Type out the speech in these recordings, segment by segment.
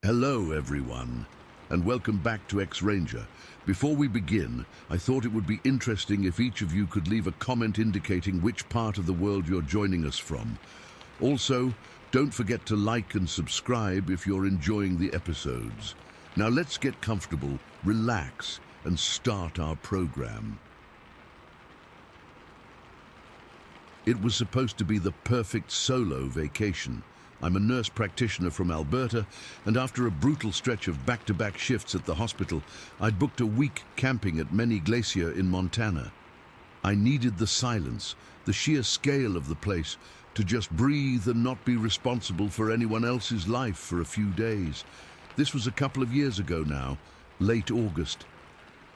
Hello everyone, and welcome back to X-Ranger. Before we begin, I thought it would be interesting if each of you could leave a comment indicating which part of the world you're joining us from. Also, don't forget to like and subscribe if you're enjoying the episodes. Now let's get comfortable, relax, and start our program. It was supposed to be the perfect solo vacation. I'm a nurse practitioner from Alberta, and after a brutal stretch of back-to-back shifts at the hospital, I'd booked a week camping at Many Glacier in Montana. I needed the silence, the sheer scale of the place, to just breathe and not be responsible for anyone else's life for a few days. This was a couple of years ago now, late August.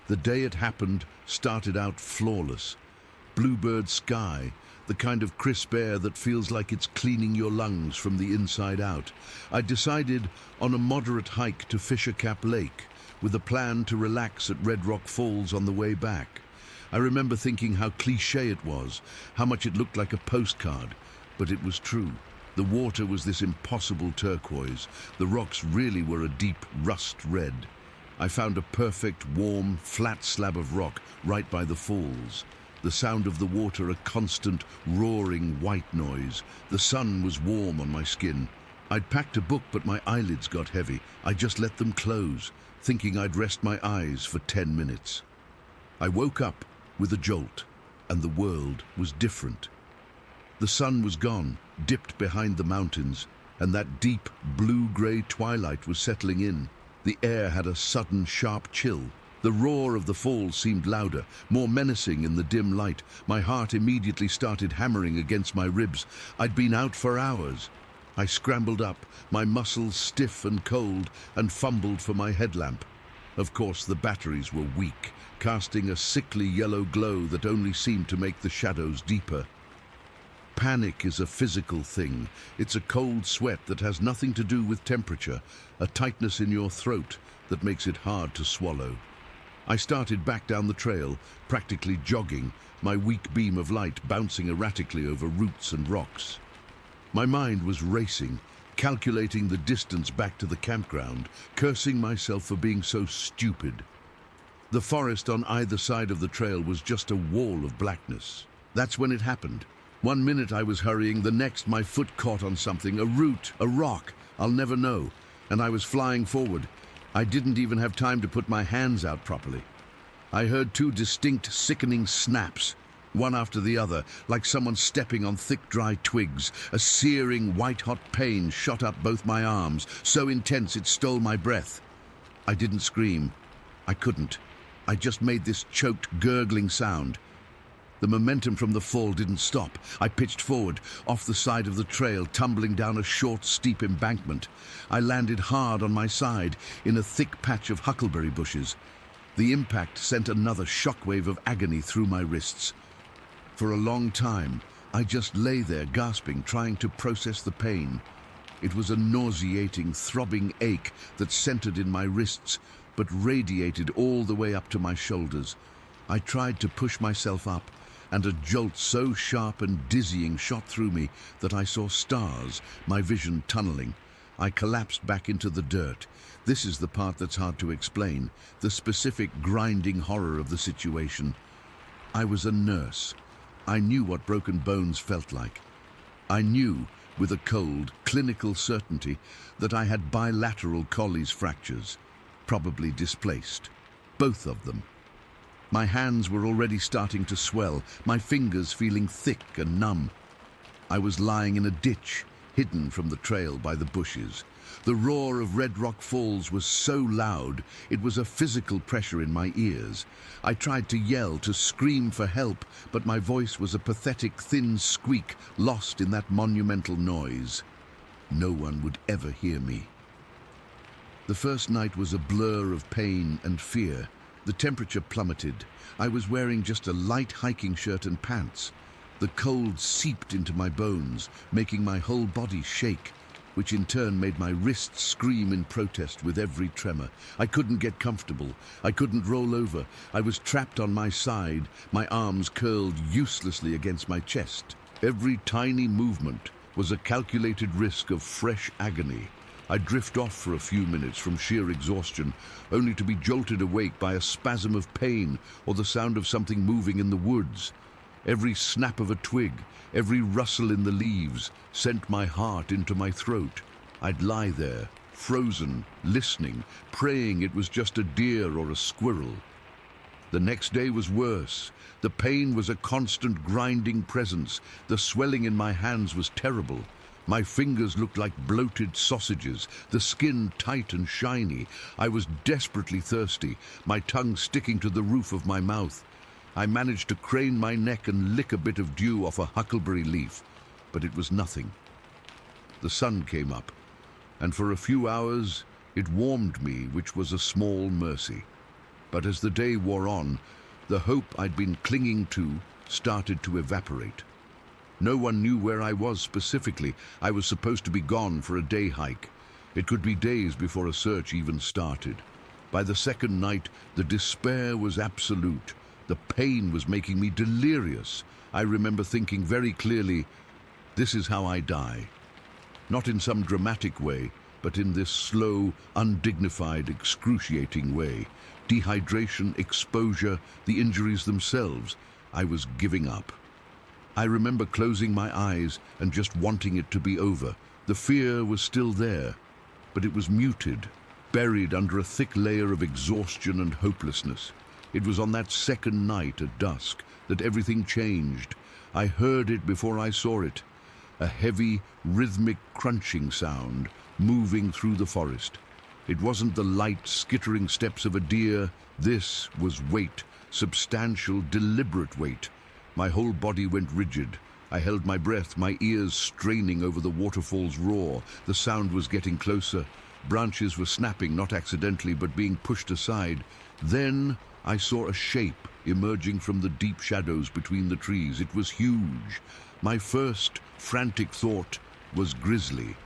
The day it happened started out flawless. Bluebird sky, the kind of crisp air that feels like it's cleaning your lungs from the inside out. I decided on a moderate hike to Fisher Cap Lake with a plan to relax at Red Rock Falls on the way back. I remember thinking how cliché it was, how much it looked like a postcard, but it was true. The water was this impossible turquoise. The rocks really were a deep rust red. I found a perfect, warm, flat slab of rock right by the falls. The sound of the water a constant, roaring white noise. The sun was warm on my skin. I'd packed a book, but my eyelids got heavy. I just let them close, thinking I'd rest my eyes for 10 minutes. I woke up with a jolt, and the world was different. The sun was gone, dipped behind the mountains, and that deep blue-gray twilight was settling in. The air had a sudden, sharp chill. The roar of the falls seemed louder, more menacing in the dim light. My heart immediately started hammering against my ribs. I'd been out for hours. I scrambled up, my muscles stiff and cold, and fumbled for my headlamp. Of course, the batteries were weak, casting a sickly yellow glow that only seemed to make the shadows deeper. Panic is a physical thing. It's a cold sweat that has nothing to do with temperature, a tightness in your throat that makes it hard to swallow. I started back down the trail, practically jogging, my weak beam of light bouncing erratically over roots and rocks. My mind was racing, calculating the distance back to the campground, cursing myself for being so stupid. The forest on either side of the trail was just a wall of blackness. That's when it happened. One minute I was hurrying, the next my foot caught on something, a root, a rock, I'll never know, and I was flying forward. I didn't even have time to put my hands out properly. I heard two distinct, sickening snaps, one after the other, like someone stepping on thick, dry twigs. A searing, white-hot pain shot up both my arms, so intense it stole my breath. I didn't scream. I couldn't. I just made this choked, gurgling sound. The momentum from the fall didn't stop. I pitched forward, off the side of the trail, tumbling down a short, steep embankment. I landed hard on my side, in a thick patch of huckleberry bushes. The impact sent another shockwave of agony through my wrists. For a long time, I just lay there gasping, trying to process the pain. It was a nauseating, throbbing ache that centered in my wrists, but radiated all the way up to my shoulders. I tried to push myself up, and a jolt so sharp and dizzying shot through me that I saw stars, my vision tunneling. I collapsed back into the dirt. This is the part that's hard to explain, the specific grinding horror of the situation. I was a nurse. I knew what broken bones felt like. I knew, with a cold, clinical certainty, that I had bilateral Colles fractures, probably displaced. Both of them. My hands were already starting to swell, my fingers feeling thick and numb. I was lying in a ditch, hidden from the trail by the bushes. The roar of Red Rock Falls was so loud, it was a physical pressure in my ears. I tried to yell, to scream for help, but my voice was a pathetic, thin squeak, lost in that monumental noise. No one would ever hear me. The first night was a blur of pain and fear. The temperature plummeted. I was wearing just a light hiking shirt and pants. The cold seeped into my bones, making my whole body shake, which in turn made my wrists scream in protest with every tremor. I couldn't get comfortable. I couldn't roll over. I was trapped on my side, my arms curled uselessly against my chest. Every tiny movement was a calculated risk of fresh agony. I'd drift off for a few minutes from sheer exhaustion, only to be jolted awake by a spasm of pain or the sound of something moving in the woods. Every snap of a twig, every rustle in the leaves sent my heart into my throat. I'd lie there, frozen, listening, praying it was just a deer or a squirrel. The next day was worse. The pain was a constant grinding presence. The swelling in my hands was terrible. My fingers looked like bloated sausages, the skin tight and shiny. I was desperately thirsty, my tongue sticking to the roof of my mouth. I managed to crane my neck and lick a bit of dew off a huckleberry leaf, but it was nothing. The sun came up, and for a few hours it warmed me, which was a small mercy. But as the day wore on, the hope I'd been clinging to started to evaporate. No one knew where I was specifically. I was supposed to be gone for a day hike. It could be days before a search even started. By the second night, the despair was absolute. The pain was making me delirious. I remember thinking very clearly, this is how I die. Not in some dramatic way, but in this slow, undignified, excruciating way. Dehydration, exposure, the injuries themselves. I was giving up. I remember closing my eyes and just wanting it to be over. The fear was still there, but it was muted, buried under a thick layer of exhaustion and hopelessness. It was on that second night at dusk that everything changed. I heard it before I saw it. A heavy, rhythmic crunching sound moving through the forest. It wasn't the light, skittering steps of a deer. This was weight, substantial, deliberate weight. My whole body went rigid. I held my breath, my ears straining over the waterfall's roar. The sound was getting closer. Branches were snapping, not accidentally, but being pushed aside. Then I saw a shape emerging from the deep shadows between the trees. It was huge. My first frantic thought was grisly.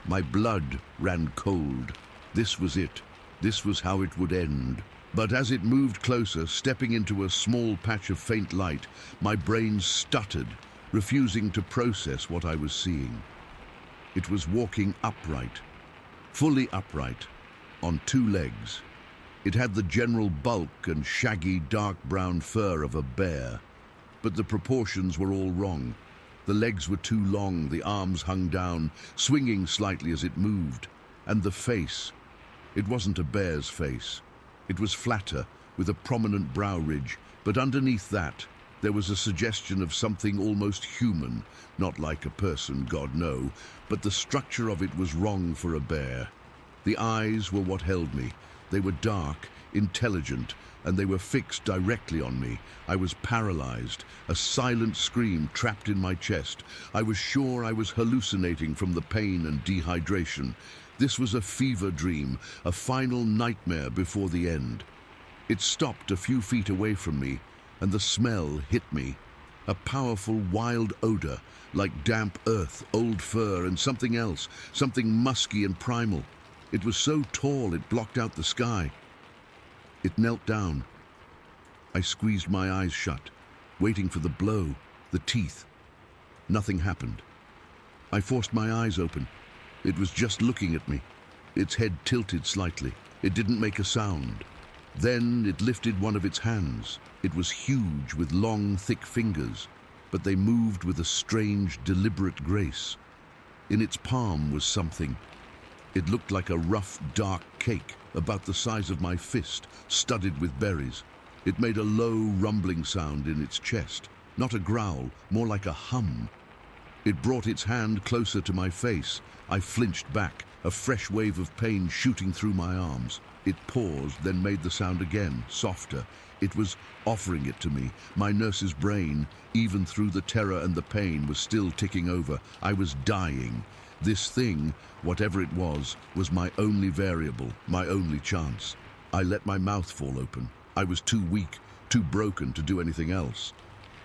My blood ran cold. This was it. This was how it would end. But as it moved closer, stepping into a small patch of faint light, my brain stuttered, refusing to process what I was seeing. It was walking upright, fully upright, on two legs. It had the general bulk and shaggy, dark brown fur of a bear, but the proportions were all wrong. The legs were too long, the arms hung down, swinging slightly as it moved. And the face, it wasn't a bear's face. It was flatter, with a prominent brow ridge, but underneath that, there was a suggestion of something almost human, not like a person, God no, but the structure of it was wrong for a bear. The eyes were what held me. They were dark, intelligent, and they were fixed directly on me. I was paralyzed, a silent scream trapped in my chest. I was sure I was hallucinating from the pain and dehydration. This was a fever dream, a final nightmare before the end. It stopped a few feet away from me, and the smell hit me. A powerful wild odor, like damp earth, old fur, and something else, something musky and primal. It was so tall it blocked out the sky. It knelt down. I squeezed my eyes shut, waiting for the blow, the teeth. Nothing happened. I forced my eyes open. It was just looking at me. Its head tilted slightly. It didn't make a sound. Then it lifted one of its hands. It was huge with long, thick fingers, but they moved with a strange, deliberate grace. In its palm was something. It looked like a rough, dark cake, about the size of my fist, studded with berries. It made a low, rumbling sound in its chest. Not a growl, more like a hum. It brought its hand closer to my face. I flinched back, a fresh wave of pain shooting through my arms. It paused, then made the sound again, softer. It was offering it to me. My nurse's brain, even through the terror and the pain, was still ticking over. I was dying. This thing, whatever it was my only variable, my only chance. I let my mouth fall open. I was too weak, too broken to do anything else.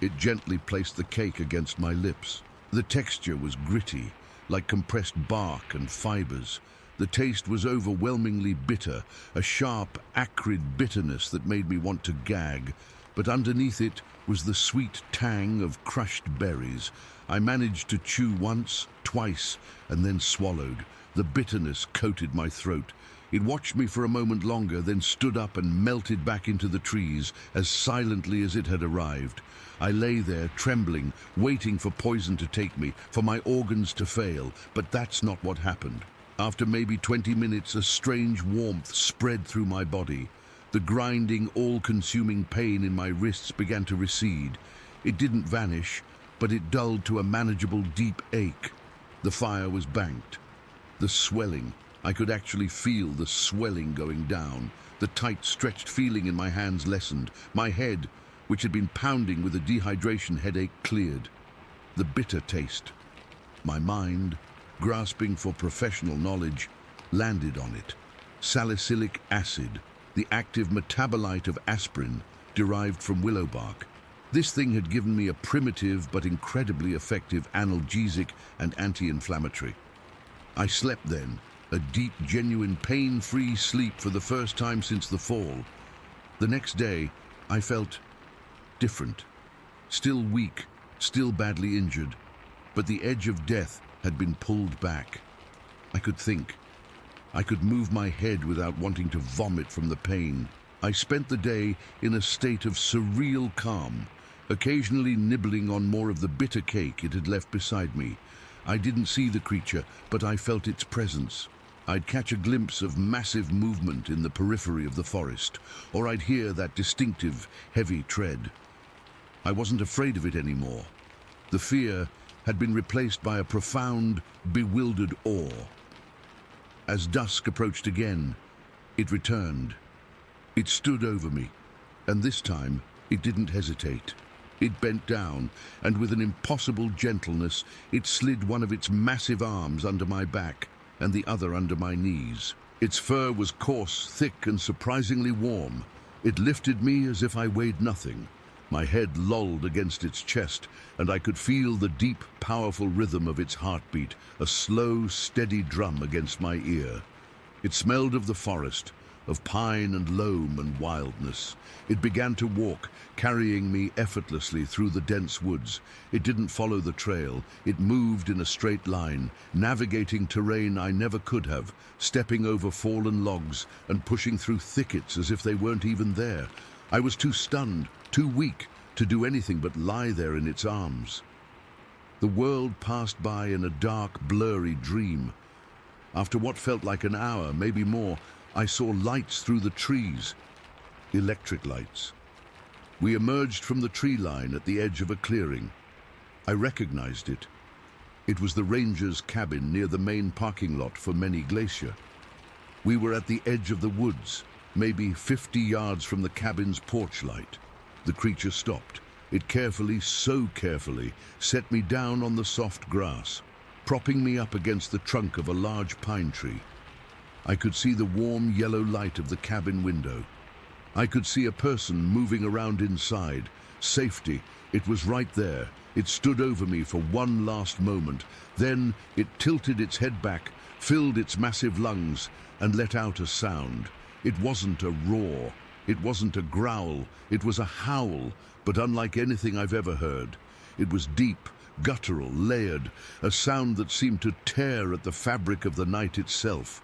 It gently placed the cake against my lips. The texture was gritty, like compressed bark and fibers. The taste was overwhelmingly bitter, a sharp, acrid bitterness that made me want to gag. But underneath it was the sweet tang of crushed berries. I managed to chew once, twice, and then swallowed. The bitterness coated my throat. It watched me for a moment longer, then stood up and melted back into the trees as silently as it had arrived. I lay there, trembling, waiting for poison to take me, for my organs to fail, but that's not what happened. After maybe 20 minutes, a strange warmth spread through my body. The grinding, all-consuming pain in my wrists began to recede. It didn't vanish, but it dulled to a manageable deep ache. The fire was banked. The swelling. I could actually feel the swelling going down. The tight, stretched feeling in my hands lessened. My head, which had been pounding with a dehydration headache, cleared. The bitter taste. My mind, grasping for professional knowledge, landed on it. Salicylic acid, the active metabolite of aspirin, derived from willow bark. This thing had given me a primitive but incredibly effective analgesic and anti-inflammatory. I slept then, a deep, genuine, pain-free sleep for the first time since the fall. The next day, I felt different. Still weak, still badly injured, but the edge of death had been pulled back. I could think. I could move my head without wanting to vomit from the pain. I spent the day in a state of surreal calm, occasionally nibbling on more of the bitter cake it had left beside me. I didn't see the creature, but I felt its presence. I'd catch a glimpse of massive movement in the periphery of the forest, or I'd hear that distinctive, heavy tread. I wasn't afraid of it anymore. The fear had been replaced by a profound, bewildered awe. As dusk approached again, it returned. It stood over me, and this time it didn't hesitate. It bent down, and with an impossible gentleness, it slid one of its massive arms under my back and the other under my knees. Its fur was coarse, thick, and surprisingly warm. It lifted me as if I weighed nothing. My head lolled against its chest, and I could feel the deep, powerful rhythm of its heartbeat, a slow, steady drum against my ear. It smelled of the forest, of pine and loam and wildness. It began to walk, carrying me effortlessly through the dense woods. It didn't follow the trail. It moved in a straight line, navigating terrain I never could have, stepping over fallen logs and pushing through thickets as if they weren't even there. I was too stunned, too weak, to do anything but lie there in its arms. The world passed by in a dark, blurry dream. After what felt like an hour, maybe more, I saw lights through the trees, electric lights. We emerged from the tree line at the edge of a clearing. I recognized it. It was the ranger's cabin near the main parking lot for Many Glacier. We were at the edge of the woods, maybe 50 yards from the cabin's porch light. The creature stopped. It carefully, so carefully, set me down on the soft grass, propping me up against the trunk of a large pine tree. I could see the warm yellow light of the cabin window. I could see a person moving around inside. Safety, it was right there. It stood over me for one last moment. Then it tilted its head back, filled its massive lungs, and let out a sound. It wasn't a roar. It wasn't a growl. It was a howl, but unlike anything I've ever heard. It was deep, guttural, layered, a sound that seemed to tear at the fabric of the night itself.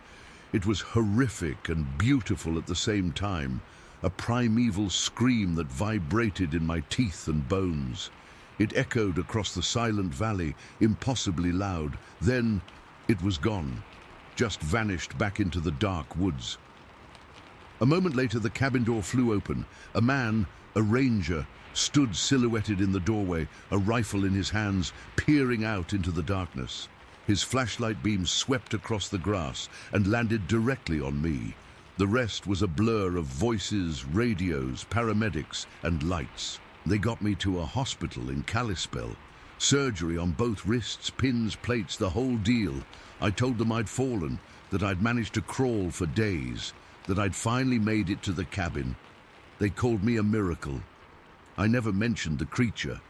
It was horrific and beautiful at the same time, a primeval scream that vibrated in my teeth and bones. It echoed across the silent valley, impossibly loud. Then it was gone, just vanished back into the dark woods. A moment later, the cabin door flew open. A man, a ranger, stood silhouetted in the doorway, a rifle in his hands, peering out into the darkness. His flashlight beam swept across the grass and landed directly on me. The rest was a blur of voices, radios, paramedics, and lights. They got me to a hospital in Kalispell. Surgery on both wrists, pins, plates, the whole deal. I told them I'd fallen, that I'd managed to crawl for days, that I'd finally made it to the cabin. They called me a miracle. I never mentioned the creature.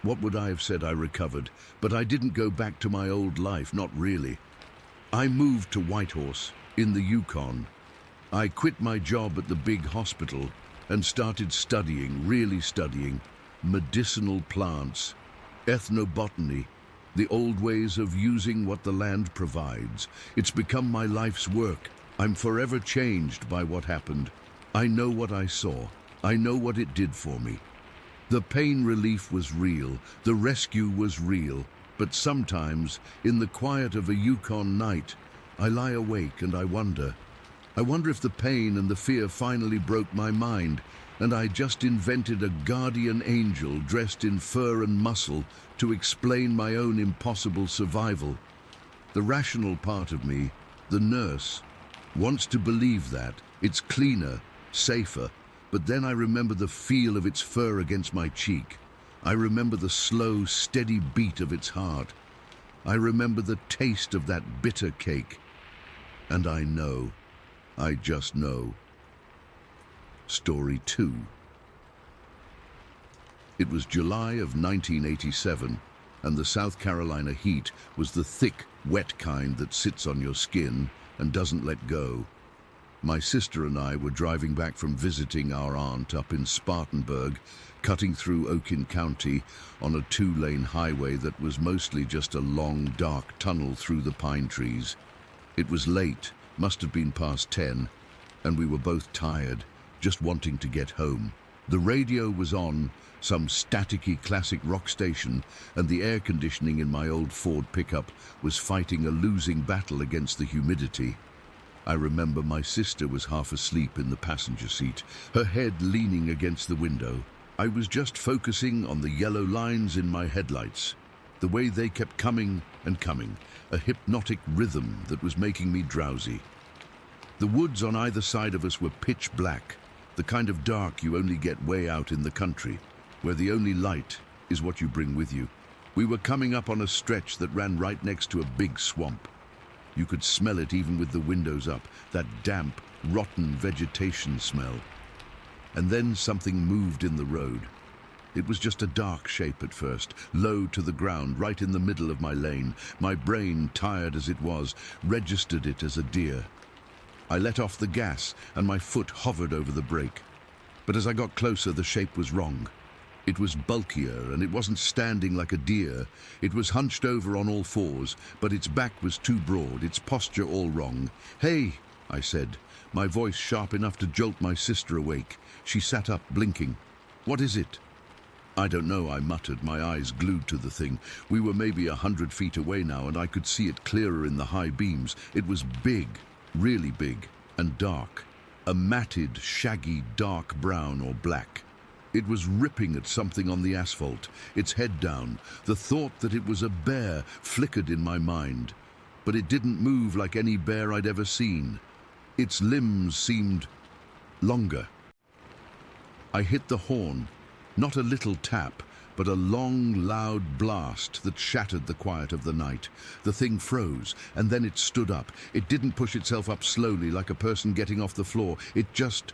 What would I have said I recovered? But I didn't go back to my old life, not really. I moved to Whitehorse, in the Yukon. I quit my job at the big hospital and started studying, really studying, medicinal plants, ethnobotany, the old ways of using what the land provides. It's become my life's work. I'm forever changed by what happened. I know what I saw. I know what it did for me. The pain relief was real. The rescue was real. But sometimes, in the quiet of a Yukon night, I lie awake and I wonder if the pain and the fear finally broke my mind, and I just invented a guardian angel dressed in fur and muscle to explain my own impossible survival. The rational part of me, the nurse, wants to believe that. It's cleaner, safer, but then I remember the feel of its fur against my cheek. I remember the slow, steady beat of its heart. I remember the taste of that bitter cake. And I know, I just know. Story 2. It was July of 1987, and the South Carolina heat was the thick, wet kind that sits on your skin and doesn't let go. My sister and I were driving back from visiting our aunt up in Spartanburg, cutting through Okin County on a 2-lane highway that was mostly just a long, dark tunnel through the pine trees. It was late, must have been past 10, and we were both tired, just wanting to get home. The radio was on, some staticky classic rock station, and the air conditioning in my old Ford pickup was fighting a losing battle against the humidity. I remember my sister was half asleep in the passenger seat, her head leaning against the window. I was just focusing on the yellow lines in my headlights, the way they kept coming and coming, a hypnotic rhythm that was making me drowsy. The woods on either side of us were pitch black, the kind of dark you only get way out in the country, where the only light is what you bring with you. We were coming up on a stretch that ran right next to a big swamp. You could smell it even with the windows up, that damp, rotten vegetation smell. And then something moved in the road. It was just a dark shape at first, low to the ground, right in the middle of my lane. My brain, tired as it was, registered it as a deer. I let off the gas, and my foot hovered over the brake. But as I got closer, the shape was wrong. It was bulkier, and it wasn't standing like a deer. It was hunched over on all fours, but its back was too broad, its posture all wrong. "Hey," I said, my voice sharp enough to jolt my sister awake. She sat up, blinking. "What is it?" "I don't know," I muttered, my eyes glued to the thing. We were maybe 100 feet away now, and I could see it clearer in the high beams. It was big, really big, and dark. A matted, shaggy, dark brown or black. It was ripping at something on the asphalt, its head down. The thought that it was a bear flickered in my mind. But it didn't move like any bear I'd ever seen. Its limbs seemed longer. I hit the horn, not a little tap, but a long, loud blast that shattered the quiet of the night. The thing froze, and then it stood up. It didn't push itself up slowly like a person getting off the floor. It just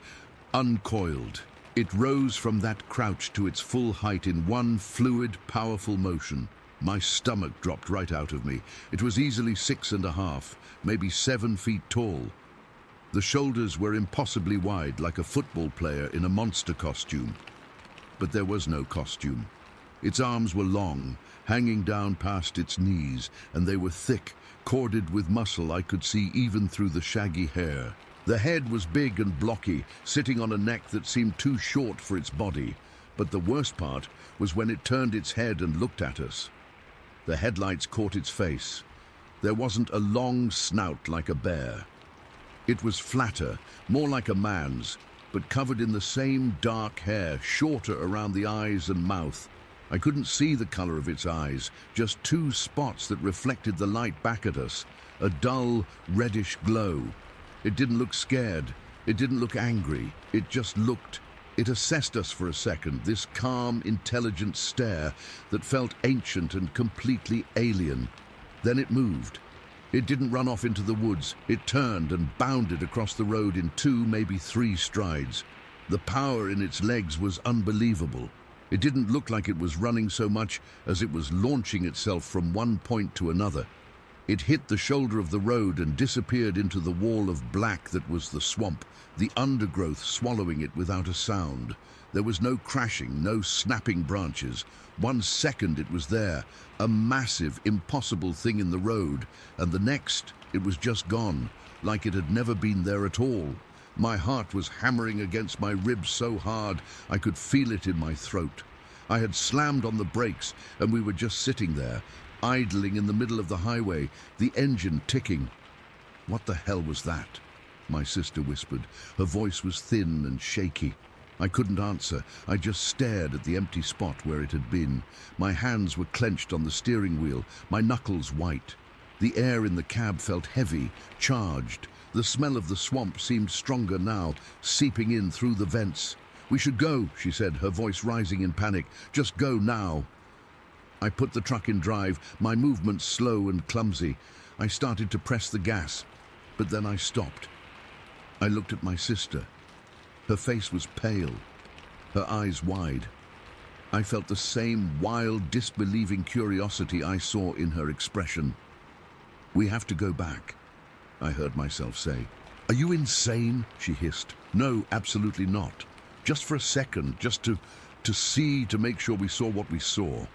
uncoiled. It rose from that crouch to its full height in one fluid, powerful motion. My stomach dropped right out of me. It was easily 6.5, maybe 7 feet tall. The shoulders were impossibly wide, like a football player in a monster costume. But there was no costume. Its arms were long, hanging down past its knees, and they were thick, corded with muscle I could see even through the shaggy hair. The head was big and blocky, sitting on a neck that seemed too short for its body. But the worst part was when it turned its head and looked at us. The headlights caught its face. There wasn't a long snout like a bear. It was flatter, more like a man's, but covered in the same dark hair, shorter around the eyes and mouth. I couldn't see the color of its eyes, just 2 spots that reflected the light back at us, a dull, reddish glow. It didn't look scared. It didn't look angry. It just looked. It assessed us for a second, this calm, intelligent stare that felt ancient and completely alien. Then it moved. It didn't run off into the woods. It turned and bounded across the road in 2, maybe 3 strides. The power in its legs was unbelievable. It didn't look like it was running so much as it was launching itself from one point to another. It hit the shoulder of the road and disappeared into the wall of black that was the swamp, the undergrowth swallowing it without a sound. There was no crashing, no snapping branches. 1 second it was there, a massive, impossible thing in the road, and the next it was just gone, like it had never been there at all. My heart was hammering against my ribs so hard I could feel it in my throat. I had slammed on the brakes and we were just sitting there, idling in the middle of the highway, the engine ticking. "What the hell was that?" my sister whispered. Her voice was thin and shaky. I couldn't answer. I just stared at the empty spot where it had been. My hands were clenched on the steering wheel, my knuckles white. The air in the cab felt heavy, charged. The smell of the swamp seemed stronger now, seeping in through the vents. "We should go," she said, her voice rising in panic. "Just go now." I put the truck in drive, my movements slow and clumsy. I started to press the gas, but then I stopped. I looked at my sister. Her face was pale, her eyes wide. I felt the same wild, disbelieving curiosity I saw in her expression. "We have to go back," I heard myself say. "Are you insane?" she hissed. "No, absolutely not. Just for a second, just to see, to make sure we saw what we saw."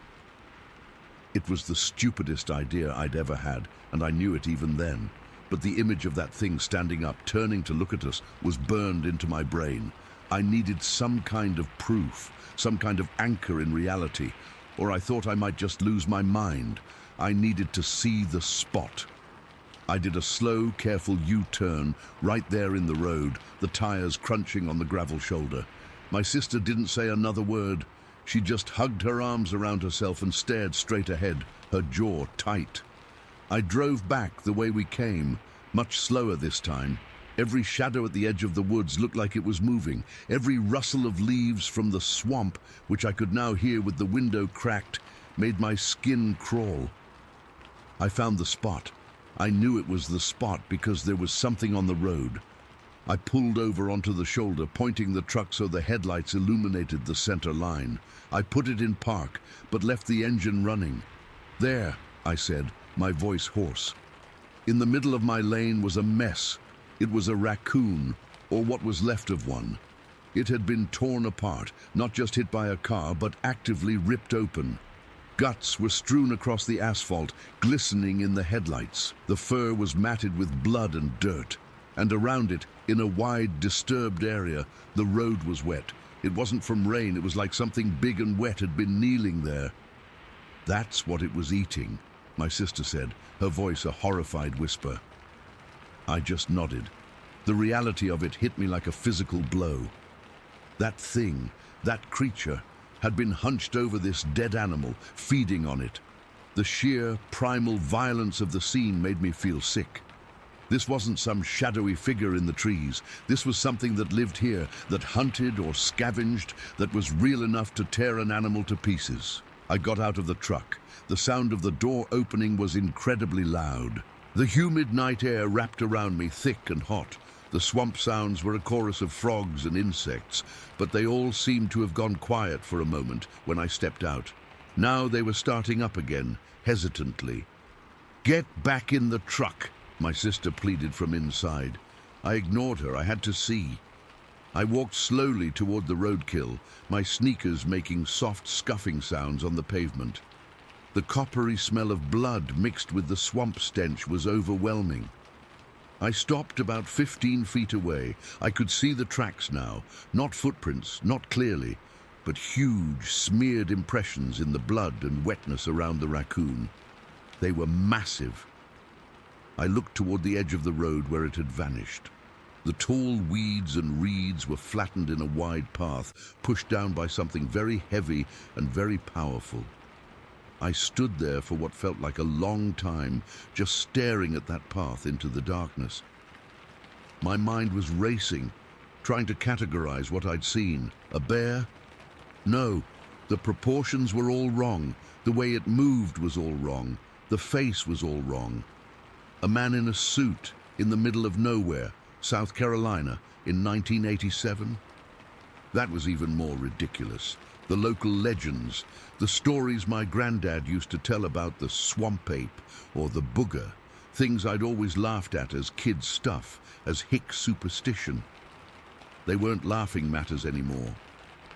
It was the stupidest idea I'd ever had, and I knew it even then. But the image of that thing standing up, turning to look at us, was burned into my brain. I needed some kind of proof, some kind of anchor in reality, or I thought I might just lose my mind. I needed to see the spot. I did a slow, careful U-turn right there in the road, the tires crunching on the gravel shoulder. My sister didn't say another word. She just hugged her arms around herself and stared straight ahead, her jaw tight. I drove back the way we came, much slower this time. Every shadow at the edge of the woods looked like it was moving. Every rustle of leaves from the swamp, which I could now hear with the window cracked, made my skin crawl. I found the spot. I knew it was the spot because there was something on the road. I pulled over onto the shoulder, pointing the truck so the headlights illuminated the center line. I put it in park, but left the engine running. "There," I said, my voice hoarse. In the middle of my lane was a mess. It was a raccoon, or what was left of one. It had been torn apart, not just hit by a car, but actively ripped open. Guts were strewn across the asphalt, glistening in the headlights. The fur was matted with blood and dirt. And around it, in a wide, disturbed area, the road was wet. It wasn't from rain, it was like something big and wet had been kneeling there. "That's what it was eating," my sister said, her voice a horrified whisper. I just nodded. The reality of it hit me like a physical blow. That thing, that creature, had been hunched over this dead animal, feeding on it. The sheer, primal violence of the scene made me feel sick. This wasn't some shadowy figure in the trees. This was something that lived here, that hunted or scavenged, that was real enough to tear an animal to pieces. I got out of the truck. The sound of the door opening was incredibly loud. The humid night air wrapped around me, thick and hot. The swamp sounds were a chorus of frogs and insects, but they all seemed to have gone quiet for a moment when I stepped out. Now they were starting up again, hesitantly. "Get back in the truck," my sister pleaded from inside. I ignored her. I had to see. I walked slowly toward the roadkill, my sneakers making soft scuffing sounds on the pavement. The coppery smell of blood mixed with the swamp stench was overwhelming. I stopped about 15 feet away. I could see the tracks now, not footprints, not clearly, but huge, smeared impressions in the blood and wetness around the raccoon. They were massive. I looked toward the edge of the road where it had vanished. The tall weeds and reeds were flattened in a wide path, pushed down by something very heavy and very powerful. I stood there for what felt like a long time, just staring at that path into the darkness. My mind was racing, trying to categorize what I'd seen. A bear? No, the proportions were all wrong. The way it moved was all wrong. The face was all wrong. A man in a suit in the middle of nowhere, South Carolina, in 1987? That was even more ridiculous. The local legends, the stories my granddad used to tell about the swamp ape or the booger, things I'd always laughed at as kid stuff, as hick superstition. They weren't laughing matters anymore.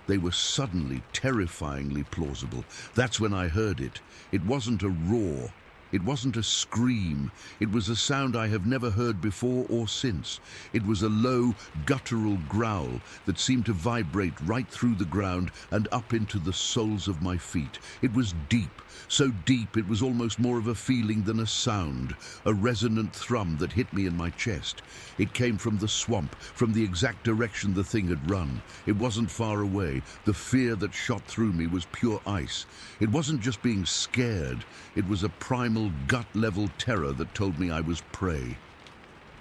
They were suddenly terrifyingly plausible. That's when I heard it. It wasn't a roar. It wasn't a scream. It was a sound I have never heard before or since. It was a low, guttural growl that seemed to vibrate right through the ground and up into the soles of my feet. It was deep, so deep it was almost more of a feeling than a sound, a resonant thrum that hit me in my chest. It came from the swamp, from the exact direction the thing had run. It wasn't far away. The fear that shot through me was pure ice. It wasn't just being scared. It was a primal, gut-level terror that told me I was prey.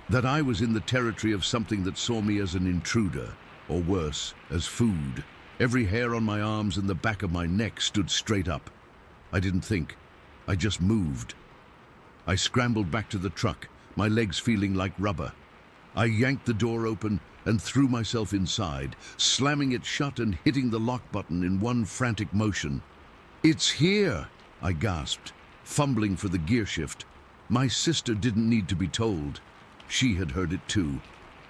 That I was in the territory of something that saw me as an intruder, or worse, as food. Every hair on my arms and the back of my neck stood straight up. I didn't think. I just moved. I scrambled back to the truck, my legs feeling like rubber. I yanked the door open and threw myself inside, slamming it shut and hitting the lock button in one frantic motion. "It's here!" I gasped, fumbling for the gear shift. My sister didn't need to be told. She had heard it too.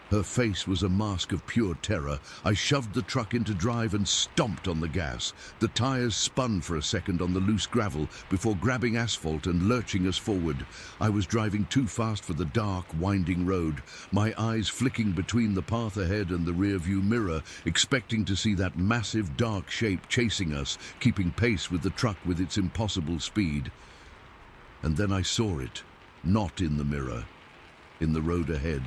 Her face was a mask of pure terror. I shoved the truck into drive and stomped on the gas. The tires spun for a second on the loose gravel before grabbing asphalt and lurching us forward. I was driving too fast for the dark, winding road, my eyes flicking between the path ahead and the rearview mirror, expecting to see that massive dark shape chasing us, keeping pace with the truck with its impossible speed. And then I saw it, not in the mirror, in the road ahead.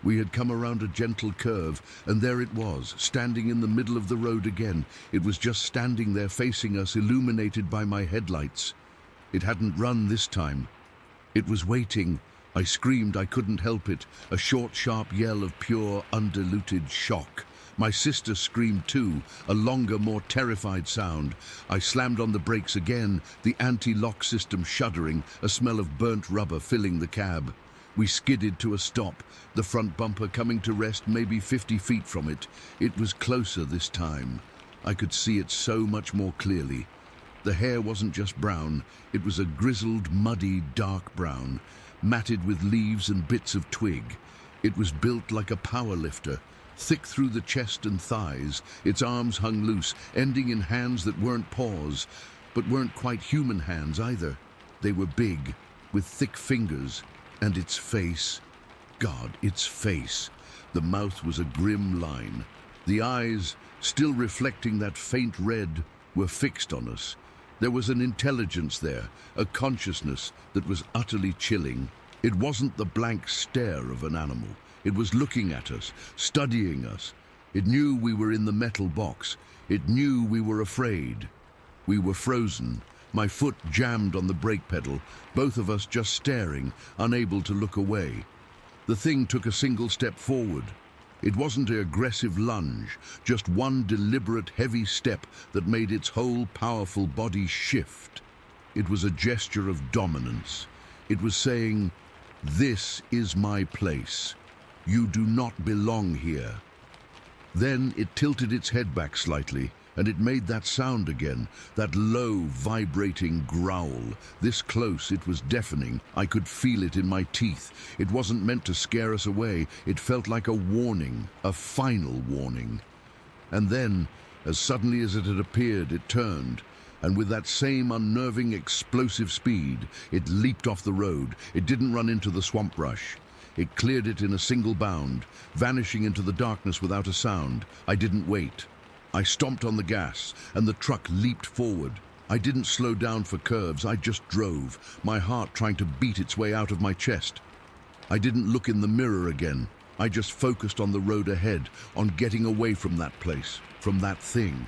We had come around a gentle curve, and there it was, standing in the middle of the road again. It was just standing there facing us, illuminated by my headlights. It hadn't run this time. It was waiting. I screamed. I couldn't help it. A short, sharp yell of pure, undiluted shock. My sister screamed too, a longer, more terrified sound. I slammed on the brakes again, the anti-lock system shuddering, a smell of burnt rubber filling the cab. We skidded to a stop, the front bumper coming to rest maybe 50 feet from it. It was closer this time. I could see it so much more clearly. The hair wasn't just brown, it was a grizzled, muddy, dark brown, matted with leaves and bits of twig. It was built like a power lifter, thick through the chest and thighs. Its arms hung loose, ending in hands that weren't paws, but weren't quite human hands either. They were big, with thick fingers. And its face, God, its face. The mouth was a grim line. The eyes, still reflecting that faint red, were fixed on us. There was an intelligence there, a consciousness that was utterly chilling. It wasn't the blank stare of an animal. It was looking at us, studying us. It knew we were in the metal box. It knew we were afraid. We were frozen. My foot jammed on the brake pedal, both of us just staring, unable to look away. The thing took a single step forward. It wasn't an aggressive lunge, just one deliberate heavy step that made its whole powerful body shift. It was a gesture of dominance. It was saying, "This is my place. You do not belong here." Then it tilted its head back slightly, and it made that sound again, that low, vibrating growl. This close, it was deafening. I could feel it in my teeth. It wasn't meant to scare us away. It felt like a warning, a final warning. And then, as suddenly as it had appeared, it turned, and with that same unnerving, explosive speed, it leaped off the road. It didn't run into the swamp brush. It cleared it in a single bound, vanishing into the darkness without a sound. I didn't wait. I stomped on the gas, and the truck leaped forward. I didn't slow down for curves, I just drove, my heart trying to beat its way out of my chest. I didn't look in the mirror again. I just focused on the road ahead, on getting away from that place, from that thing.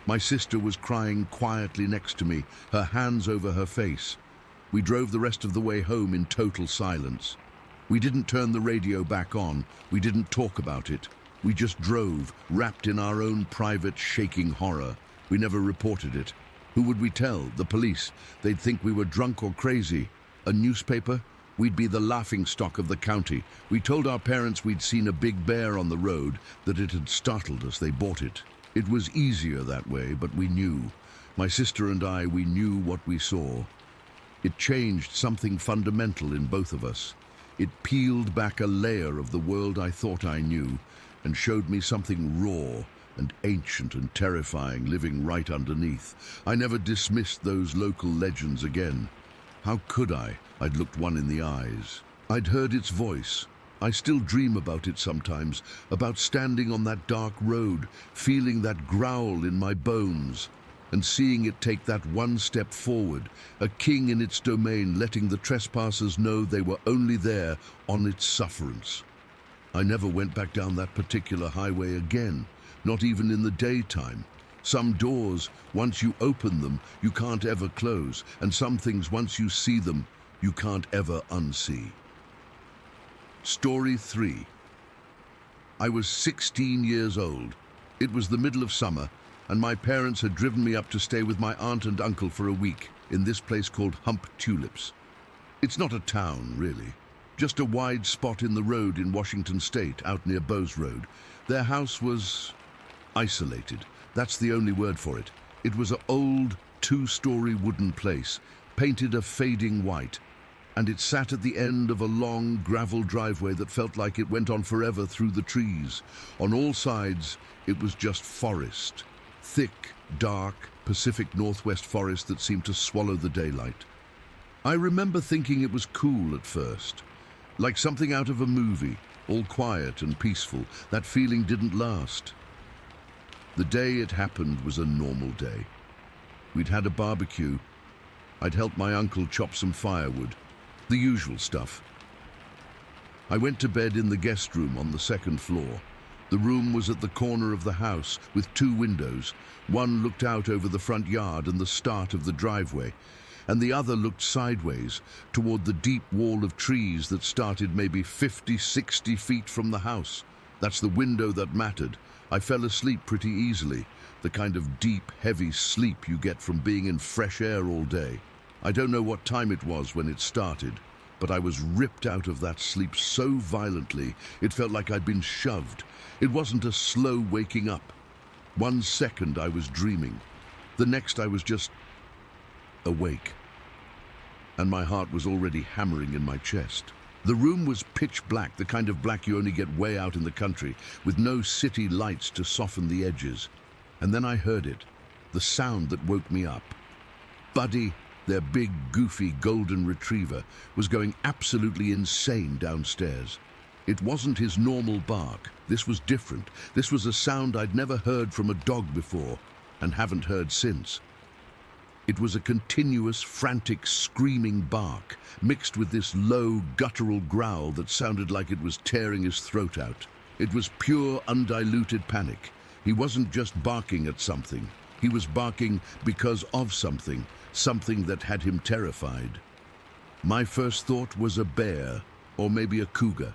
My sister was crying quietly next to me, her hands over her face. We drove the rest of the way home in total silence. We didn't turn the radio back on. We didn't talk about it. We just drove, wrapped in our own private, shaking horror. We never reported it. Who would we tell? The police. They'd think we were drunk or crazy. A newspaper? We'd be the laughingstock of the county. We told our parents we'd seen a big bear on the road, that it had startled us. They bought it. It was easier that way, but we knew. My sister and I, we knew what we saw. It changed something fundamental in both of us. It peeled back a layer of the world I thought I knew and showed me something raw and ancient and terrifying living right underneath. I never dismissed those local legends again. How could I? I'd looked one in the eyes. I'd heard its voice. I still dream about it sometimes, about standing on that dark road, feeling that growl in my bones, and seeing it take that one step forward, a king in its domain, letting the trespassers know they were only there on its sufferance. I never went back down that particular highway again, not even in the daytime. Some doors, once you open them, you can't ever close, and some things, once you see them, you can't ever unsee. Story 3. I was 16 years old. It was the middle of summer, and my parents had driven me up to stay with my aunt and uncle for a week in this place called Hump Tulips. It's not a town, really. Just a wide spot in the road in Washington State, out near Bowes Road. Their house was isolated. That's the only word for it. It was an old, 2-story wooden place, painted a fading white, and it sat at the end of a long gravel driveway that felt like it went on forever through the trees. On all sides, it was just forest. Thick, dark, Pacific Northwest forest that seemed to swallow the daylight. I remember thinking it was cool at first, like something out of a movie, all quiet and peaceful. That feeling didn't last. The day it happened was a normal day. We'd had a barbecue. I'd helped my uncle chop some firewood. The usual stuff. I went to bed in the guest room on the 2nd floor. The room was at the corner of the house with 2 windows. One looked out over the front yard and the start of the driveway, and the other looked sideways toward the deep wall of trees that started maybe 50, 60 feet from the house. That's the window that mattered. I fell asleep pretty easily, the kind of deep, heavy sleep you get from being in fresh air all day. I don't know what time it was when it started, but I was ripped out of that sleep so violently, it felt like I'd been shoved. It wasn't a slow waking up. 1 second I was dreaming. The next I was just awake. And my heart was already hammering in my chest. The room was pitch black, the kind of black you only get way out in the country, with no city lights to soften the edges. And then I heard it, the sound that woke me up. Buddy, their big, goofy golden retriever, was going absolutely insane downstairs. It wasn't his normal bark. This was different. This was a sound I'd never heard from a dog before, and haven't heard since. It was a continuous, frantic, screaming bark, mixed with this low, guttural growl that sounded like it was tearing his throat out. It was pure, undiluted panic. He wasn't just barking at something. He was barking because of something, something that had him terrified. My first thought was a bear, or maybe a cougar.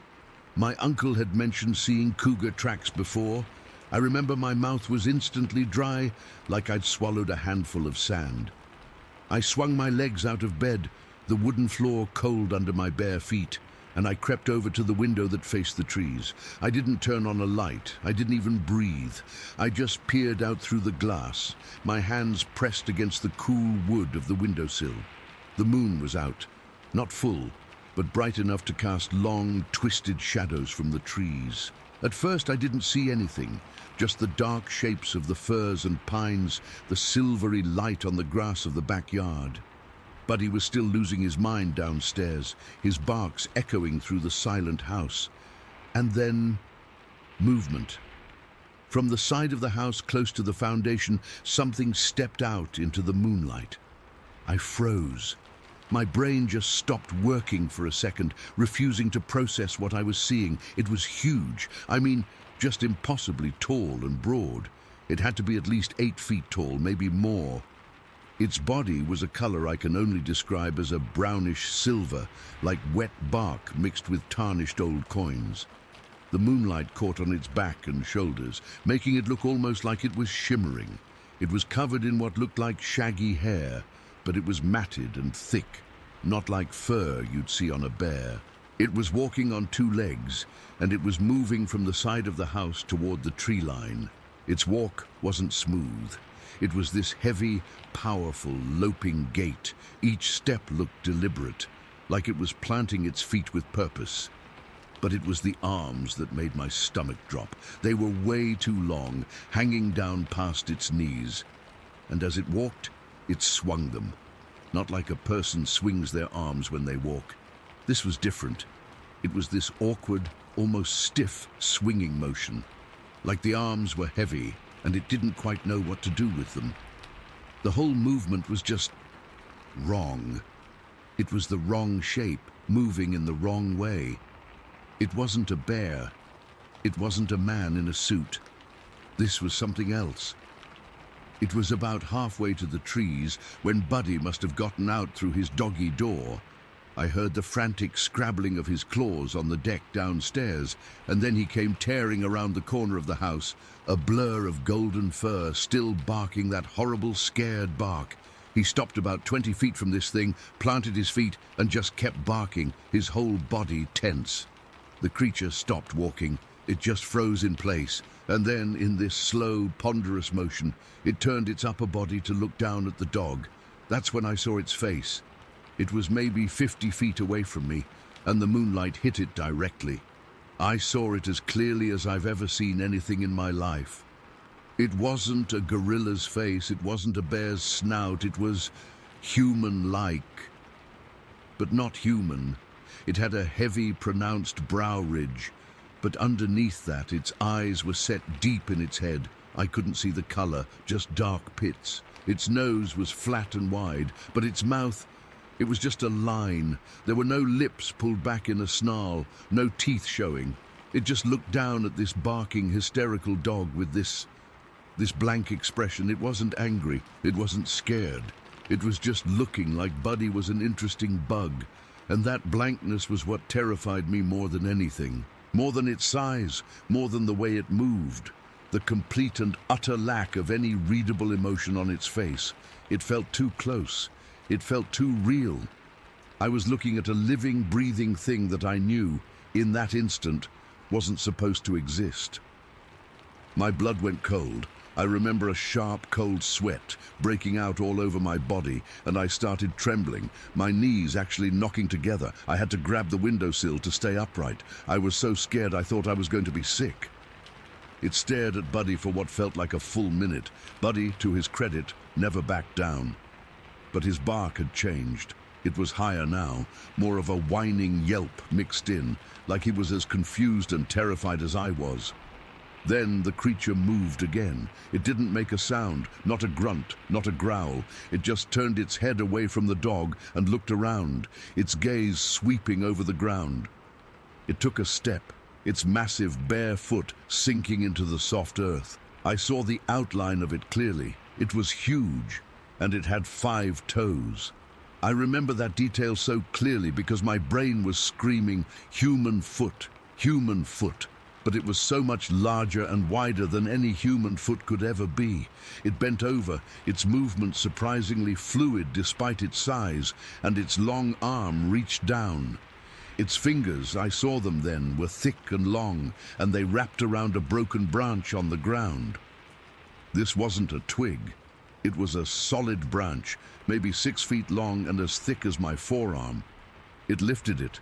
My uncle had mentioned seeing cougar tracks before. I remember my mouth was instantly dry, like I'd swallowed a handful of sand. I swung my legs out of bed, the wooden floor cold under my bare feet, and I crept over to the window that faced the trees. I didn't turn on a light. I didn't even breathe. I just peered out through the glass, my hands pressed against the cool wood of the windowsill. The moon was out, not full, but bright enough to cast long, twisted shadows from the trees. At first I didn't see anything, just the dark shapes of the firs and pines, the silvery light on the grass of the backyard. Buddy was still losing his mind downstairs, his barks echoing through the silent house. And then, movement. From the side of the house close to the foundation, something stepped out into the moonlight. I froze. My brain just stopped working for a second, refusing to process what I was seeing. It was huge. I mean, just impossibly tall and broad. It had to be at least 8 feet tall, maybe more. Its body was a color I can only describe as a brownish silver, like wet bark mixed with tarnished old coins. The moonlight caught on its back and shoulders, making it look almost like it was shimmering. It was covered in what looked like shaggy hair, but it was matted and thick, not like fur you'd see on a bear. It was walking on 2 legs, and it was moving from the side of the house toward the tree line. Its walk wasn't smooth. It was this heavy, powerful, loping gait. Each step looked deliberate, like it was planting its feet with purpose. But it was the arms that made my stomach drop. They were way too long, hanging down past its knees. And as it walked, it swung them. Not like a person swings their arms when they walk. This was different. It was this awkward, almost stiff, swinging motion. Like the arms were heavy, and it didn't quite know what to do with them. The whole movement was just wrong. It was the wrong shape, moving in the wrong way. It wasn't a bear. It wasn't a man in a suit. This was something else. It was about halfway to the trees when Buddy must have gotten out through his doggy door. I heard the frantic scrabbling of his claws on the deck downstairs, and then he came tearing around the corner of the house, a blur of golden fur, still barking that horrible, scared bark. He stopped about 20 feet from this thing, planted his feet, and just kept barking, his whole body tense. The creature stopped walking. It just froze in place, and then, in this slow, ponderous motion, it turned its upper body to look down at the dog. That's when I saw its face. It was maybe 50 feet away from me, and the moonlight hit it directly. I saw it as clearly as I've ever seen anything in my life. It wasn't a gorilla's face, it wasn't a bear's snout, it was human-like, but not human. It had a heavy, pronounced brow ridge, but underneath that, its eyes were set deep in its head. I couldn't see the color, just dark pits. Its nose was flat and wide, but its mouth, it was just a line. There were no lips pulled back in a snarl, no teeth showing. It just looked down at this barking, hysterical dog with this blank expression. It wasn't angry, it wasn't scared. It was just looking like Buddy was an interesting bug, and that blankness was what terrified me more than anything. More than its size, more than the way it moved. The complete and utter lack of any readable emotion on its face. It felt too close. It felt too real. I was looking at a living, breathing thing that I knew, in that instant, wasn't supposed to exist. My blood went cold. I remember a sharp, cold sweat breaking out all over my body, and I started trembling, my knees actually knocking together. I had to grab the windowsill to stay upright. I was so scared I thought I was going to be sick. It stared at Buddy for what felt like a full minute. Buddy, to his credit, never backed down. But his bark had changed. It was higher now, more of a whining yelp mixed in, like he was as confused and terrified as I was. Then the creature moved again. It didn't make a sound, not a grunt, not a growl. It just turned its head away from the dog and looked around, its gaze sweeping over the ground. It took a step, its massive bare foot sinking into the soft earth. I saw the outline of it clearly. It was huge, and it had 5 toes. I remember that detail so clearly because my brain was screaming, human foot, human foot. But it was so much larger and wider than any human foot could ever be. It bent over, its movement surprisingly fluid despite its size, and its long arm reached down. Its fingers, I saw them then, were thick and long, and they wrapped around a broken branch on the ground. This wasn't a twig. It was a solid branch, maybe 6 feet long and as thick as my forearm. It lifted it.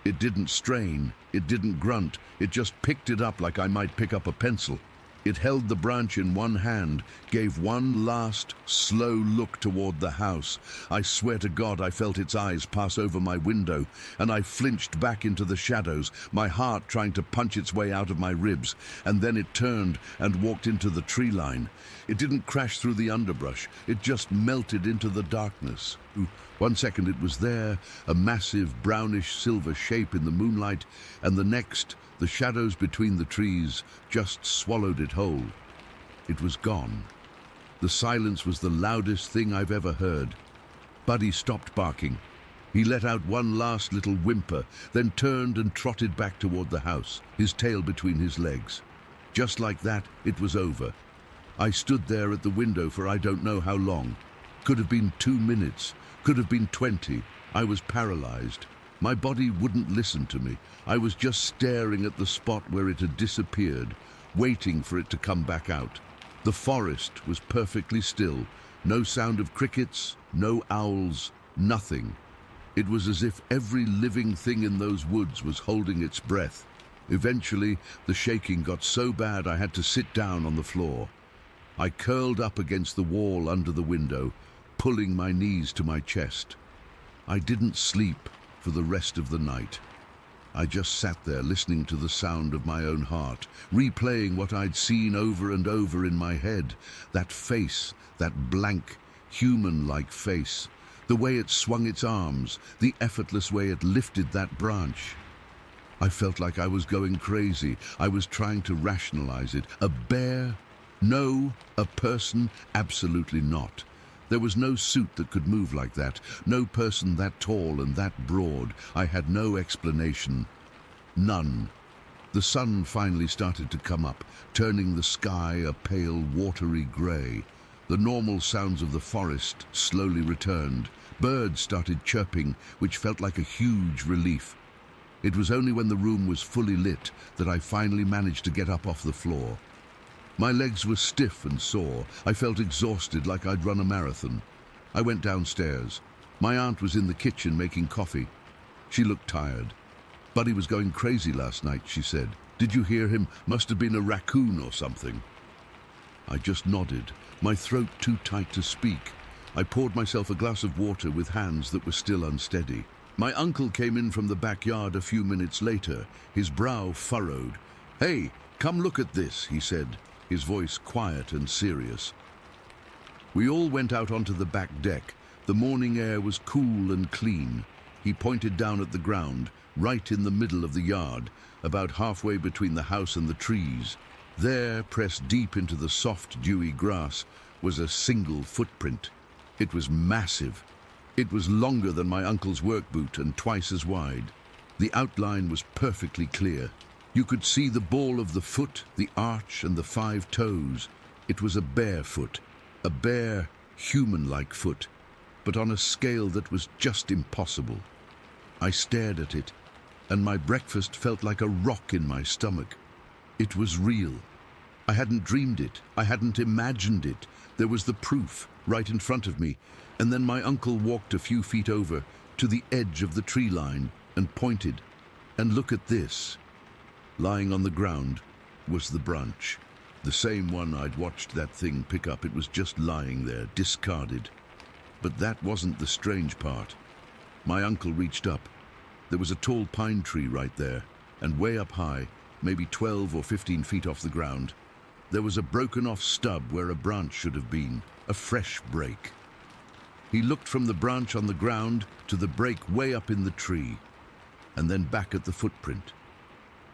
It didn't strain, it didn't grunt, it just picked it up like I might pick up a pencil. It held the branch in one hand, gave one last, slow look toward the house. I swear to God I felt its eyes pass over my window, and I flinched back into the shadows, my heart trying to punch its way out of my ribs, and then it turned and walked into the tree line. It didn't crash through the underbrush, it just melted into the darkness. 1 second it was there, a massive brownish silver shape in the moonlight, and the next, the shadows between the trees just swallowed it whole. It was gone. The silence was the loudest thing I've ever heard. Buddy stopped barking. He let out one last little whimper, then turned and trotted back toward the house, his tail between his legs. Just like that, it was over. I stood there at the window for I don't know how long. Could have been 2 minutes, could have been 20. I was paralyzed. My body wouldn't listen to me. I was just staring at the spot where it had disappeared, waiting for it to come back out. The forest was perfectly still. No sound of crickets, no owls, nothing. It was as if every living thing in those woods was holding its breath. Eventually, the shaking got so bad I had to sit down on the floor. I curled up against the wall under the window, pulling my knees to my chest. I didn't sleep for the rest of the night. I just sat there listening to the sound of my own heart, replaying what I'd seen over and over in my head. That face, that blank, human-like face, the way it swung its arms, the effortless way it lifted that branch. I felt like I was going crazy. I was trying to rationalize it. A bear? No. A person? Absolutely not. There was no suit that could move like that, no person that tall and that broad. I had no explanation. None. The sun finally started to come up, turning the sky a pale, watery grey. The normal sounds of the forest slowly returned. Birds started chirping, which felt like a huge relief. It was only when the room was fully lit that I finally managed to get up off the floor. My legs were stiff and sore. I felt exhausted, like I'd run a marathon. I went downstairs. My aunt was in the kitchen making coffee. She looked tired. "Buddy was going crazy last night," she said. "Did you hear him? Must have been a raccoon or something." I just nodded, my throat too tight to speak. I poured myself a glass of water with hands that were still unsteady. My uncle came in from the backyard a few minutes later, his brow furrowed. "Hey, come look at this," he said, his voice quiet and serious. We all went out onto the back deck. The morning air was cool and clean. He pointed down at the ground, right in the middle of the yard, about halfway between the house and the trees. There, pressed deep into the soft, dewy grass, was a single footprint. It was massive. It was longer than my uncle's work boot and twice as wide. The outline was perfectly clear. You could see the ball of the foot, the arch, and the 5 toes. It was a bare foot, a bare, human-like foot, but on a scale that was just impossible. I stared at it, and my breakfast felt like a rock in my stomach. It was real. I hadn't dreamed it. I hadn't imagined it. There was the proof right in front of me, and then my uncle walked a few feet over to the edge of the tree line and pointed. And look at this. Lying on the ground was the branch. The same one I'd watched that thing pick up. It was just lying there, discarded. But that wasn't the strange part. My uncle reached up. There was a tall pine tree right there, and way up high, maybe 12 or 15 feet off the ground, there was a broken-off stub where a branch should have been, a fresh break. He looked from the branch on the ground to the break way up in the tree, and then back at the footprint.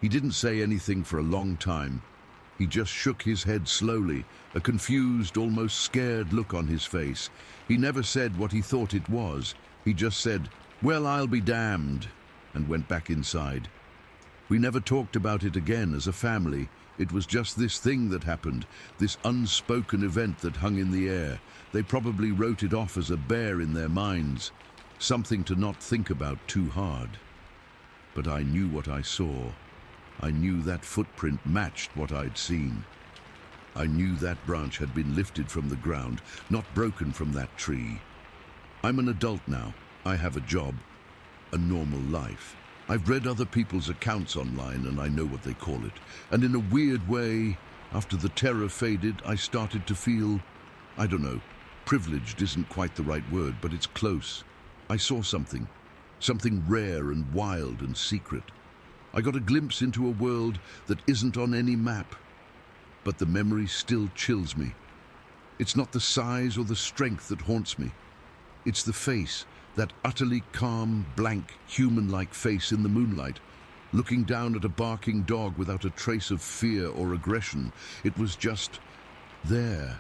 He didn't say anything for a long time. He just shook his head slowly, a confused, almost scared look on his face. He never said what he thought it was. He just said, "Well, I'll be damned," and went back inside. We never talked about it again as a family. It was just this thing that happened, this unspoken event that hung in the air. They probably wrote it off as a bear in their minds, something to not think about too hard. But I knew what I saw. I knew that footprint matched what I'd seen. I knew that branch had been lifted from the ground, not broken from that tree. I'm an adult now. I have a job, a normal life. I've read other people's accounts online and I know what they call it. And in a weird way, after the terror faded, I started to feel, I don't know, privileged isn't quite the right word, but it's close. I saw something rare and wild and secret. I got a glimpse into a world that isn't on any map, but the memory still chills me. It's not the size or the strength that haunts me. It's the face, that utterly calm, blank, human-like face in the moonlight, looking down at a barking dog without a trace of fear or aggression. It was just there.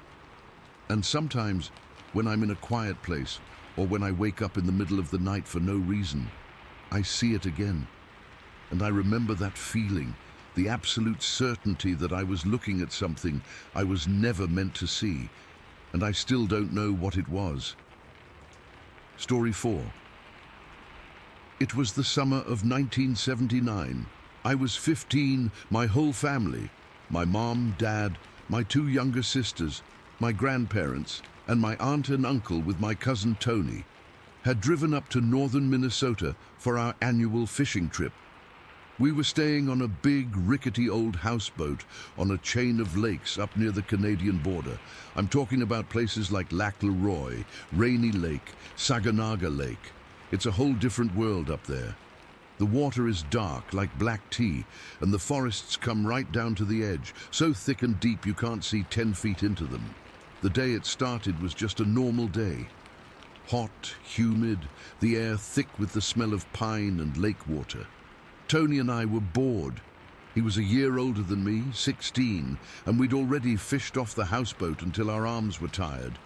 And sometimes, when I'm in a quiet place, or when I wake up in the middle of the night for no reason, I see it again. And I remember that feeling, the absolute certainty that I was looking at something I was never meant to see, and I still don't know what it was. Story 4. It was the summer of 1979. I was 15, my whole family, my mom, dad, My two younger sisters, my grandparents, and my aunt and uncle with my cousin Tony had driven up to northern Minnesota for our annual fishing trip. We were staying on a big, rickety old houseboat on a chain of lakes up near the Canadian border. I'm talking about places like Lac Leroy, Rainy Lake, Saginaga Lake. It's a whole different world up there. The water is dark, like black tea, and the forests come right down to the edge, so thick and deep you can't see 10 feet into them. The day it started was just a normal day. Hot, humid, the air thick with the smell of pine and lake water. Tony and I were bored. He was a year older than me, 16, and we'd already fished off the houseboat until our arms were tired.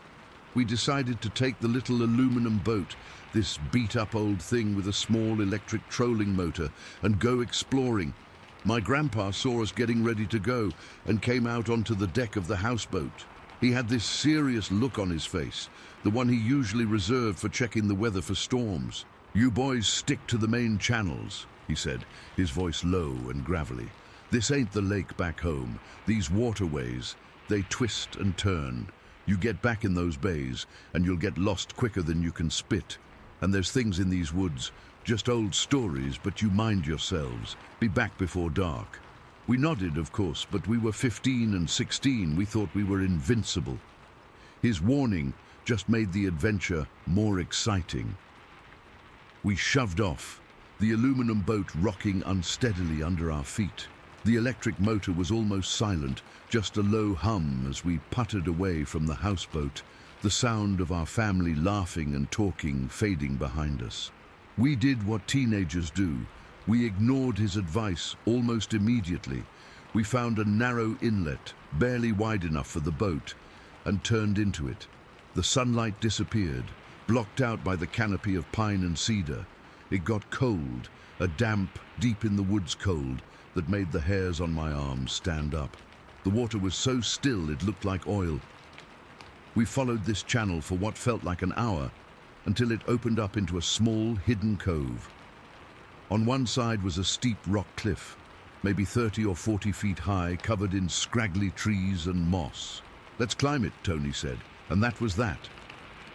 We decided to take the little aluminum boat, this beat-up old thing with a small electric trolling motor, and go exploring. My grandpa saw us getting ready to go and came out onto the deck of the houseboat. He had this serious look on his face, the one he usually reserved for checking the weather for storms. "You boys stick to the main channels," he said, his voice low and gravelly. "This ain't the lake back home. These waterways, they twist and turn. You get back in those bays, and you'll get lost quicker than you can spit. And there's things in these woods, just old stories, but you mind yourselves. Be back before dark." We nodded, of course, but we were 15 and 16. We thought we were invincible. His warning just made the adventure more exciting. We shoved off, the aluminum boat rocking unsteadily under our feet. The electric motor was almost silent, just a low hum as we puttered away from the houseboat, the sound of our family laughing and talking fading behind us. We did what teenagers do. We ignored his advice almost immediately. We found a narrow inlet, barely wide enough for the boat, and turned into it. The sunlight disappeared, blocked out by the canopy of pine and cedar. It got cold, a damp, deep in the woods cold that made the hairs on my arms stand up. The water was so still it looked like oil. We followed this channel for what felt like an hour until it opened up into a small, hidden cove. On one side was a steep rock cliff, maybe 30 or 40 feet high, covered in scraggly trees and moss. "Let's climb it," Tony said, and that was that.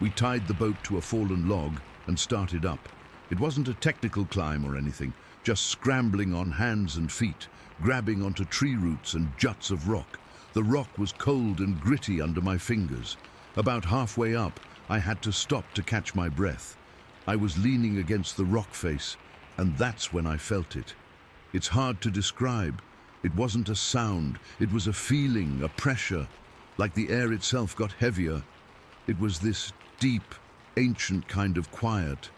We tied the boat to a fallen log and started up. It wasn't a technical climb or anything, just scrambling on hands and feet, grabbing onto tree roots and juts of rock. The rock was cold and gritty under my fingers. About halfway up, I had to stop to catch my breath. I was leaning against the rock face, and that's when I felt it. It's hard to describe. It wasn't a sound, it was a feeling, a pressure, like the air itself got heavier. It was this deep, ancient kind of quiet,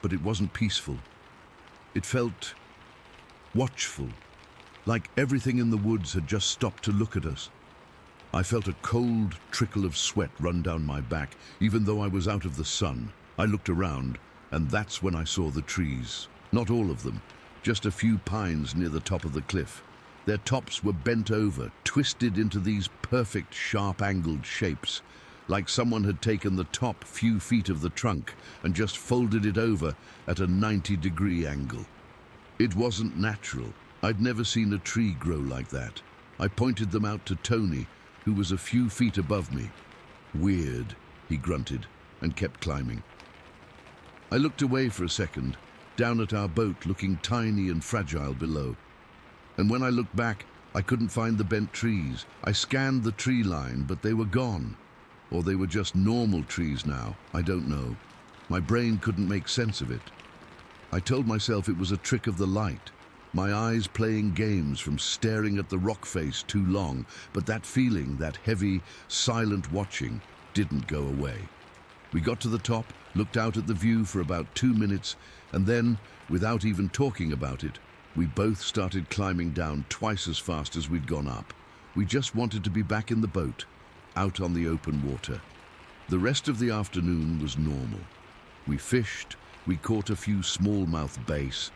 but it wasn't peaceful. It felt watchful, like everything in the woods had just stopped to look at us. I felt a cold trickle of sweat run down my back, even though I was out of the sun. I looked around, and that's when I saw the trees. Not all of them, just a few pines near the top of the cliff. Their tops were bent over, twisted into these perfect, sharp-angled shapes, like someone had taken the top few feet of the trunk and just folded it over at a 90-degree angle. It wasn't natural. I'd never seen a tree grow like that. I pointed them out to Tony, who was a few feet above me. "Weird," he grunted, and kept climbing. I looked away for a second, down at our boat looking tiny and fragile below. And when I looked back, I couldn't find the bent trees. I scanned the tree line, but they were gone. Or they were just normal trees now, I don't know. My brain couldn't make sense of it. I told myself it was a trick of the light, my eyes playing games from staring at the rock face too long, but that feeling, that heavy, silent watching, didn't go away. We got to the top, looked out at the view for about 2 minutes, and then, without even talking about it, we both started climbing down twice as fast as we'd gone up. We just wanted to be back in the boat, out on the open water. The rest of the afternoon was normal. We fished, we caught a few smallmouth bass.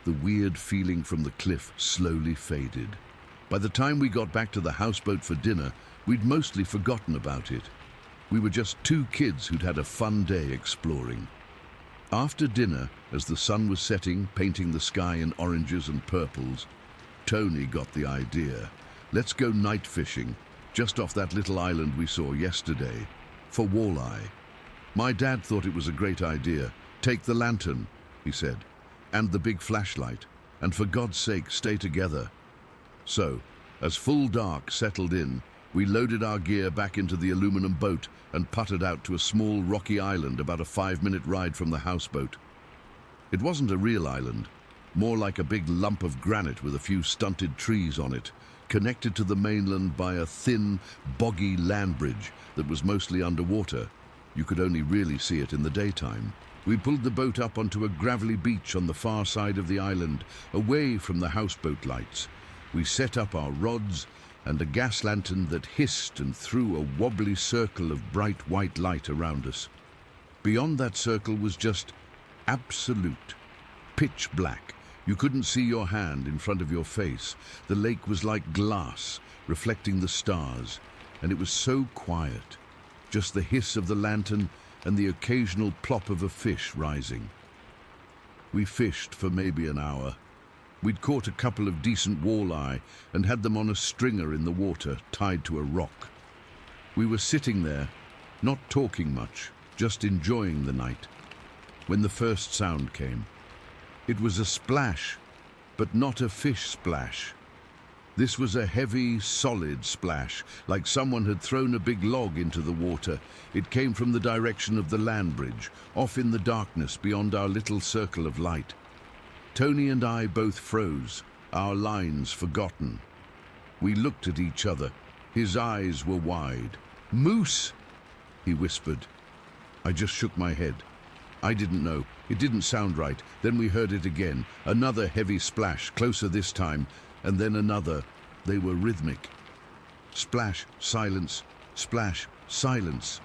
The weird feeling from the cliff slowly faded. By the time we got back to the houseboat for dinner, we'd mostly forgotten about it. We were just two kids who'd had a fun day exploring. After dinner, as the sun was setting, painting the sky in oranges and purples, Tony got the idea. "Let's go night fishing." just off that little island we saw yesterday, for walleye. My dad thought it was a great idea. Take the lantern, he said, and the big flashlight, and for God's sake, stay together. So, as full dark settled in, we loaded our gear back into the aluminum boat and puttered out to a small rocky island about a 5-minute ride from the houseboat. It wasn't a real island, more like a big lump of granite with a few stunted trees on it, connected to the mainland by a thin, boggy land bridge that was mostly underwater. You could only really see it in the daytime. We pulled the boat up onto a gravelly beach on the far side of the island, away from the houseboat lights. We set up our rods and a gas lantern that hissed and threw a wobbly circle of bright white light around us. Beyond that circle was just absolute, pitch black. You couldn't see your hand in front of your face. The lake was like glass, reflecting the stars, and it was so quiet. Just the hiss of the lantern and the occasional plop of a fish rising. We fished for maybe an hour. We'd caught a couple of decent walleye and had them on a stringer in the water, tied to a rock. We were sitting there, not talking much, just enjoying the night, when the first sound came. It was a splash, but not a fish splash. This was a heavy, solid splash, like someone had thrown a big log into the water. It came from the direction of the land bridge, off in the darkness beyond our little circle of light. Tony and I both froze, our lines forgotten. We looked at each other. His eyes were wide. "Moose!" he whispered. I just shook my head. I didn't know. It didn't sound right. Then we heard it again. Another heavy splash, closer this time, and then another. They were rhythmic. Splash, silence, splash, silence.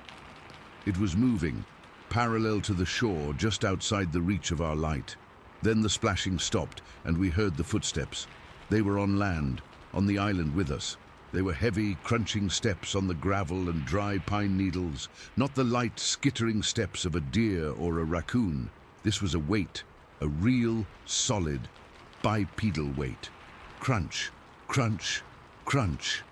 It was moving, parallel to the shore, just outside the reach of our light. Then the splashing stopped, and we heard the footsteps. They were on land, on the island with us. They were heavy, crunching steps on the gravel and dry pine needles, not the light, skittering steps of a deer or a raccoon. This was a weight, a real, solid, bipedal weight. Crunch, crunch, crunch.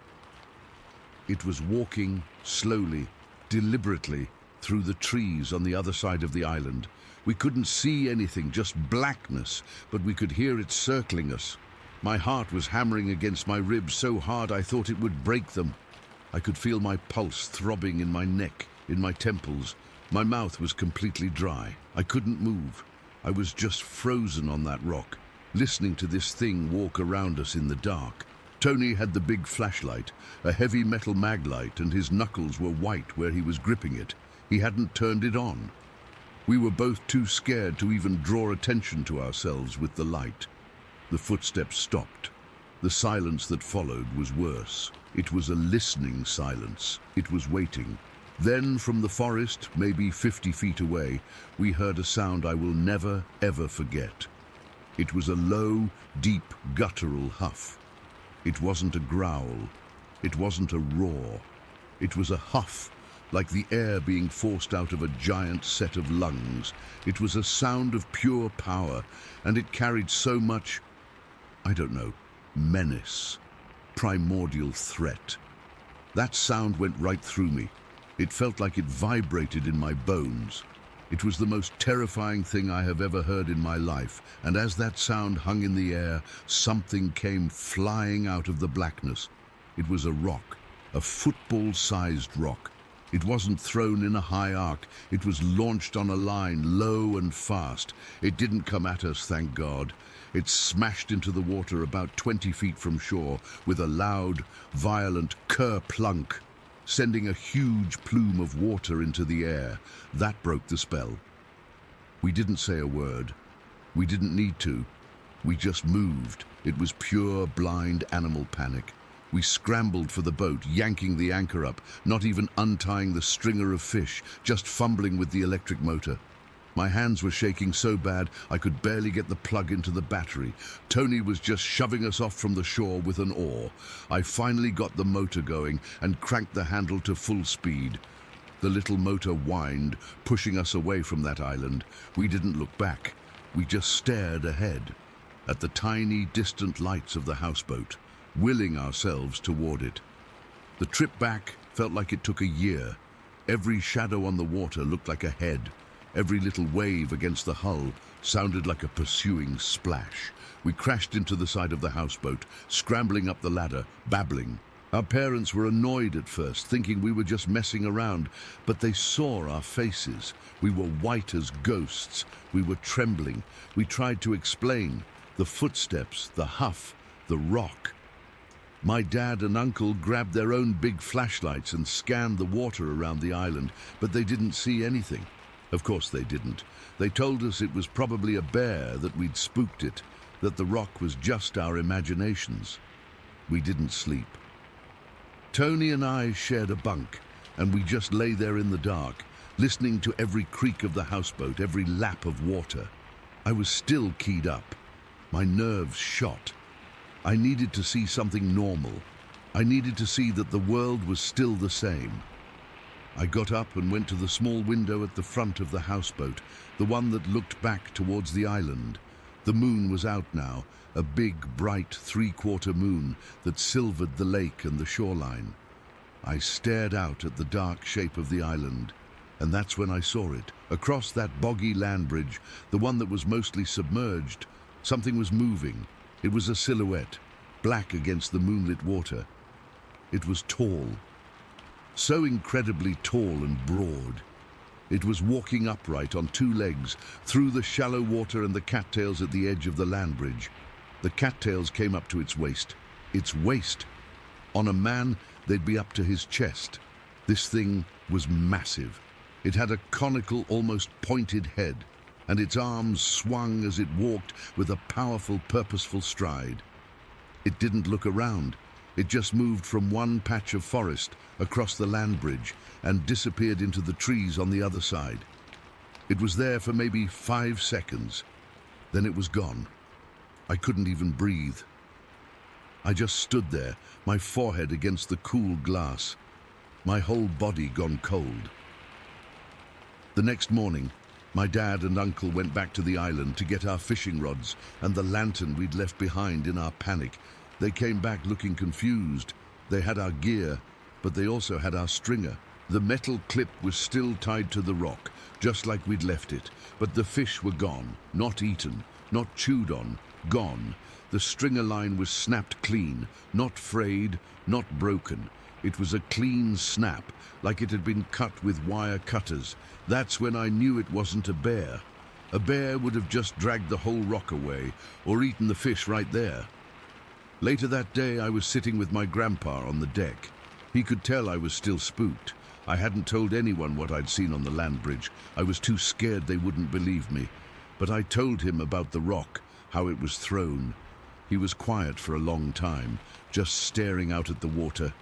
It was walking slowly, deliberately, through the trees on the other side of the island. We couldn't see anything, just blackness, but we could hear it circling us. My heart was hammering against my ribs so hard I thought it would break them. I could feel my pulse throbbing in my neck, in my temples. My mouth was completely dry. I couldn't move. I was just frozen on that rock, listening to this thing walk around us in the dark. Tony had the big flashlight, a heavy metal mag light, and his knuckles were white where he was gripping it. He hadn't turned it on. We were both too scared to even draw attention to ourselves with the light. The footsteps stopped. The silence that followed was worse. It was a listening silence. It was waiting. Then, from the forest, maybe 50 feet away, we heard a sound I will never, ever forget. It was a low, deep, guttural huff. It wasn't a growl. It wasn't a roar. It was a huff, like the air being forced out of a giant set of lungs. It was a sound of pure power, and it carried so much, I don't know, menace, primordial threat. That sound went right through me. It felt like it vibrated in my bones. It was the most terrifying thing I have ever heard in my life, and as that sound hung in the air, something came flying out of the blackness. It was a rock, a football-sized rock. It wasn't thrown in a high arc. It was launched on a line, low and fast. It didn't come at us, thank God. It smashed into the water about 20 feet from shore with a loud, violent kerplunk, sending a huge plume of water into the air. That broke the spell. We didn't say a word. We didn't need to. We just moved. It was pure, blind animal panic. We scrambled for the boat, yanking the anchor up, not even untying the stringer of fish, just fumbling with the electric motor. My hands were shaking so bad I could barely get the plug into the battery. Tony was just shoving us off from the shore with an oar. I finally got the motor going and cranked the handle to full speed. The little motor whined, pushing us away from that island. We didn't look back. We just stared ahead, at the tiny, distant lights of the houseboat, willing ourselves toward it. The trip back felt like it took a year. Every shadow on the water looked like a head. Every little wave against the hull sounded like a pursuing splash. We crashed into the side of the houseboat, scrambling up the ladder, babbling. Our parents were annoyed at first, thinking we were just messing around, but they saw our faces. We were white as ghosts. We were trembling. We tried to explain. The footsteps, the huff, the rock. My dad and uncle grabbed their own big flashlights and scanned the water around the island, but they didn't see anything. Of course they didn't. They told us it was probably a bear, that we'd spooked it, that the rock was just our imaginations. We didn't sleep. Tony and I shared a bunk, and we just lay there in the dark, listening to every creak of the houseboat, every lap of water. I was still keyed up. My nerves shot. I needed to see something normal. I needed to see that the world was still the same. I got up and went to the small window at the front of the houseboat, the one that looked back towards the island. The moon was out now, a big, bright three-quarter moon that silvered the lake and the shoreline. I stared out at the dark shape of the island, and that's when I saw it. Across that boggy land bridge, the one that was mostly submerged, something was moving. It was a silhouette, black against the moonlit water. It was tall, so incredibly tall and broad. It was walking upright on two legs through the shallow water and the cattails at the edge of the land bridge. The cattails came up to its waist. Its waist! On a man, they'd be up to his chest. This thing was massive. It had a conical, almost pointed head, and its arms swung as it walked with a powerful, purposeful stride. It didn't look around. It just moved from one patch of forest across the land bridge and disappeared into the trees on the other side. It was there for maybe 5 seconds. Then it was gone. I couldn't even breathe. I just stood there, my forehead against the cool glass, my whole body gone cold. The next morning, my dad and uncle went back to the island to get our fishing rods and the lantern we'd left behind in our panic. They came back looking confused. They had our gear, but they also had our stringer. The metal clip was still tied to the rock, just like we'd left it, but the fish were gone, not eaten, not chewed on, gone. The stringer line was snapped clean, not frayed, not broken. It was a clean snap, like it had been cut with wire cutters. That's when I knew it wasn't a bear. A bear would have just dragged the whole rock away, or eaten the fish right there. Later that day, I was sitting with my grandpa on the deck. He could tell I was still spooked. I hadn't told anyone what I'd seen on the land bridge. I was too scared they wouldn't believe me. But I told him about the rock, how it was thrown. He was quiet for a long time, just staring out at the water.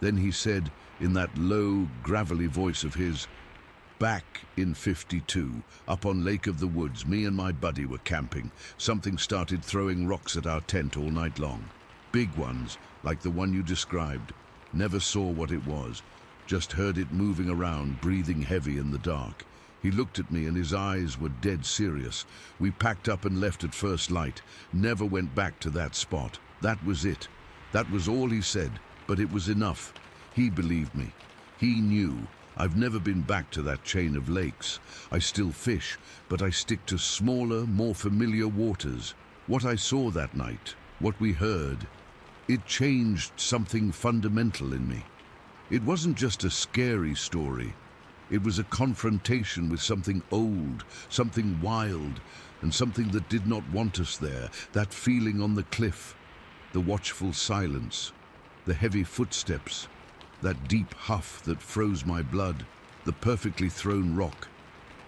Then he said, in that low, gravelly voice of his, "Back in '52, up on Lake of the Woods, me and my buddy were camping. Something started throwing rocks at our tent all night long. Big ones, like the one you described. Never saw what it was. Just heard it moving around, breathing heavy in the dark. He looked at me and his eyes were dead serious. We packed up and left at first light. Never went back to that spot. That was it. That was all he said, but it was enough. He believed me. He knew. I've never been back to that chain of lakes. I still fish, but I stick to smaller, more familiar waters. What I saw that night, what we heard, it changed something fundamental in me. It wasn't just a scary story. It was a confrontation with something old, something wild, and something that did not want us there. That feeling on the cliff, the watchful silence, the heavy footsteps, that deep huff that froze my blood, the perfectly thrown rock,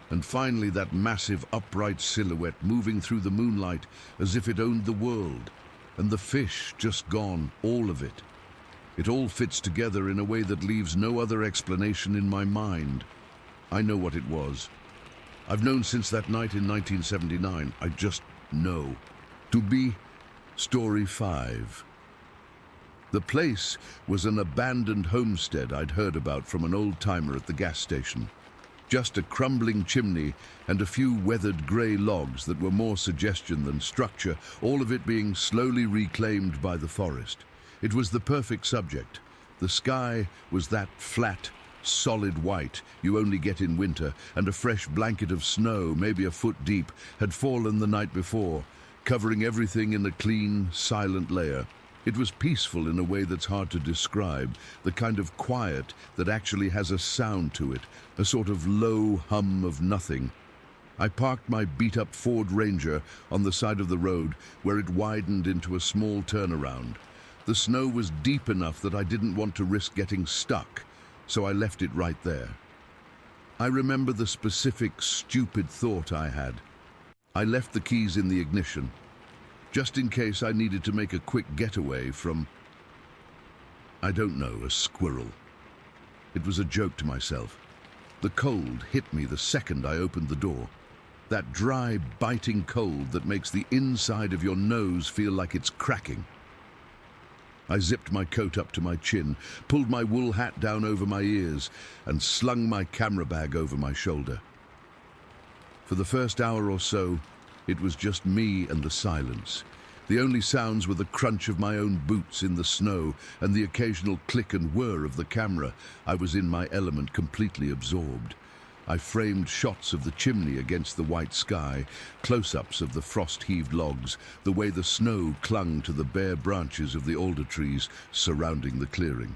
and finally that massive upright silhouette moving through the moonlight as if it owned the world, and the fish just gone, all of it. It all fits together in a way that leaves no other explanation in my mind. I know what it was. I've known since that night in 1979. I just know. To be Story 5. The place was an abandoned homestead I'd heard about from an old-timer at the gas station. Just a crumbling chimney and a few weathered grey logs that were more suggestion than structure, all of it being slowly reclaimed by the forest. It was the perfect subject. The sky was that flat, solid white you only get in winter, and a fresh blanket of snow, maybe a foot deep, had fallen the night before, covering everything in a clean, silent layer. It was peaceful in a way that's hard to describe, the kind of quiet that actually has a sound to it, a sort of low hum of nothing. I parked my beat-up Ford Ranger on the side of the road where it widened into a small turnaround. The snow was deep enough that I didn't want to risk getting stuck, so I left it right there. I remember the specific, stupid thought I had. I left the keys in the ignition, just in case I needed to make a quick getaway from, I don't know, a squirrel. It was a joke to myself. The cold hit me the second I opened the door. That dry, biting cold that makes the inside of your nose feel like it's cracking. I zipped my coat up to my chin, pulled my wool hat down over my ears, and slung my camera bag over my shoulder. For the first hour or so, it was just me and the silence. The only sounds were the crunch of my own boots in the snow and the occasional click and whir of the camera. I was in my element, completely absorbed. I framed shots of the chimney against the white sky, close-ups of the frost-heaved logs, the way the snow clung to the bare branches of the alder trees surrounding the clearing.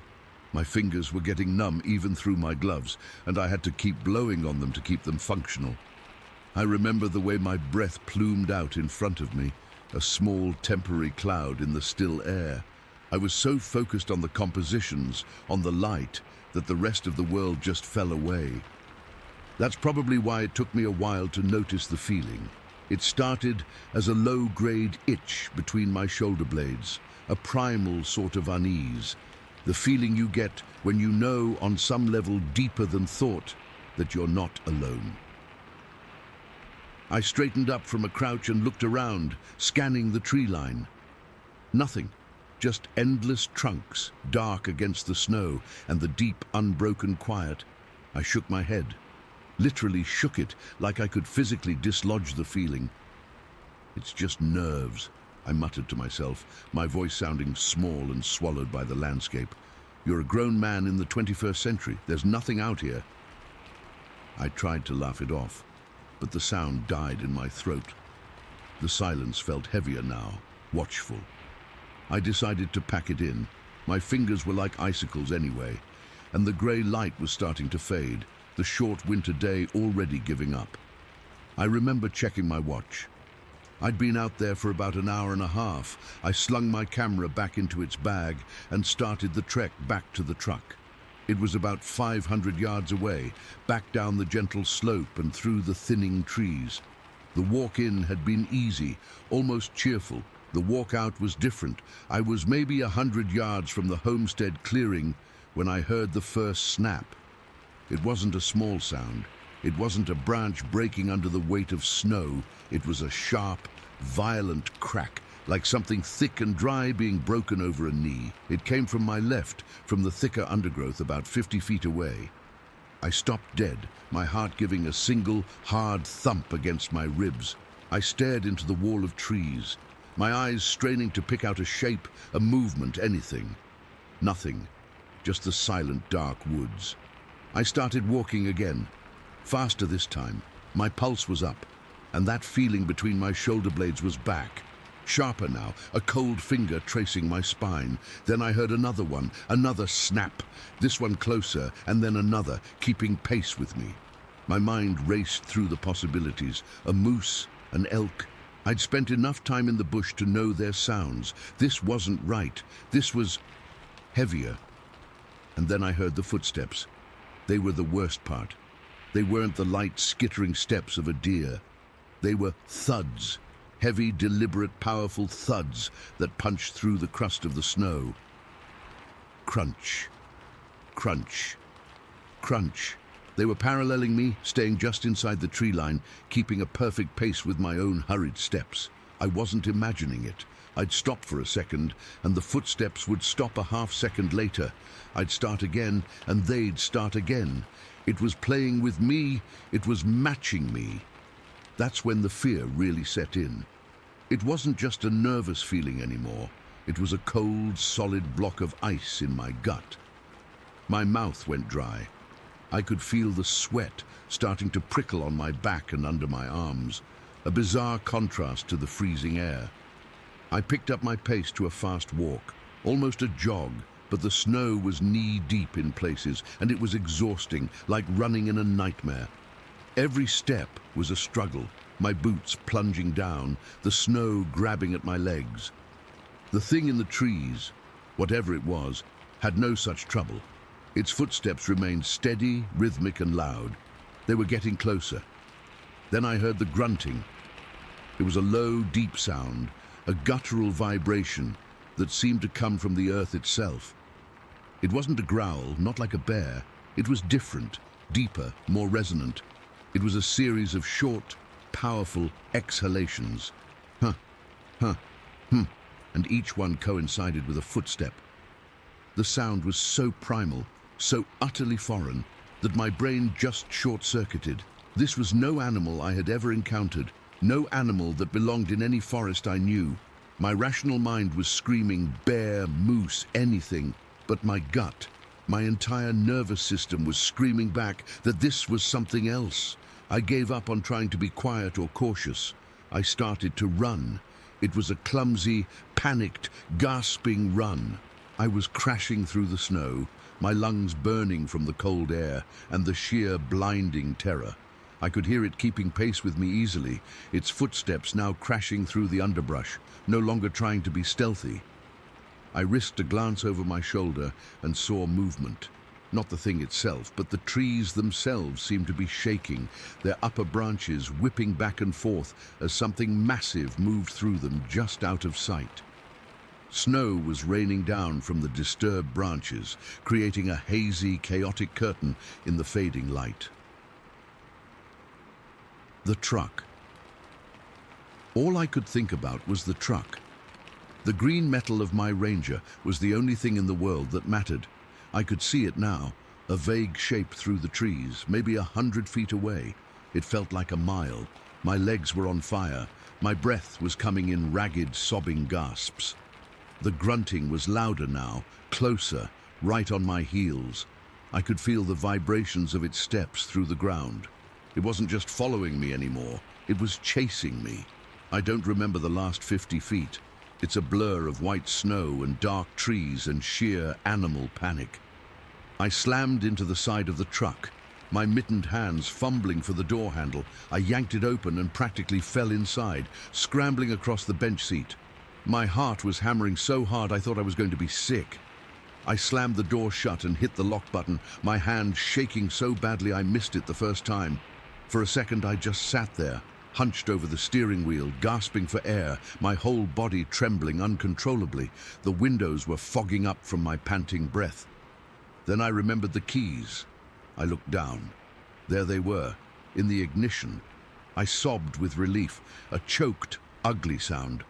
My fingers were getting numb even through my gloves, and I had to keep blowing on them to keep them functional. I remember the way my breath plumed out in front of me, a small temporary cloud in the still air. I was so focused on the compositions, on the light, that the rest of the world just fell away. That's probably why it took me a while to notice the feeling. It started as a low-grade itch between my shoulder blades, a primal sort of unease, the feeling you get when you know on some level deeper than thought that you're not alone. I straightened up from a crouch and looked around, scanning the tree line. Nothing, just endless trunks, dark against the snow and the deep, unbroken quiet. I shook my head. Literally shook it, like I could physically dislodge the feeling. It's just nerves, I muttered to myself, my voice sounding small and swallowed by the landscape. You're a grown man in the 21st century. There's nothing out here. I tried to laugh it off, but the sound died in my throat. The silence felt heavier now, watchful. I decided to pack it in. My fingers were like icicles anyway, and the grey light was starting to fade, the short winter day already giving up. I remember checking my watch. I'd been out there for about an hour and a half. I slung my camera back into its bag and started the trek back to the truck. It was about 500 yards away, back down the gentle slope and through the thinning trees. The walk-in had been easy, almost cheerful. The walk-out was different. I was maybe 100 yards from the homestead clearing when I heard the first snap. It wasn't a small sound. It wasn't a branch breaking under the weight of snow. It was a sharp, violent crack, like something thick and dry being broken over a knee. It came from my left, from the thicker undergrowth about 50 feet away. I stopped dead, my heart giving a single, hard thump against my ribs. I stared into the wall of trees, my eyes straining to pick out a shape, a movement, anything. Nothing, just the silent, dark woods. I started walking again, faster this time. My pulse was up, and that feeling between my shoulder blades was back. Sharper now, a cold finger tracing my spine. Then I heard another one, another snap, this one closer, and then another, keeping pace with me. My mind raced through the possibilities. A moose, an elk. I'd spent enough time in the bush to know their sounds. This wasn't right. This was heavier. And then I heard the footsteps. They were the worst part. They weren't the light, skittering steps of a deer. They were thuds, heavy, deliberate, powerful thuds that punched through the crust of the snow. Crunch, crunch, crunch. They were paralleling me, staying just inside the tree line, keeping a perfect pace with my own hurried steps. I wasn't imagining it. I'd stop for a second, and the footsteps would stop a half second later. I'd start again, and they'd start again. It was playing with me, it was matching me. That's when the fear really set in. It wasn't just a nervous feeling anymore. It was a cold, solid block of ice in my gut. My mouth went dry. I could feel the sweat starting to prickle on my back and under my arms, a bizarre contrast to the freezing air. I picked up my pace to a fast walk, almost a jog, but the snow was knee-deep in places, and it was exhausting, like running in a nightmare. Every step was a struggle, my boots plunging down, the snow grabbing at my legs. The thing in the trees, whatever it was, had no such trouble. Its footsteps remained steady, rhythmic and loud. They were getting closer. Then I heard the grunting. It was a low, deep sound, a guttural vibration that seemed to come from the earth itself. It wasn't a growl, not like a bear. It was different, deeper, more resonant. It was a series of short, powerful exhalations. Huh, huh, and each one coincided with a footstep. The sound was so primal, so utterly foreign, that my brain just short-circuited. This was no animal I had ever encountered, no animal that belonged in any forest I knew. My rational mind was screaming bear, moose, anything, but my gut, my entire nervous system was screaming back that this was something else. I gave up on trying to be quiet or cautious. I started to run. It was a clumsy, panicked, gasping run. I was crashing through the snow, my lungs burning from the cold air and the sheer blinding terror. I could hear it keeping pace with me easily, its footsteps now crashing through the underbrush, no longer trying to be stealthy. I risked a glance over my shoulder and saw movement. Not the thing itself, but the trees themselves seemed to be shaking, their upper branches whipping back and forth as something massive moved through them just out of sight. Snow was raining down from the disturbed branches, creating a hazy, chaotic curtain in the fading light. The truck. All I could think about was the truck. The green metal of my Ranger was the only thing in the world that mattered. I could see it now, a vague shape through the trees, maybe 100 feet away. It felt like a mile. My legs were on fire. My breath was coming in ragged, sobbing gasps. The grunting was louder now, closer, right on my heels. I could feel the vibrations of its steps through the ground. It wasn't just following me anymore, it was chasing me. I don't remember the last 50 feet. It's a blur of white snow and dark trees and sheer animal panic. I slammed into the side of the truck, my mittened hands fumbling for the door handle. I yanked it open and practically fell inside, scrambling across the bench seat. My heart was hammering so hard I thought I was going to be sick. I slammed the door shut and hit the lock button, my hand shaking so badly I missed it the first time. For a second I just sat there, hunched over the steering wheel, gasping for air, my whole body trembling uncontrollably. The windows were fogging up from my panting breath. Then I remembered the keys. I looked down. There they were, in the ignition. I sobbed with relief, a choked, ugly sound.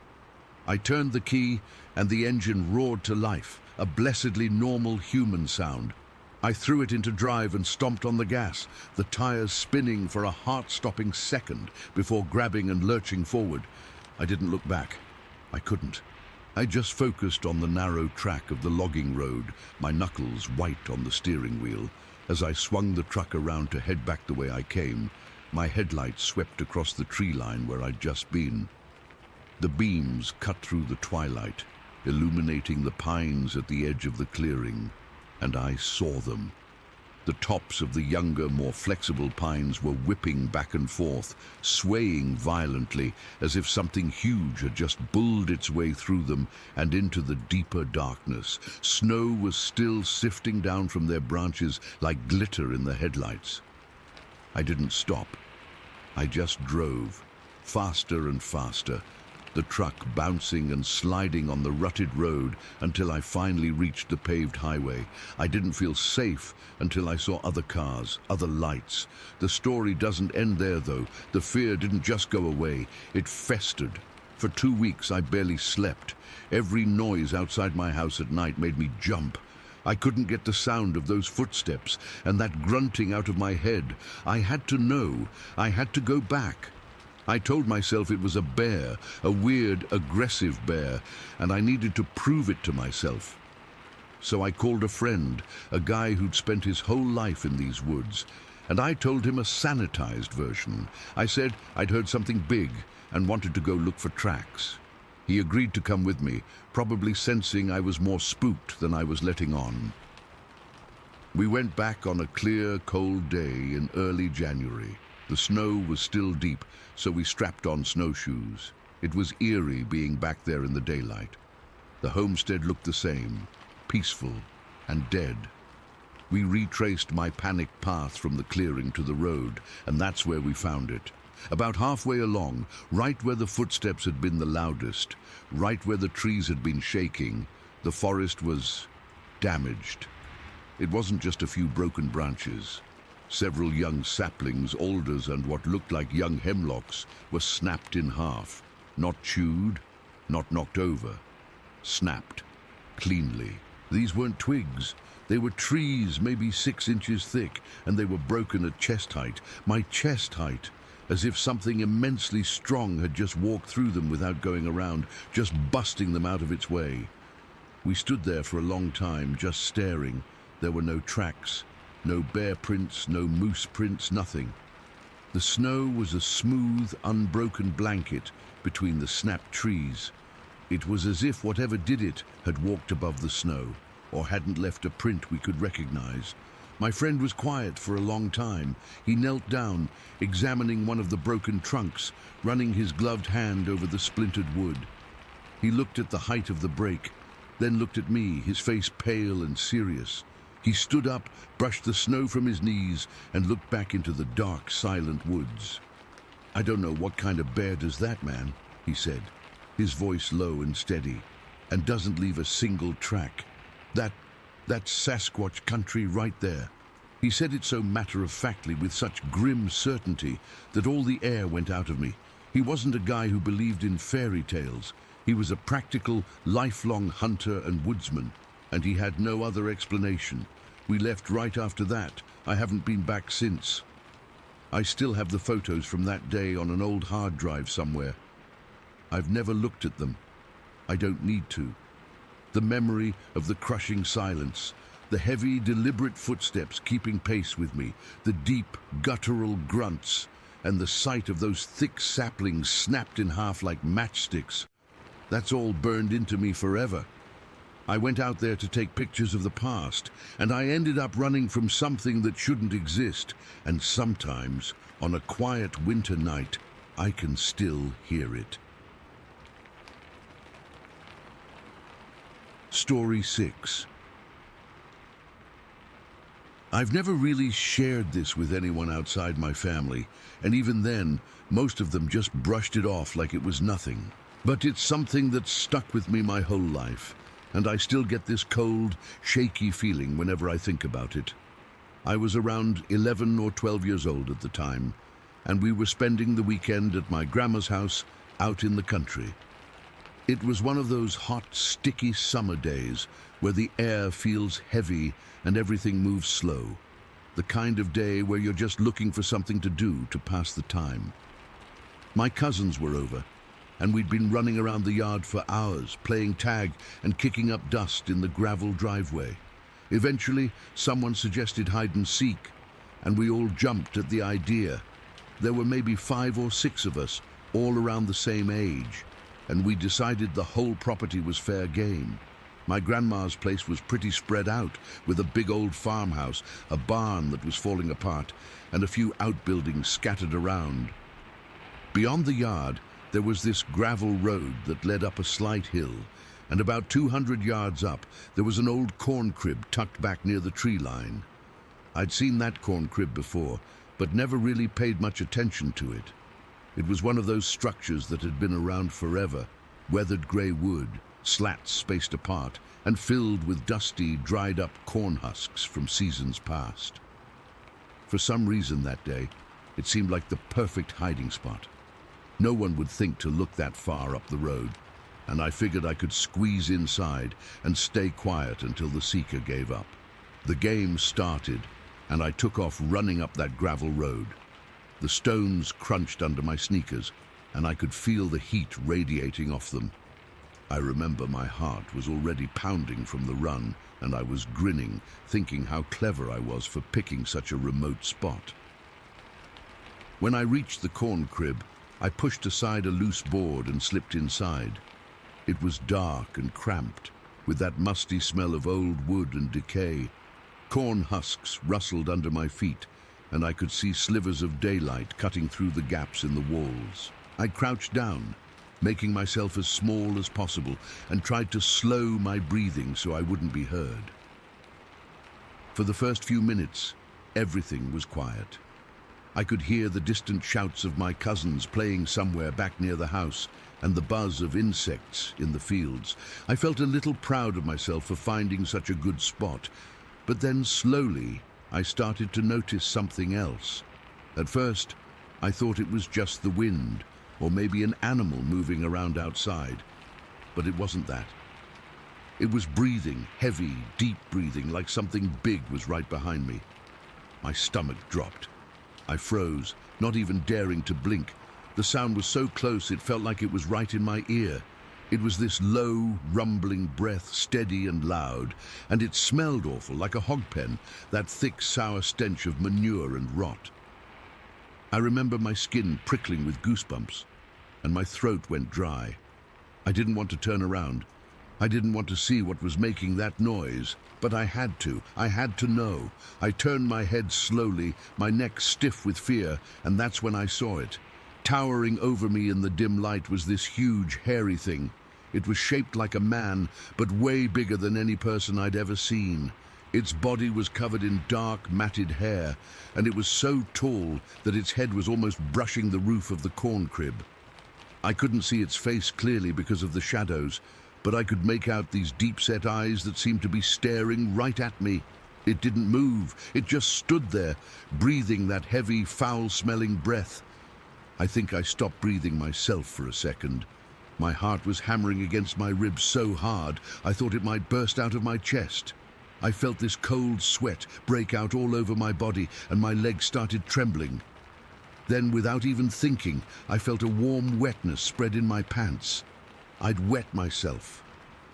I turned the key and the engine roared to life, a blessedly normal human sound. I threw it into drive and stomped on the gas, the tires spinning for a heart-stopping second before grabbing and lurching forward. I didn't look back. I couldn't. I just focused on the narrow track of the logging road, my knuckles white on the steering wheel. As I swung the truck around to head back the way I came, my headlights swept across the tree line where I'd just been. The beams cut through the twilight, illuminating the pines at the edge of the clearing. And I saw them. The tops of the younger, more flexible pines were whipping back and forth, swaying violently, as if something huge had just bulled its way through them and into the deeper darkness. Snow was still sifting down from their branches like glitter in the headlights. I didn't stop. I just drove, faster and faster, the truck bouncing and sliding on the rutted road until I finally reached the paved highway. I didn't feel safe until I saw other cars, other lights. The story doesn't end there, though. The fear didn't just go away. It festered. For 2 weeks, I barely slept. Every noise outside my house at night made me jump. I couldn't get the sound of those footsteps and that grunting out of my head. I had to know. I had to go back. I told myself it was a bear, a weird, aggressive bear, and I needed to prove it to myself. So I called a friend, a guy who'd spent his whole life in these woods, and I told him a sanitized version. I said I'd heard something big and wanted to go look for tracks. He agreed to come with me, probably sensing I was more spooked than I was letting on. We went back on a clear, cold day in early January. The snow was still deep, so we strapped on snowshoes. It was eerie being back there in the daylight. The homestead looked the same, peaceful and dead. We retraced my panicked path from the clearing to the road, and that's where we found it. About halfway along, right where the footsteps had been the loudest, right where the trees had been shaking, the forest was damaged. It wasn't just a few broken branches. Several young saplings, alders, and what looked like young hemlocks were snapped in half. Not chewed, not knocked over. Snapped. Cleanly. These weren't twigs. They were trees, maybe 6 inches thick, and they were broken at chest height. My chest height. As if something immensely strong had just walked through them without going around, just busting them out of its way. We stood there for a long time, just staring. There were no tracks. No bear prints, no moose prints, nothing. The snow was a smooth, unbroken blanket between the snapped trees. It was as if whatever did it had walked above the snow, or hadn't left a print we could recognize. My friend was quiet for a long time. He knelt down, examining one of the broken trunks, running his gloved hand over the splintered wood. He looked at the height of the break, then looked at me, his face pale and serious. He stood up, brushed the snow from his knees, and looked back into the dark, silent woods. "I don't know what kind of bear does that, man," he said, his voice low and steady, "and doesn't leave a single track. That's Sasquatch country right there." He said it so matter-of-factly, with such grim certainty, that all the air went out of me. He wasn't a guy who believed in fairy tales. He was a practical, lifelong hunter and woodsman, and he had no other explanation. We left right after that. I haven't been back since. I still have the photos from that day on an old hard drive somewhere. I've never looked at them. I don't need to. The memory of the crushing silence, the heavy, deliberate footsteps keeping pace with me, the deep, guttural grunts, and the sight of those thick saplings snapped in half like matchsticks. That's all burned into me forever. I went out there to take pictures of the past, and I ended up running from something that shouldn't exist, and sometimes, on a quiet winter night, I can still hear it. Story 6. I've never really shared this with anyone outside my family, and even then, most of them just brushed it off like it was nothing. But it's something that's stuck with me my whole life, and I still get this cold, shaky feeling whenever I think about it. I was around 11 or 12 years old at the time, and we were spending the weekend at my grandma's house out in the country. It was one of those hot, sticky summer days where the air feels heavy and everything moves slow. The kind of day where you're just looking for something to do to pass the time. My cousins were over, and we'd been running around the yard for hours, playing tag and kicking up dust in the gravel driveway. Eventually, someone suggested hide and seek, and we all jumped at the idea. There were maybe 5 or 6 of us, all around the same age, and we decided the whole property was fair game. My grandma's place was pretty spread out, with a big old farmhouse, a barn that was falling apart, and a few outbuildings scattered around. Beyond the yard, there was this gravel road that led up a slight hill, and about 200 yards up, there was an old corn crib tucked back near the tree line. I'd seen that corn crib before, but never really paid much attention to it. It was one of those structures that had been around forever, weathered grey wood, slats spaced apart, and filled with dusty, dried-up corn husks from seasons past. For some reason that day, it seemed like the perfect hiding spot. No one would think to look that far up the road, and I figured I could squeeze inside and stay quiet until the seeker gave up. The game started, and I took off running up that gravel road. The stones crunched under my sneakers, and I could feel the heat radiating off them. I remember my heart was already pounding from the run, and I was grinning, thinking how clever I was for picking such a remote spot. When I reached the corn crib, I pushed aside a loose board and slipped inside. It was dark and cramped, with that musty smell of old wood and decay. Corn husks rustled under my feet, and I could see slivers of daylight cutting through the gaps in the walls. I crouched down, making myself as small as possible, and tried to slow my breathing so I wouldn't be heard. For the first few minutes, everything was quiet. I could hear the distant shouts of my cousins playing somewhere back near the house, and the buzz of insects in the fields. I felt a little proud of myself for finding such a good spot, but then slowly I started to notice something else. At first, I thought it was just the wind, or maybe an animal moving around outside, but it wasn't that. It was breathing, heavy, deep breathing, like something big was right behind me. My stomach dropped. I froze, not even daring to blink. The sound was so close it felt like it was right in my ear. It was this low, rumbling breath, steady and loud, and it smelled awful, like a hog pen, that thick, sour stench of manure and rot. I remember my skin prickling with goosebumps, and my throat went dry. I didn't want to turn around. I didn't want to see what was making that noise, but I had to. I had to know. I turned my head slowly, my neck stiff with fear, and that's when I saw it. Towering over me in the dim light was this huge, hairy thing. It was shaped like a man, but way bigger than any person I'd ever seen. Its body was covered in dark, matted hair, and it was so tall that its head was almost brushing the roof of the corn crib. I couldn't see its face clearly because of the shadows, but I could make out these deep-set eyes that seemed to be staring right at me. It didn't move. It just stood there, breathing that heavy, foul-smelling breath. I think I stopped breathing myself for a second. My heart was hammering against my ribs so hard, I thought it might burst out of my chest. I felt this cold sweat break out all over my body, and my legs started trembling. Then, without even thinking, I felt a warm wetness spread in my pants. I'd wet myself.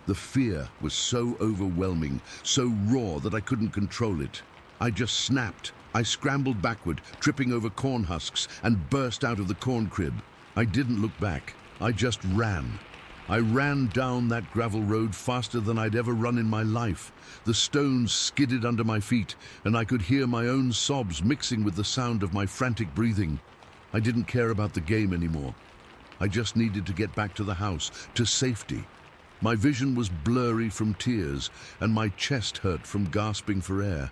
The fear was so overwhelming, so raw that I couldn't control it. I just snapped. I scrambled backward, tripping over corn husks, and burst out of the corn crib. I didn't look back. I just ran. I ran down that gravel road faster than I'd ever run in my life. The stones skidded under my feet, and I could hear my own sobs mixing with the sound of my frantic breathing. I didn't care about the game anymore. I just needed to get back to the house, to safety. My vision was blurry from tears, and my chest hurt from gasping for air.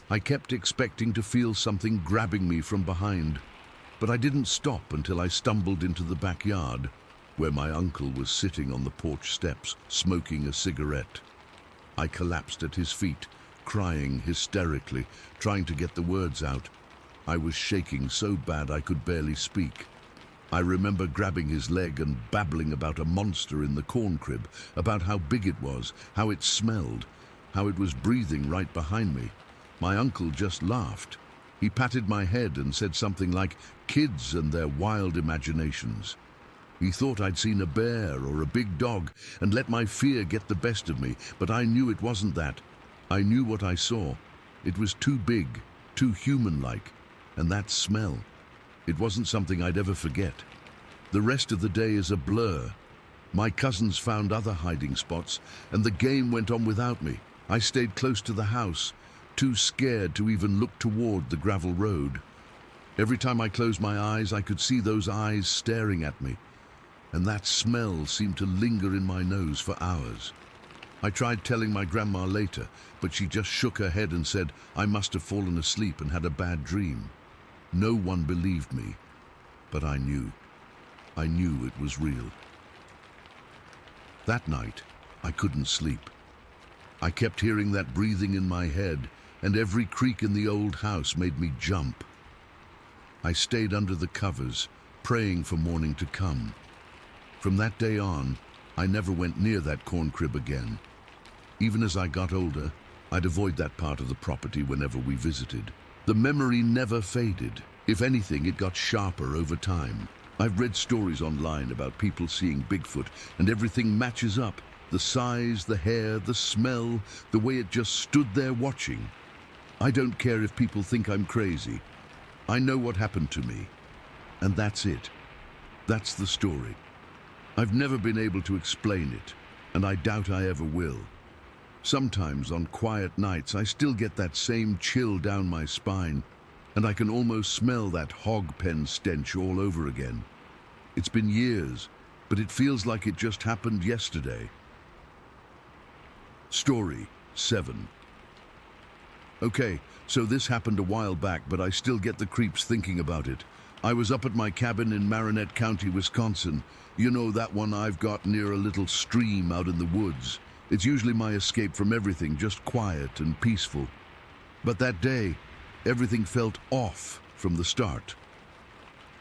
I kept expecting to feel something grabbing me from behind, but I didn't stop until I stumbled into the backyard, where my uncle was sitting on the porch steps, smoking a cigarette. I collapsed at his feet, crying hysterically, trying to get the words out. I was shaking so bad I could barely speak. I remember grabbing his leg and babbling about a monster in the corn crib, about how big it was, how it smelled, how it was breathing right behind me. My uncle just laughed. He patted my head and said something like, "Kids and their wild imaginations." He thought I'd seen a bear or a big dog and let my fear get the best of me, but I knew it wasn't that. I knew what I saw. It was too big, too human-like, and that smell. It wasn't something I'd ever forget. The rest of the day is a blur. My cousins found other hiding spots, and the game went on without me. I stayed close to the house, too scared to even look toward the gravel road. Every time I closed my eyes, I could see those eyes staring at me, and that smell seemed to linger in my nose for hours. I tried telling my grandma later, but she just shook her head and said I must have fallen asleep and had a bad dream. No one believed me, but I knew. I knew it was real. That night, I couldn't sleep. I kept hearing that breathing in my head, and every creak in the old house made me jump. I stayed under the covers, praying for morning to come. From that day on, I never went near that corn crib again. Even as I got older, I'd avoid that part of the property whenever we visited. The memory never faded. If anything, it got sharper over time. I've read stories online about people seeing Bigfoot, and everything matches up. The size, the hair, the smell, the way it just stood there watching. I don't care if people think I'm crazy. I know what happened to me. And that's it. That's the story. I've never been able to explain it, and I doubt I ever will. Sometimes on quiet nights, I still get that same chill down my spine, and I can almost smell that hog pen stench all over again. It's been years, but it feels like it just happened yesterday. Story 7. Okay, so this happened a while back, but I still get the creeps thinking about it. I was up at my cabin in Marinette County, Wisconsin. You know, that one I've got near a little stream out in the woods. It's usually my escape from everything, just quiet and peaceful. But that day, everything felt off from the start.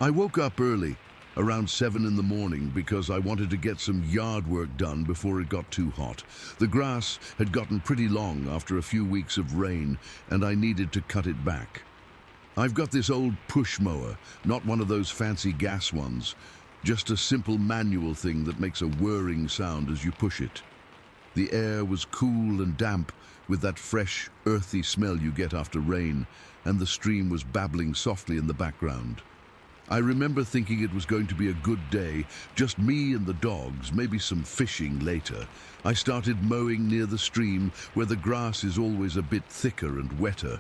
I woke up early, around 7 in the morning, because I wanted to get some yard work done before it got too hot. The grass had gotten pretty long after a few weeks of rain, and I needed to cut it back. I've got this old push mower, not one of those fancy gas ones, just a simple manual thing that makes a whirring sound as you push it. The air was cool and damp, with that fresh, earthy smell you get after rain, and the stream was babbling softly in the background. I remember thinking it was going to be a good day, just me and the dogs, maybe some fishing later. I started mowing near the stream, where the grass is always a bit thicker and wetter.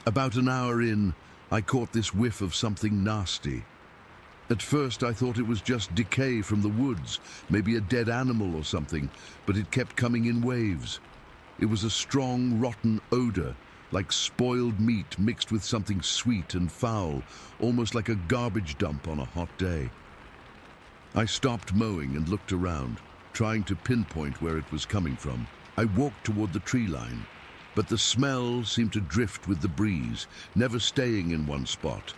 About an hour in, I caught this whiff of something nasty. At first, I thought it was just decay from the woods, maybe a dead animal or something, but it kept coming in waves. It was a strong, rotten odor, like spoiled meat mixed with something sweet and foul, almost like a garbage dump on a hot day. I stopped mowing and looked around, trying to pinpoint where it was coming from. I walked toward the tree line, but the smell seemed to drift with the breeze, never staying in one spot.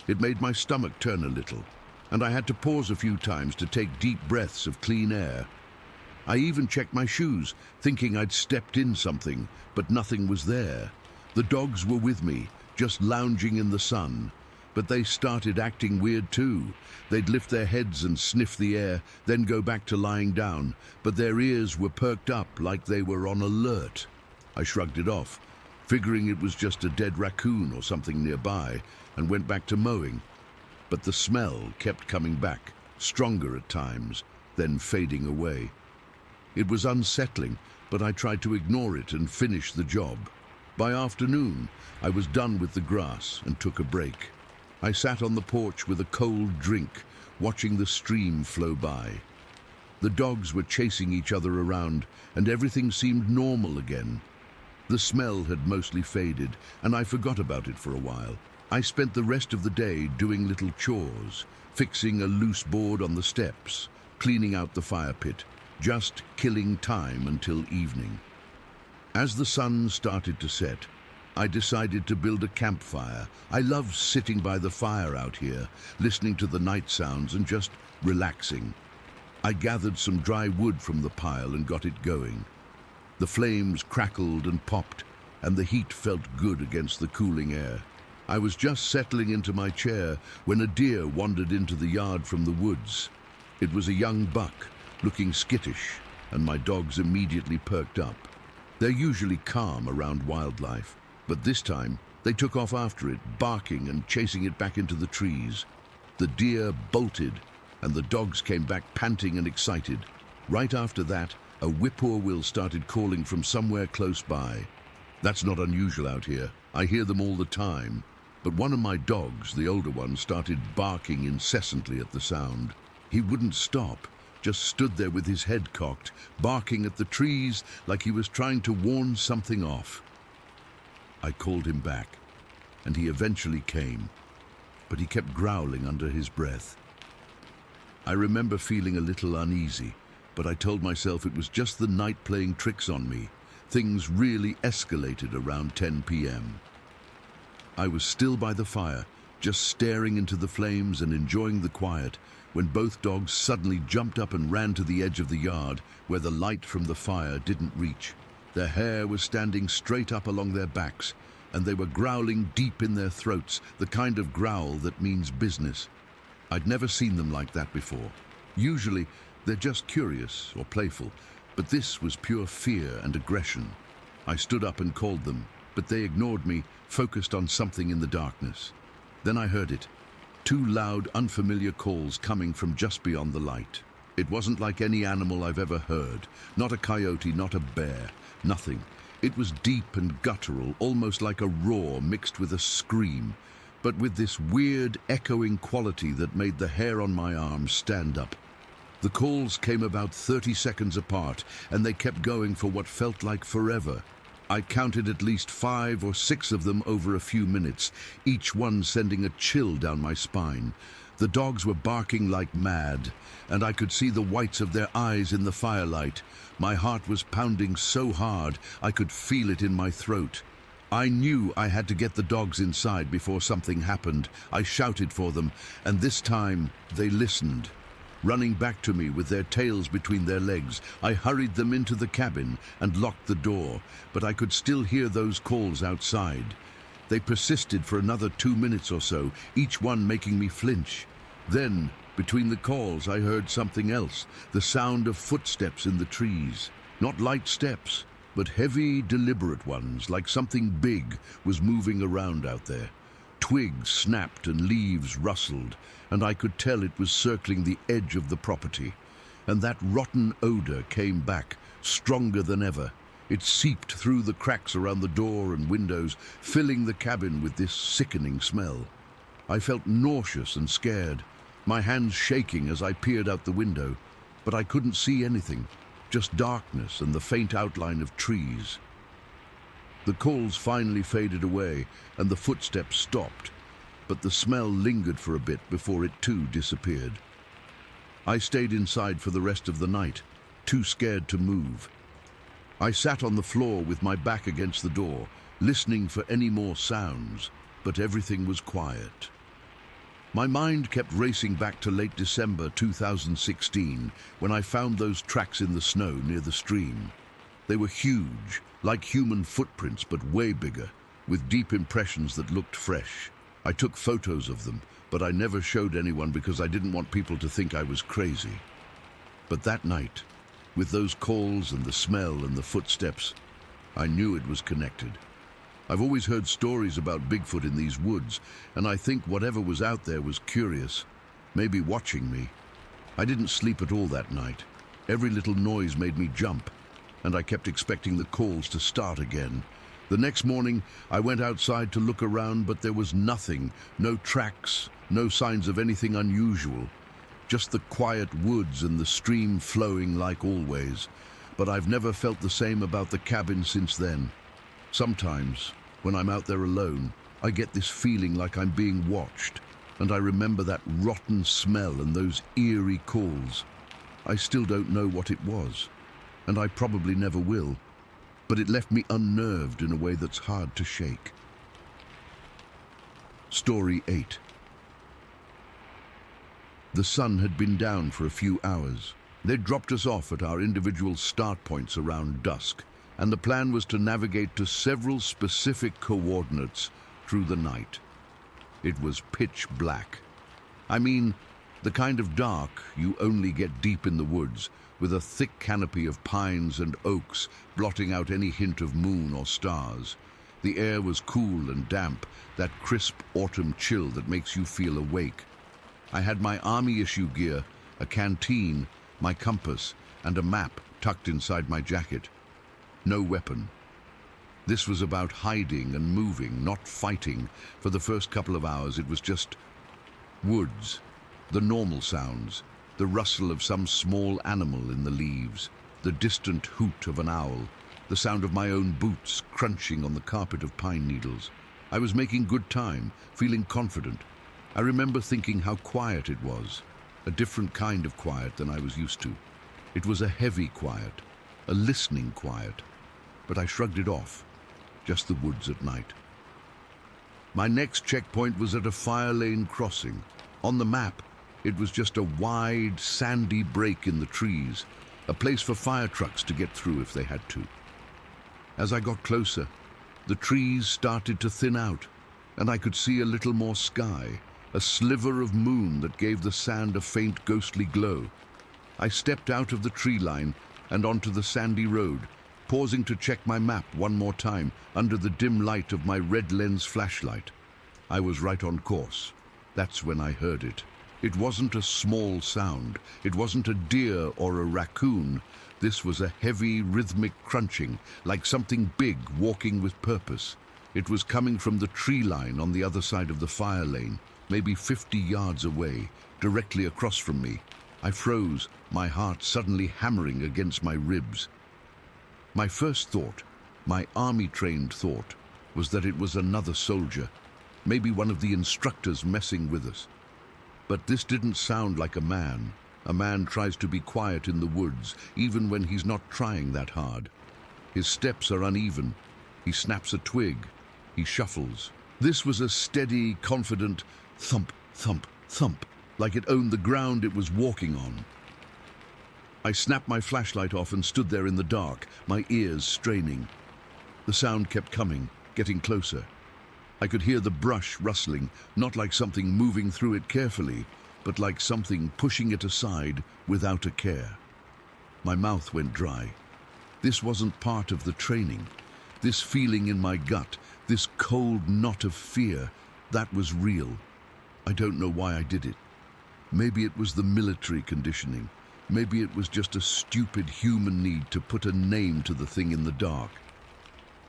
It made my stomach turn a little, and I had to pause a few times to take deep breaths of clean air. I even checked my shoes, thinking I'd stepped in something, but nothing was there. The dogs were with me, just lounging in the sun, but they started acting weird too. They'd lift their heads and sniff the air, then go back to lying down, but their ears were perked up like they were on alert. I shrugged it off, figuring it was just a dead raccoon or something nearby, and went back to mowing. But the smell kept coming back, stronger at times, then fading away. It was unsettling, but I tried to ignore it and finish the job. By afternoon, I was done with the grass and took a break. I sat on the porch with a cold drink, watching the stream flow by. The dogs were chasing each other around, and everything seemed normal again. The smell had mostly faded, and I forgot about it for a while. I spent the rest of the day doing little chores, fixing a loose board on the steps, cleaning out the fire pit, just killing time until evening. As the sun started to set, I decided to build a campfire. I love sitting by the fire out here, listening to the night sounds and just relaxing. I gathered some dry wood from the pile and got it going. The flames crackled and popped, and the heat felt good against the cooling air. I was just settling into my chair when a deer wandered into the yard from the woods. It was a young buck, looking skittish, and my dogs immediately perked up. They're usually calm around wildlife, but this time they took off after it, barking and chasing it back into the trees. The deer bolted, and the dogs came back panting and excited. Right after that, a whippoorwill started calling from somewhere close by. That's not unusual out here. I hear them all the time. But one of my dogs, the older one, started barking incessantly at the sound. He wouldn't stop, just stood there with his head cocked, barking at the trees like he was trying to warn something off. I called him back, and he eventually came, but he kept growling under his breath. I remember feeling a little uneasy, but I told myself it was just the night playing tricks on me. Things really escalated around 10 p.m. I was still by the fire, just staring into the flames and enjoying the quiet, when both dogs suddenly jumped up and ran to the edge of the yard where the light from the fire didn't reach. Their hair was standing straight up along their backs, and they were growling deep in their throats, the kind of growl that means business. I'd never seen them like that before. Usually, they're just curious or playful, but this was pure fear and aggression. I stood up and called them, but they ignored me, focused on something in the darkness. Then I heard it. Two loud, unfamiliar calls coming from just beyond the light. It wasn't like any animal I've ever heard. Not a coyote, not a bear, nothing. It was deep and guttural, almost like a roar mixed with a scream, but with this weird, echoing quality that made the hair on my arms stand up. The calls came about 30 seconds apart, and they kept going for what felt like forever. I counted at least 5 or 6 of them over a few minutes, each one sending a chill down my spine. The dogs were barking like mad, and I could see the whites of their eyes in the firelight. My heart was pounding so hard I could feel it in my throat. I knew I had to get the dogs inside before something happened. I shouted for them, and this time they listened. Running back to me with their tails between their legs, I hurried them into the cabin and locked the door, but I could still hear those calls outside. They persisted for another 2 minutes or so, each one making me flinch. Then, between the calls, I heard something else, the sound of footsteps in the trees. Not light steps, but heavy, deliberate ones, like something big was moving around out there. Twigs snapped and leaves rustled, and I could tell it was circling the edge of the property. And that rotten odor came back, stronger than ever. It seeped through the cracks around the door and windows, filling the cabin with this sickening smell. I felt nauseous and scared, my hands shaking as I peered out the window, but I couldn't see anything, just darkness and the faint outline of trees. The calls finally faded away and the footsteps stopped, but the smell lingered for a bit before it too disappeared. I stayed inside for the rest of the night, too scared to move. I sat on the floor with my back against the door, listening for any more sounds, but everything was quiet. My mind kept racing back to late December 2016, when I found those tracks in the snow near the stream. They were huge, like human footprints, but way bigger, with deep impressions that looked fresh. I took photos of them, but I never showed anyone because I didn't want people to think I was crazy. But that night, with those calls and the smell and the footsteps, I knew it was connected. I've always heard stories about Bigfoot in these woods, and I think whatever was out there was curious, maybe watching me. I didn't sleep at all that night. Every little noise made me jump, and I kept expecting the calls to start again. The next morning, I went outside to look around, but there was nothing, no tracks, no signs of anything unusual. Just the quiet woods and the stream flowing like always. But I've never felt the same about the cabin since then. Sometimes, when I'm out there alone, I get this feeling like I'm being watched, and I remember that rotten smell and those eerie calls. I still don't know what it was, and I probably never will, but it left me unnerved in a way that's hard to shake. Story 8. The sun had been down for a few hours. They'd dropped us off at our individual start points around dusk, and the plan was to navigate to several specific coordinates through the night. It was pitch black. I mean, the kind of dark you only get deep in the woods, with a thick canopy of pines and oaks blotting out any hint of moon or stars. The air was cool and damp, that crisp autumn chill that makes you feel awake. I had my army-issue gear, a canteen, my compass, and a map tucked inside my jacket. No weapon. This was about hiding and moving, not fighting. For the first couple of hours, it was just woods, the normal sounds, the rustle of some small animal in the leaves, the distant hoot of an owl, the sound of my own boots crunching on the carpet of pine needles. I was making good time, feeling confident. I remember thinking how quiet it was, a different kind of quiet than I was used to. It was a heavy quiet, a listening quiet, but I shrugged it off, just the woods at night. My next checkpoint was at a fire lane crossing. On the map, it was just a wide, sandy break in the trees, a place for fire trucks to get through if they had to. As I got closer, the trees started to thin out, and I could see a little more sky, a sliver of moon that gave the sand a faint ghostly glow. I stepped out of the tree line and onto the sandy road, pausing to check my map one more time under the dim light of my red lens flashlight. I was right on course. That's when I heard it. It wasn't a small sound. It wasn't a deer or a raccoon. This was a heavy, rhythmic crunching, like something big walking with purpose. It was coming from the tree line on the other side of the fire lane, maybe 50 yards away, directly across from me. I froze, my heart suddenly hammering against my ribs. My first thought, my army-trained thought, was that it was another soldier, maybe one of the instructors messing with us. But this didn't sound like a man. A man tries to be quiet in the woods, even when he's not trying that hard. His steps are uneven. He snaps a twig. He shuffles. This was a steady, confident thump, thump, thump, like it owned the ground it was walking on. I snapped my flashlight off and stood there in the dark, my ears straining. The sound kept coming, getting closer. I could hear the brush rustling, not like something moving through it carefully, but like something pushing it aside without a care. My mouth went dry. This wasn't part of the training. This feeling in my gut, this cold knot of fear, that was real. I don't know why I did it. Maybe it was the military conditioning. Maybe it was just a stupid human need to put a name to the thing in the dark.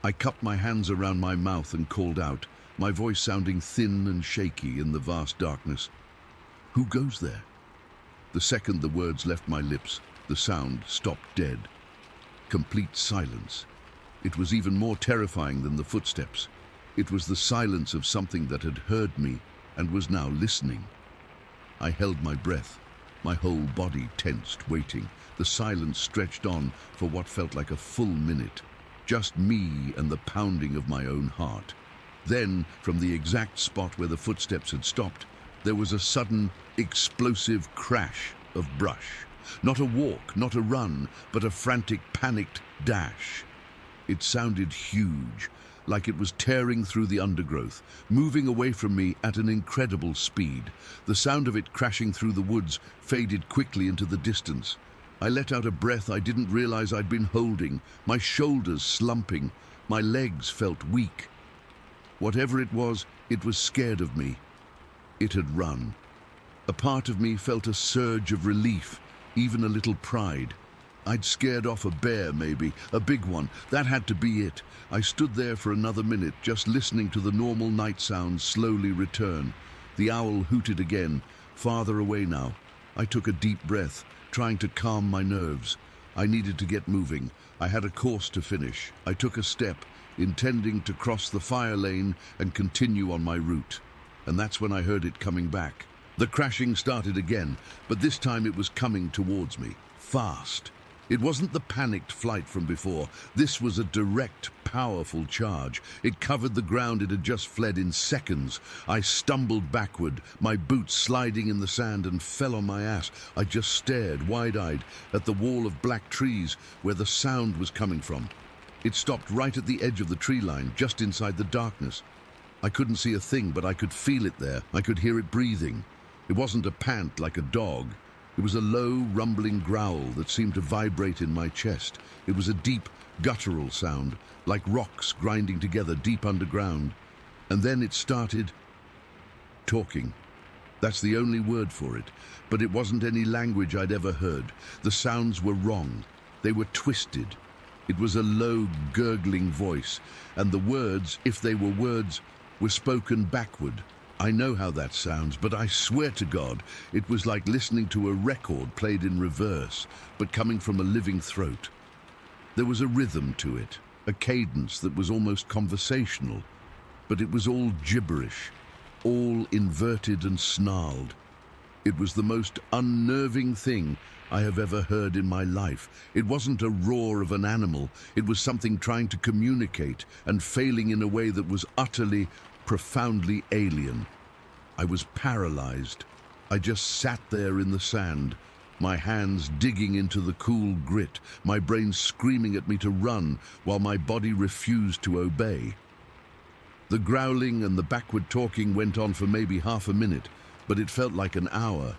I cupped my hands around my mouth and called out, my voice sounding thin and shaky in the vast darkness. Who goes there? The second the words left my lips, the sound stopped dead. Complete silence. It was even more terrifying than the footsteps. It was the silence of something that had heard me and was now listening. I held my breath, my whole body tensed, waiting. The silence stretched on for what felt like a full minute. Just me and the pounding of my own heart. Then, from the exact spot where the footsteps had stopped, there was a sudden, explosive crash of brush. Not a walk, not a run, but a frantic, panicked dash. It sounded huge, like it was tearing through the undergrowth, moving away from me at an incredible speed. The sound of it crashing through the woods faded quickly into the distance. I let out a breath I didn't realize I'd been holding, my shoulders slumping, my legs felt weak. Whatever it was scared of me. It had run. A part of me felt a surge of relief, even a little pride. I'd scared off a bear, maybe, a big one. That had to be it. I stood there for another minute, just listening to the normal night sounds slowly return. The owl hooted again, farther away now. I took a deep breath, trying to calm my nerves. I needed to get moving. I had a course to finish. I took a step, intending to cross the fire lane and continue on my route. And that's when I heard it coming back. The crashing started again, but this time it was coming towards me, fast. It wasn't the panicked flight from before. This was a direct, powerful charge. It covered the ground it had just fled in seconds. I stumbled backward, my boots sliding in the sand, and fell on my ass. I just stared, wide-eyed, at the wall of black trees where the sound was coming from. It stopped right at the edge of the tree line, just inside the darkness. I couldn't see a thing, but I could feel it there. I could hear it breathing. It wasn't a pant like a dog. It was a low, rumbling growl that seemed to vibrate in my chest. It was a deep, guttural sound, like rocks grinding together deep underground. And then it started talking. That's the only word for it. But it wasn't any language I'd ever heard. The sounds were wrong. They were twisted. It was a low, gurgling voice, and the words, if they were words, were spoken backward. I know how that sounds, but I swear to God, it was like listening to a record played in reverse, but coming from a living throat. There was a rhythm to it, a cadence that was almost conversational, but it was all gibberish, all inverted and snarled. It was the most unnerving thing I have ever heard in my life. It wasn't a roar of an animal. It was something trying to communicate and failing in a way that was utterly, profoundly alien. I was paralyzed. I just sat there in the sand, my hands digging into the cool grit, my brain screaming at me to run while my body refused to obey. The The growling and the backward talking went on for maybe half a minute, but it felt like an hour.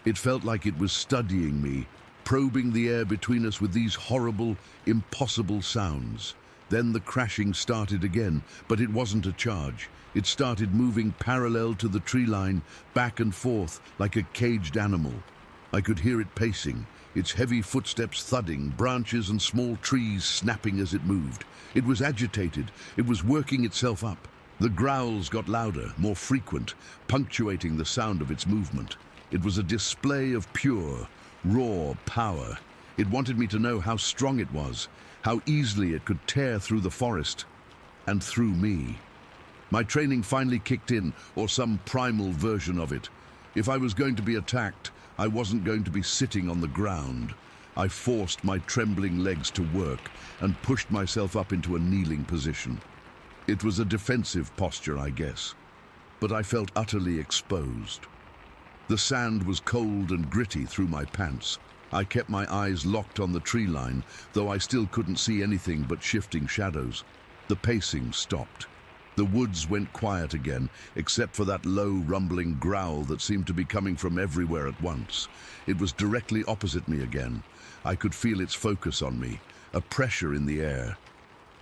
It felt like it was studying me, probing the air between us with these horrible, impossible sounds. Then the crashing started again, but it wasn't a charge. It started moving parallel to the tree line, back and forth, like a caged animal. I could hear it pacing, its heavy footsteps thudding, branches and small trees snapping as it moved. It was agitated. It was working itself up. The growls got louder, more frequent, punctuating the sound of its movement. It was a display of pure, raw power. It wanted me to know how strong it was, how easily it could tear through the forest, and through me. My training finally kicked in, or some primal version of it. If I was going to be attacked, I wasn't going to be sitting on the ground. I forced my trembling legs to work and pushed myself up into a kneeling position. It was a defensive posture, I guess, but I felt utterly exposed. The sand was cold and gritty through my pants. I kept my eyes locked on the tree line, though I still couldn't see anything but shifting shadows. The pacing stopped. The woods went quiet again, except for that low, rumbling growl that seemed to be coming from everywhere at once. It was directly opposite me again. I could feel its focus on me, a pressure in the air.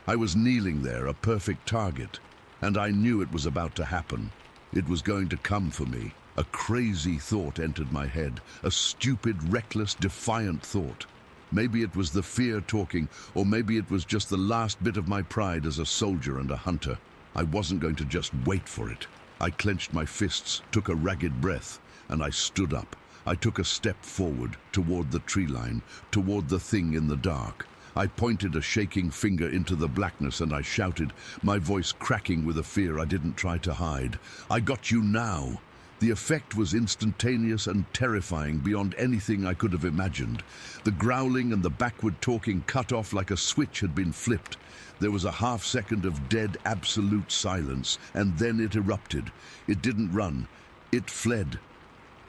I was kneeling there, a perfect target, and I knew it was about to happen. It was going to come for me. A crazy thought entered my head, a stupid, reckless, defiant thought. Maybe it was the fear talking, or maybe it was just the last bit of my pride as a soldier and a hunter. I wasn't going to just wait for it. I clenched my fists, took a ragged breath, and I stood up. I took a step forward, toward the tree line, toward the thing in the dark. I pointed a shaking finger into the blackness and I shouted, my voice cracking with a fear I didn't try to hide. I got you now. The effect was instantaneous and terrifying beyond anything I could have imagined. The growling and the backward talking cut off like a switch had been flipped. There was a half-second of dead, absolute silence, and then it erupted. It didn't run. It fled.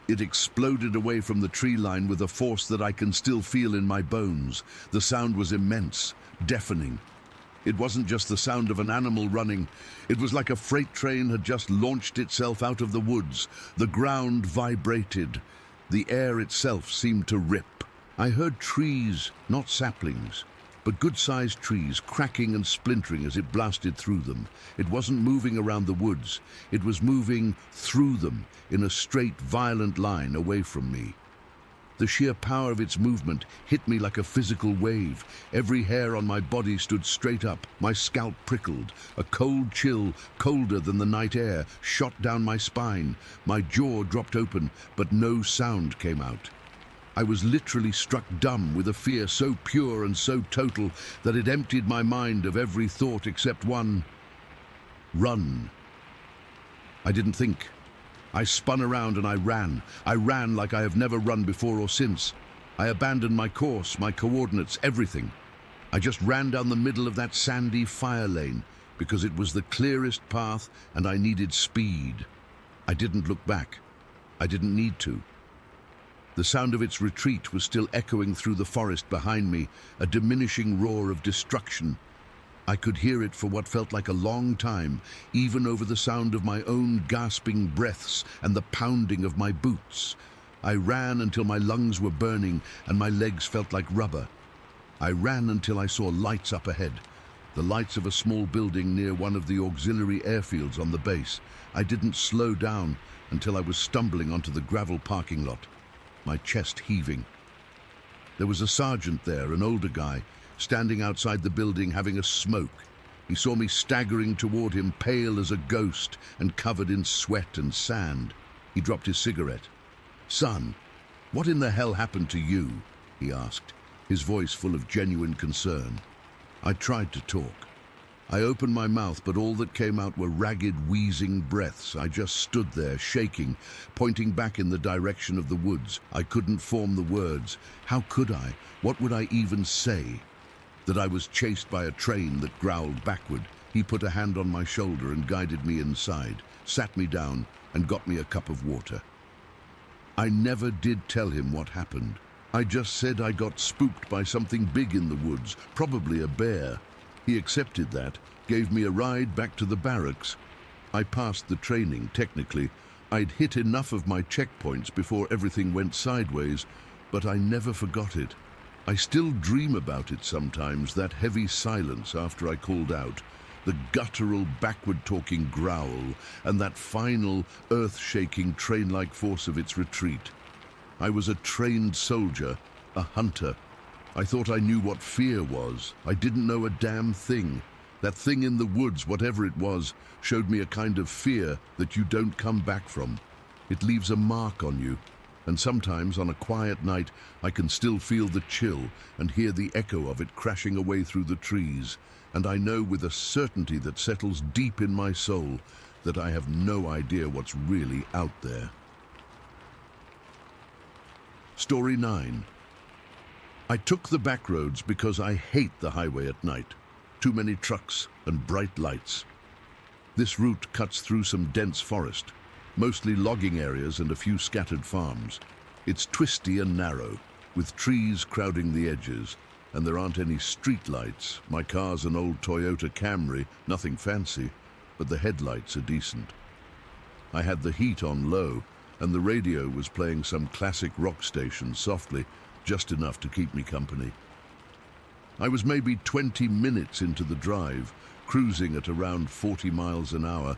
It exploded away from the tree line with a force that I can still feel in my bones. The sound was immense, deafening. It wasn't just the sound of an animal running. It was like a freight train had just launched itself out of the woods. The ground vibrated. The air itself seemed to rip. I heard trees, not saplings, but good-sized trees cracking and splintering as it blasted through them. It wasn't moving around the woods. It was moving through them in a straight, violent line away from me. The sheer power of its movement hit me like a physical wave. Every hair on my body stood straight up. My scalp prickled. A cold chill, colder than the night air, shot down my spine. My jaw dropped open, but no sound came out. I was literally struck dumb with a fear so pure and so total that it emptied my mind of every thought except one: run. I didn't think. I spun around and I ran. I ran like I have never run before or since. I abandoned my course, my coordinates, everything. I just ran down the middle of that sandy fire lane because it was the clearest path and I needed speed. I didn't look back. I didn't need to. The sound of its retreat was still echoing through the forest behind me, a diminishing roar of destruction. I could hear it for what felt like a long time, even over the sound of my own gasping breaths and the pounding of my boots. I ran until my lungs were burning and my legs felt like rubber. I ran until I saw lights up ahead, the lights of a small building near one of the auxiliary airfields on the base. I didn't slow down until I was stumbling onto the gravel parking lot, my chest heaving. There was a sergeant there, an older guy, standing outside the building having a smoke. He saw me staggering toward him, pale as a ghost and covered in sweat and sand. He dropped his cigarette. "Son, what in the hell happened to you?" he asked, his voice full of genuine concern. I tried to talk. I opened my mouth, but all that came out were ragged, wheezing breaths. I just stood there, shaking, pointing back in the direction of the woods. I couldn't form the words. How could I? What would I even say? That I was chased by a train that growled backward. He put a hand on my shoulder and guided me inside, sat me down, and got me a cup of water. I never did tell him what happened. I just said I got spooked by something big in the woods, probably a bear. He accepted that, gave me a ride back to the barracks. I passed the training, technically. I'd hit enough of my checkpoints before everything went sideways, but I never forgot it. I still dream about it sometimes, that heavy silence after I called out, the guttural, backward-talking growl, and that final, earth-shaking, train-like force of its retreat. I was a trained soldier, a hunter. I thought I knew what fear was. I didn't know a damn thing. That thing in the woods, whatever it was, showed me a kind of fear that you don't come back from. It leaves a mark on you. And sometimes, on a quiet night, I can still feel the chill and hear the echo of it crashing away through the trees. And I know with a certainty that settles deep in my soul that I have no idea what's really out there. Story 9. I took the back roads because I hate the highway at night. Too many trucks and bright lights. This route cuts through some dense forest, mostly logging areas and a few scattered farms. It's twisty and narrow, with trees crowding the edges, and there aren't any street lights. My car's an old Toyota Camry, nothing fancy, but the headlights are decent. I had the heat on low, and the radio was playing some classic rock station softly, just enough to keep me company. I was maybe 20 minutes into the drive, cruising at around 40 miles an hour,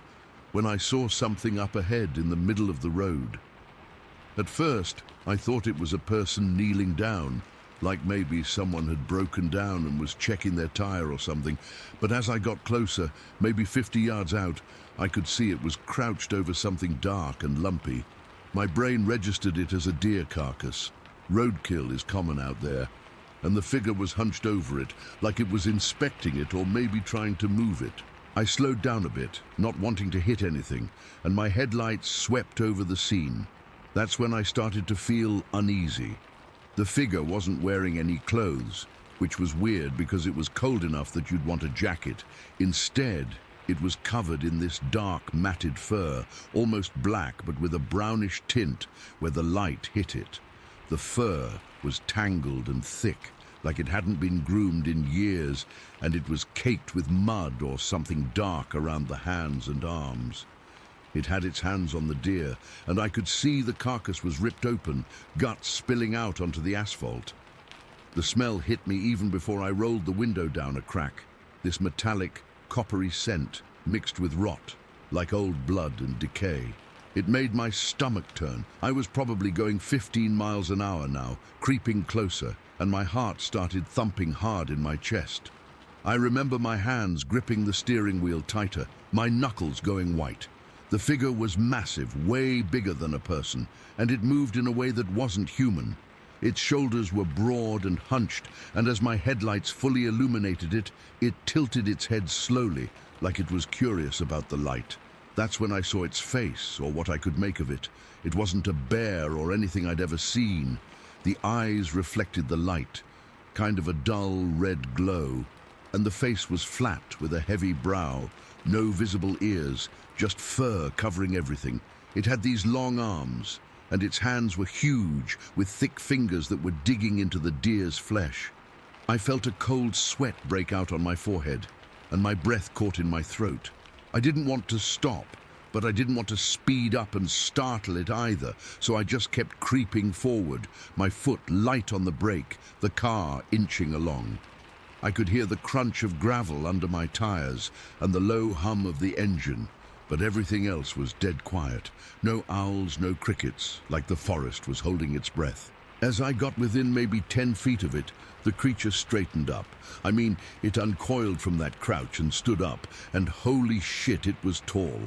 when I saw something up ahead in the middle of the road. At first, I thought it was a person kneeling down, like maybe someone had broken down and was checking their tire or something, but as I got closer, maybe 50 yards out, I could see it was crouched over something dark and lumpy. My brain registered it as a deer carcass. Roadkill is common out there, and the figure was hunched over it, like it was inspecting it or maybe trying to move it. I slowed down a bit, not wanting to hit anything, and my headlights swept over the scene. That's when I started to feel uneasy. The figure wasn't wearing any clothes, which was weird because it was cold enough that you'd want a jacket. Instead, it was covered in this dark, matted fur, almost black but with a brownish tint where the light hit it. The fur was tangled and thick, like it hadn't been groomed in years, and it was caked with mud or something dark around the hands and arms. It had its hands on the deer, and I could see the carcass was ripped open, guts spilling out onto the asphalt. The smell hit me even before I rolled the window down a crack, this metallic, coppery scent mixed with rot, like old blood and decay. It made my stomach turn. I was probably going 15 miles an hour now, creeping closer, and my heart started thumping hard in my chest. I remember my hands gripping the steering wheel tighter, my knuckles going white. The figure was massive, way bigger than a person, and it moved in a way that wasn't human. Its shoulders were broad and hunched, and as my headlights fully illuminated it, it tilted its head slowly, like it was curious about the light. That's when I saw its face, or what I could make of it. It wasn't a bear or anything I'd ever seen. The eyes reflected the light, kind of a dull red glow, and the face was flat with a heavy brow, no visible ears, just fur covering everything. It had these long arms, and its hands were huge, with thick fingers that were digging into the deer's flesh. I felt a cold sweat break out on my forehead, and my breath caught in my throat. I didn't want to stop, but I didn't want to speed up and startle it either, so I just kept creeping forward, my foot light on the brake, the car inching along. I could hear the crunch of gravel under my tires and the low hum of the engine, but everything else was dead quiet. No owls, no crickets, like the forest was holding its breath. As I got within maybe 10 feet of it, the creature straightened up. I mean, it uncoiled from that crouch and stood up, and holy shit, it was tall.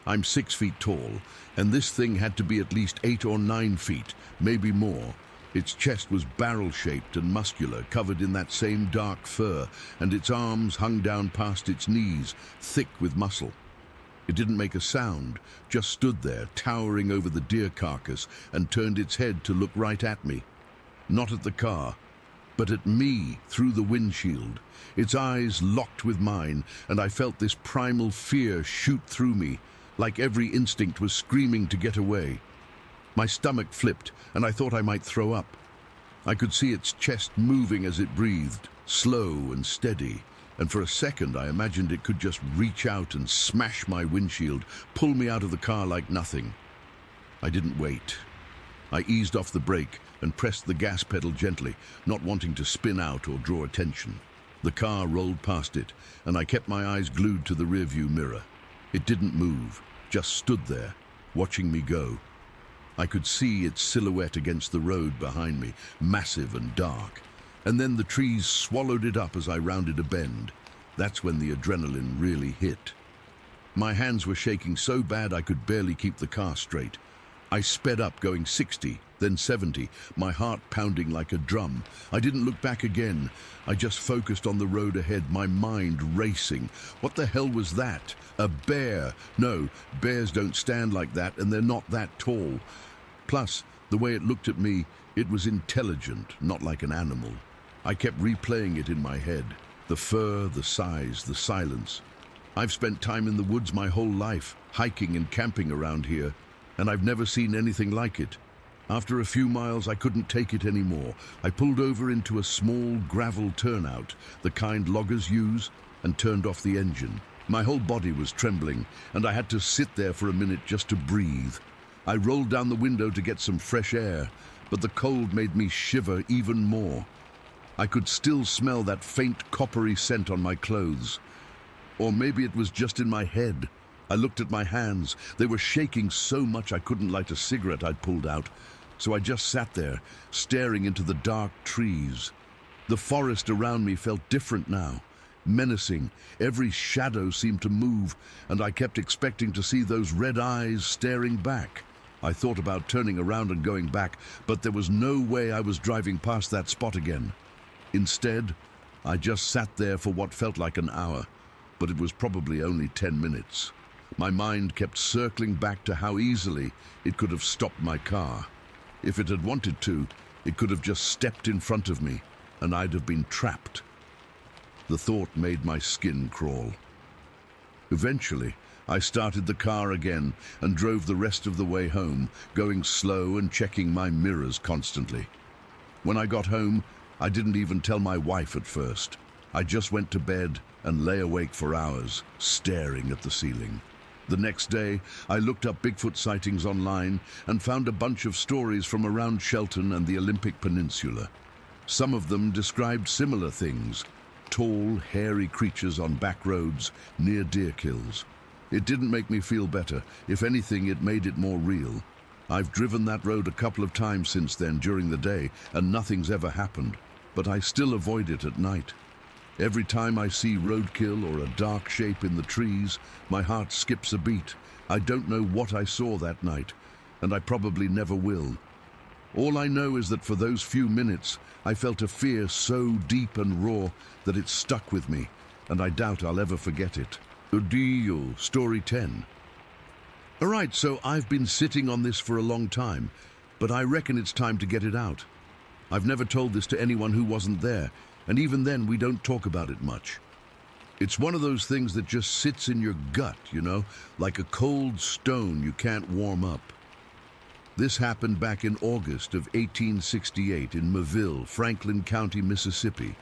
I'm 6 feet tall, and this thing had to be at least 8 or 9 feet, maybe more. Its chest was barrel-shaped and muscular, covered in that same dark fur, and its arms hung down past its knees, thick with muscle. It didn't make a sound, just stood there, towering over the deer carcass, and turned its head to look right at me. Not at the car, but at me through the windshield. Its eyes locked with mine, and I felt this primal fear shoot through me, like every instinct was screaming to get away. My stomach flipped, and I thought I might throw up. I could see its chest moving as it breathed, slow and steady, and for a second I imagined it could just reach out and smash my windshield, pull me out of the car like nothing. I didn't wait. I eased off the brake and pressed the gas pedal gently, not wanting to spin out or draw attention. The car rolled past it, and I kept my eyes glued to the rearview mirror. It didn't move, just stood there, watching me go. I could see its silhouette against the road behind me, massive and dark. And then the trees swallowed it up as I rounded a bend. That's when the adrenaline really hit. My hands were shaking so bad I could barely keep the car straight. I sped up, going 60, then 70, my heart pounding like a drum. I didn't look back again. I just focused on the road ahead, my mind racing. What the hell was that? A bear? No, bears don't stand like that, and they're not that tall. Plus, the way it looked at me, it was intelligent, not like an animal. I kept replaying it in my head. The fur, the size, the silence. I've spent time in the woods my whole life, hiking and camping around here, and I've never seen anything like it. After a few miles, I couldn't take it anymore. I pulled over into a small gravel turnout, the kind loggers use, and turned off the engine. My whole body was trembling, and I had to sit there for a minute just to breathe. I rolled down the window to get some fresh air, but the cold made me shiver even more. I could still smell that faint coppery scent on my clothes. Or maybe it was just in my head. I looked at my hands. They were shaking so much I couldn't light a cigarette I'd pulled out. So I just sat there, staring into the dark trees. The forest around me felt different now, menacing. Every shadow seemed to move, and I kept expecting to see those red eyes staring back. I thought about turning around and going back, but there was no way I was driving past that spot again. Instead, I just sat there for what felt like an hour, but it was probably only 10 minutes. My mind kept circling back to how easily it could have stopped my car. If it had wanted to, it could have just stepped in front of me, and I'd have been trapped. The thought made my skin crawl. Eventually, I started the car again and drove the rest of the way home, going slow and checking my mirrors constantly. When I got home, I didn't even tell my wife at first. I just went to bed and lay awake for hours, staring at the ceiling. The next day, I looked up Bigfoot sightings online and found a bunch of stories from around Shelton and the Olympic Peninsula. Some of them described similar things: tall, hairy creatures on back roads near deer kills. It didn't make me feel better. If anything, it made it more real. I've driven that road a couple of times since then during the day, and nothing's ever happened. But I still avoid it at night. Every time I see roadkill or a dark shape in the trees, my heart skips a beat. I don't know what I saw that night, and I probably never will. All I know is that for those few minutes, I felt a fear so deep and raw that it stuck with me, and I doubt I'll ever forget it. Udio, Story 10. All right, so I've been sitting on this for a long time, but I reckon it's time to get it out. I've never told this to anyone who wasn't there, and even then we don't talk about it much. It's one of those things that just sits in your gut, you know, like a cold stone you can't warm up. This happened back in August of 1868 in Mobile, Franklin County, Mississippi.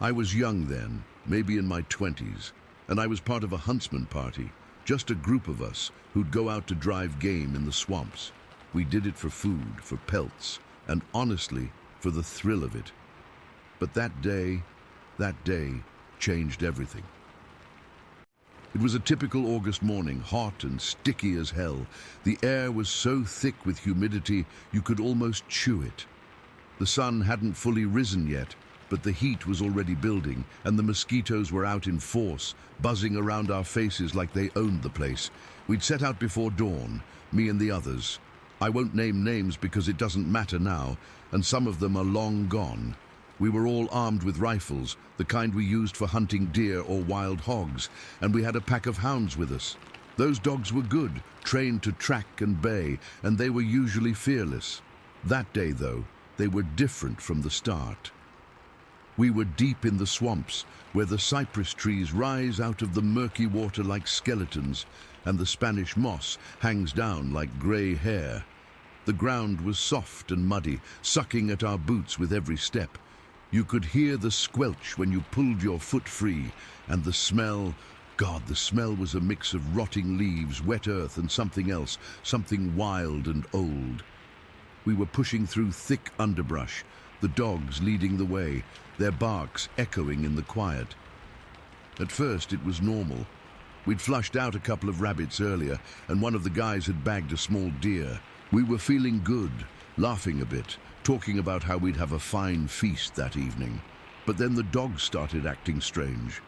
I was young then, maybe in my 20s, and I was part of a huntsman party, just a group of us who'd go out to drive game in the swamps. We did it for food, for pelts, and honestly, for the thrill of it. But that day changed everything. It was a typical August morning, hot and sticky as hell. The air was so thick with humidity, you could almost chew it. The sun hadn't fully risen yet, but the heat was already building, and the mosquitoes were out in force, buzzing around our faces like they owned the place. We'd set out before dawn, me and the others. I won't name names because it doesn't matter now, and some of them are long gone. We were all armed with rifles, the kind we used for hunting deer or wild hogs, and we had a pack of hounds with us. Those dogs were good, trained to track and bay, and they were usually fearless. That day, though, they were different from the start. We were deep in the swamps, where the cypress trees rise out of the murky water like skeletons, and the Spanish moss hangs down like grey hair. The ground was soft and muddy, sucking at our boots with every step. You could hear the squelch when you pulled your foot free, and the smell, God, the smell was a mix of rotting leaves, wet earth, and something else, something wild and old. We were pushing through thick underbrush, the dogs leading the way, their barks echoing in the quiet. At first it was normal. We'd flushed out a couple of rabbits earlier, and one of the guys had bagged a small deer. We were feeling good, laughing a bit, talking about how we'd have a fine feast that evening. But then the dogs started acting strange.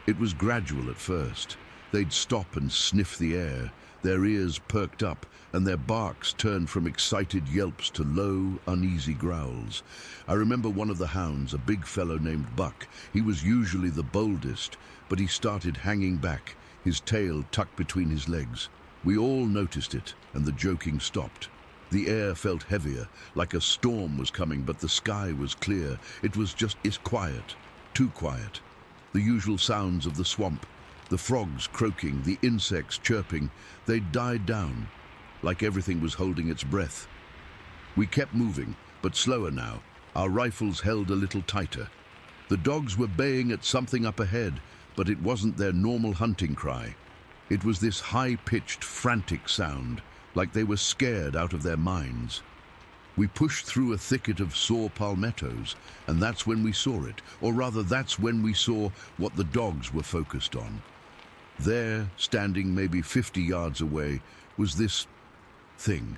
It was gradual at first. They'd stop and sniff the air, their ears perked up, and their barks turned from excited yelps to low, uneasy growls. I remember one of the hounds, a big fellow named Buck. He was usually the boldest, but he started hanging back, his tail tucked between his legs. We all noticed it, and the joking stopped. The air felt heavier, like a storm was coming, but the sky was clear. It was just quiet, too quiet. The usual sounds of the swamp, the frogs croaking, the insects chirping, they died down, like everything was holding its breath. We kept moving, but slower now. Our rifles held a little tighter. The dogs were baying at something up ahead, but it wasn't their normal hunting cry. It was this high-pitched, frantic sound, like they were scared out of their minds. We pushed through a thicket of saw palmettos, and that's when we saw it, or rather that's when we saw what the dogs were focused on. There, standing maybe 50 yards away, was this thing.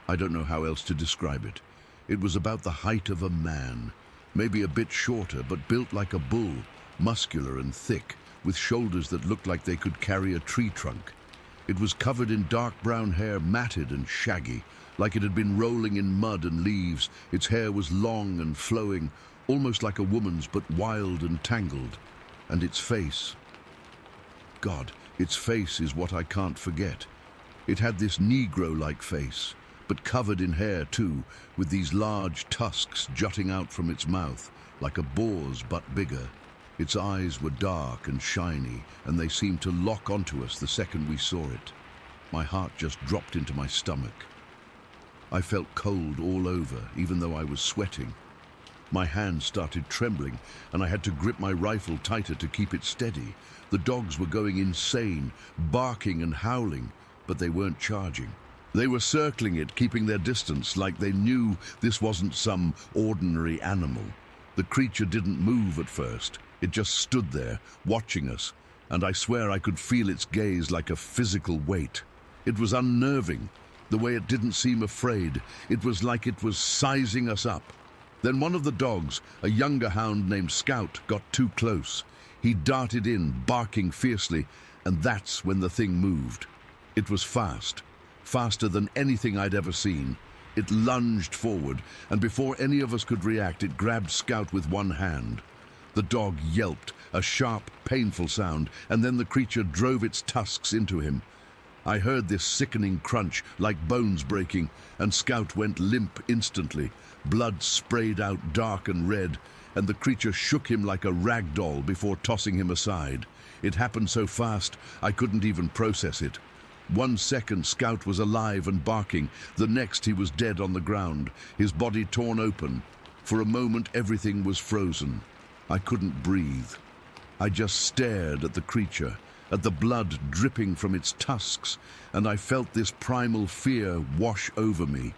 I don't know how else to describe it. It was about the height of a man, maybe a bit shorter, but built like a bull, muscular and thick, with shoulders that looked like they could carry a tree trunk. It was covered in dark brown hair, matted and shaggy, like it had been rolling in mud and leaves. Its hair was long and flowing, almost like a woman's, but wild and tangled. And its face, God, its face is what I can't forget. It had this Negro-like face, but covered in hair too, with these large tusks jutting out from its mouth, like a boar's but bigger. Its eyes were dark and shiny, and they seemed to lock onto us the second we saw it. My heart just dropped into my stomach. I felt cold all over, even though I was sweating. My hands started trembling, and I had to grip my rifle tighter to keep it steady. The dogs were going insane, barking and howling, but they weren't charging. They were circling it, keeping their distance, like they knew this wasn't some ordinary animal. The creature didn't move at first. It just stood there, watching us, and I swear I could feel its gaze like a physical weight. It was unnerving, the way it didn't seem afraid. It was like it was sizing us up. Then one of the dogs, a younger hound named Scout, got too close. He darted in, barking fiercely, and that's when the thing moved. It was fast, faster than anything I'd ever seen. It lunged forward, and before any of us could react, it grabbed Scout with one hand. The dog yelped, a sharp, painful sound, and then the creature drove its tusks into him. I heard this sickening crunch, like bones breaking, and Scout went limp instantly. Blood sprayed out dark and red, and the creature shook him like a rag doll before tossing him aside. It happened so fast, I couldn't even process it. 1 second, Scout was alive and barking. The next, he was dead on the ground, his body torn open. For a moment, everything was frozen. I couldn't breathe. I just stared at the creature, at the blood dripping from its tusks, and I felt this primal fear wash over me.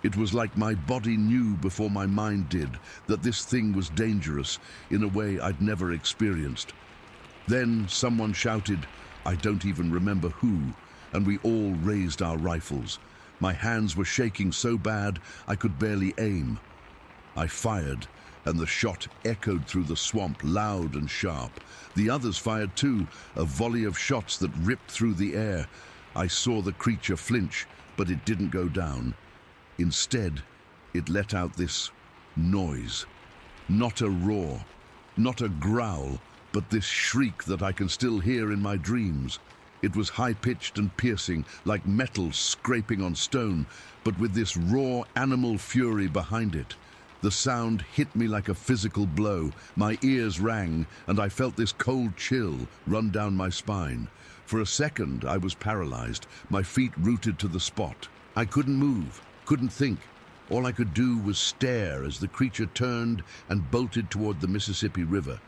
It was like my body knew before my mind did that this thing was dangerous in a way I'd never experienced. Then someone shouted, I don't even remember who, and we all raised our rifles. My hands were shaking so bad I could barely aim. I fired, and the shot echoed through the swamp, loud and sharp. The others fired too, a volley of shots that ripped through the air. I saw the creature flinch, but it didn't go down. Instead, it let out this noise. Not a roar, not a growl, but this shriek that I can still hear in my dreams. It was high-pitched and piercing, like metal scraping on stone, but with this raw animal fury behind it. The sound hit me like a physical blow. My ears rang, and I felt this cold chill run down my spine. For a second, I was paralyzed, my feet rooted to the spot. I couldn't move, couldn't think. All I could do was stare as the creature turned and bolted toward the Mississippi River.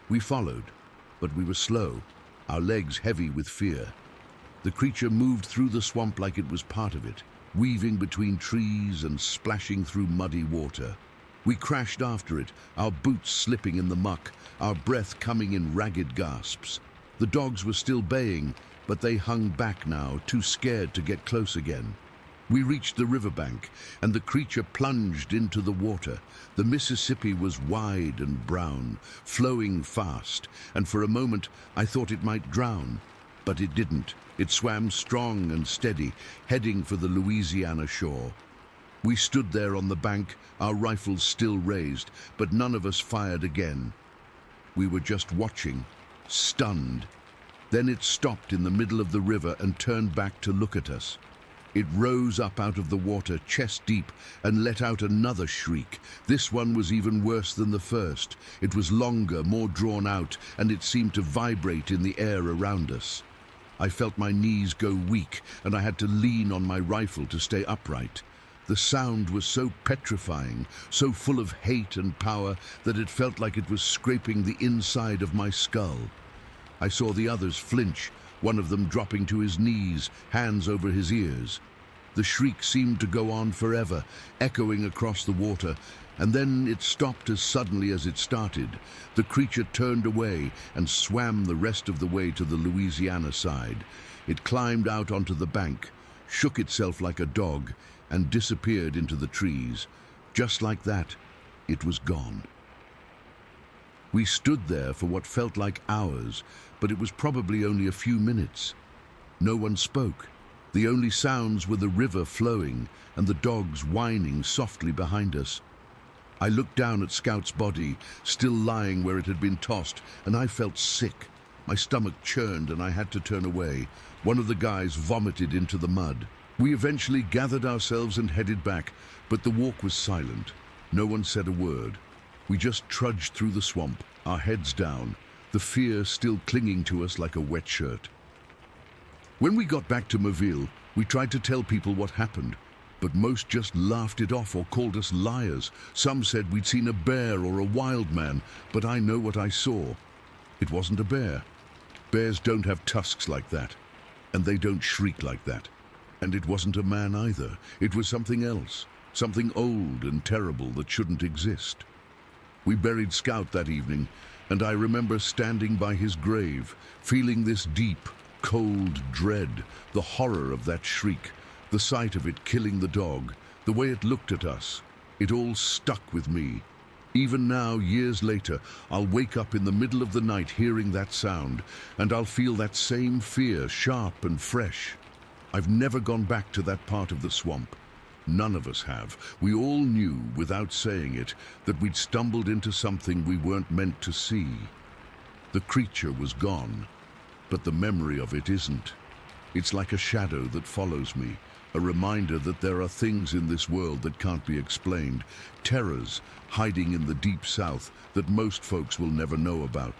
We followed, but we were slow, our legs heavy with fear. The creature moved through the swamp like it was part of it, weaving between trees and splashing through muddy water. We crashed after it, our boots slipping in the muck, our breath coming in ragged gasps. The dogs were still baying, but they hung back now, too scared to get close again. We reached the riverbank, and the creature plunged into the water. The Mississippi was wide and brown, flowing fast, and for a moment I thought it might drown. But it didn't. It swam strong and steady, heading for the Louisiana shore. We stood there on the bank, our rifles still raised, but none of us fired again. We were just watching, stunned. Then it stopped in the middle of the river and turned back to look at us. It rose up out of the water, chest deep, and let out another shriek. This one was even worse than the first. It was longer, more drawn out, and it seemed to vibrate in the air around us. I felt my knees go weak, and I had to lean on my rifle to stay upright. The sound was so petrifying, so full of hate and power, that it felt like it was scraping the inside of my skull. I saw the others flinch, one of them dropping to his knees, hands over his ears. The shriek seemed to go on forever, echoing across the water, and then it stopped as suddenly as it started. The creature turned away and swam the rest of the way to the Louisiana side. It climbed out onto the bank, shook itself like a dog, and disappeared into the trees. Just like that, it was gone. We stood there for what felt like hours, but it was probably only a few minutes. No one spoke. The only sounds were the river flowing and the dogs whining softly behind us. I looked down at Scout's body, still lying where it had been tossed, and I felt sick. My stomach churned and I had to turn away. One of the guys vomited into the mud. We eventually gathered ourselves and headed back, but the walk was silent. No one said a word. We just trudged through the swamp, our heads down, the fear still clinging to us like a wet shirt. When we got back to Mobile, we tried to tell people what happened, but most just laughed it off or called us liars. Some said we'd seen a bear or a wild man, but I know what I saw. It wasn't a bear. Bears don't have tusks like that, and they don't shriek like that. And it wasn't a man either. It was something else, something old and terrible that shouldn't exist. We buried Scout that evening, and I remember standing by his grave, feeling this deep, cold dread, the horror of that shriek, the sight of it killing the dog, the way it looked at us. It all stuck with me. Even now, years later, I'll wake up in the middle of the night hearing that sound, and I'll feel that same fear, sharp and fresh. I've never gone back to that part of the swamp. None of us have. We all knew, without saying it, that we'd stumbled into something we weren't meant to see. The creature was gone, but the memory of it isn't. It's like a shadow that follows me, a reminder that there are things in this world that can't be explained, terrors hiding in the deep south that most folks will never know about.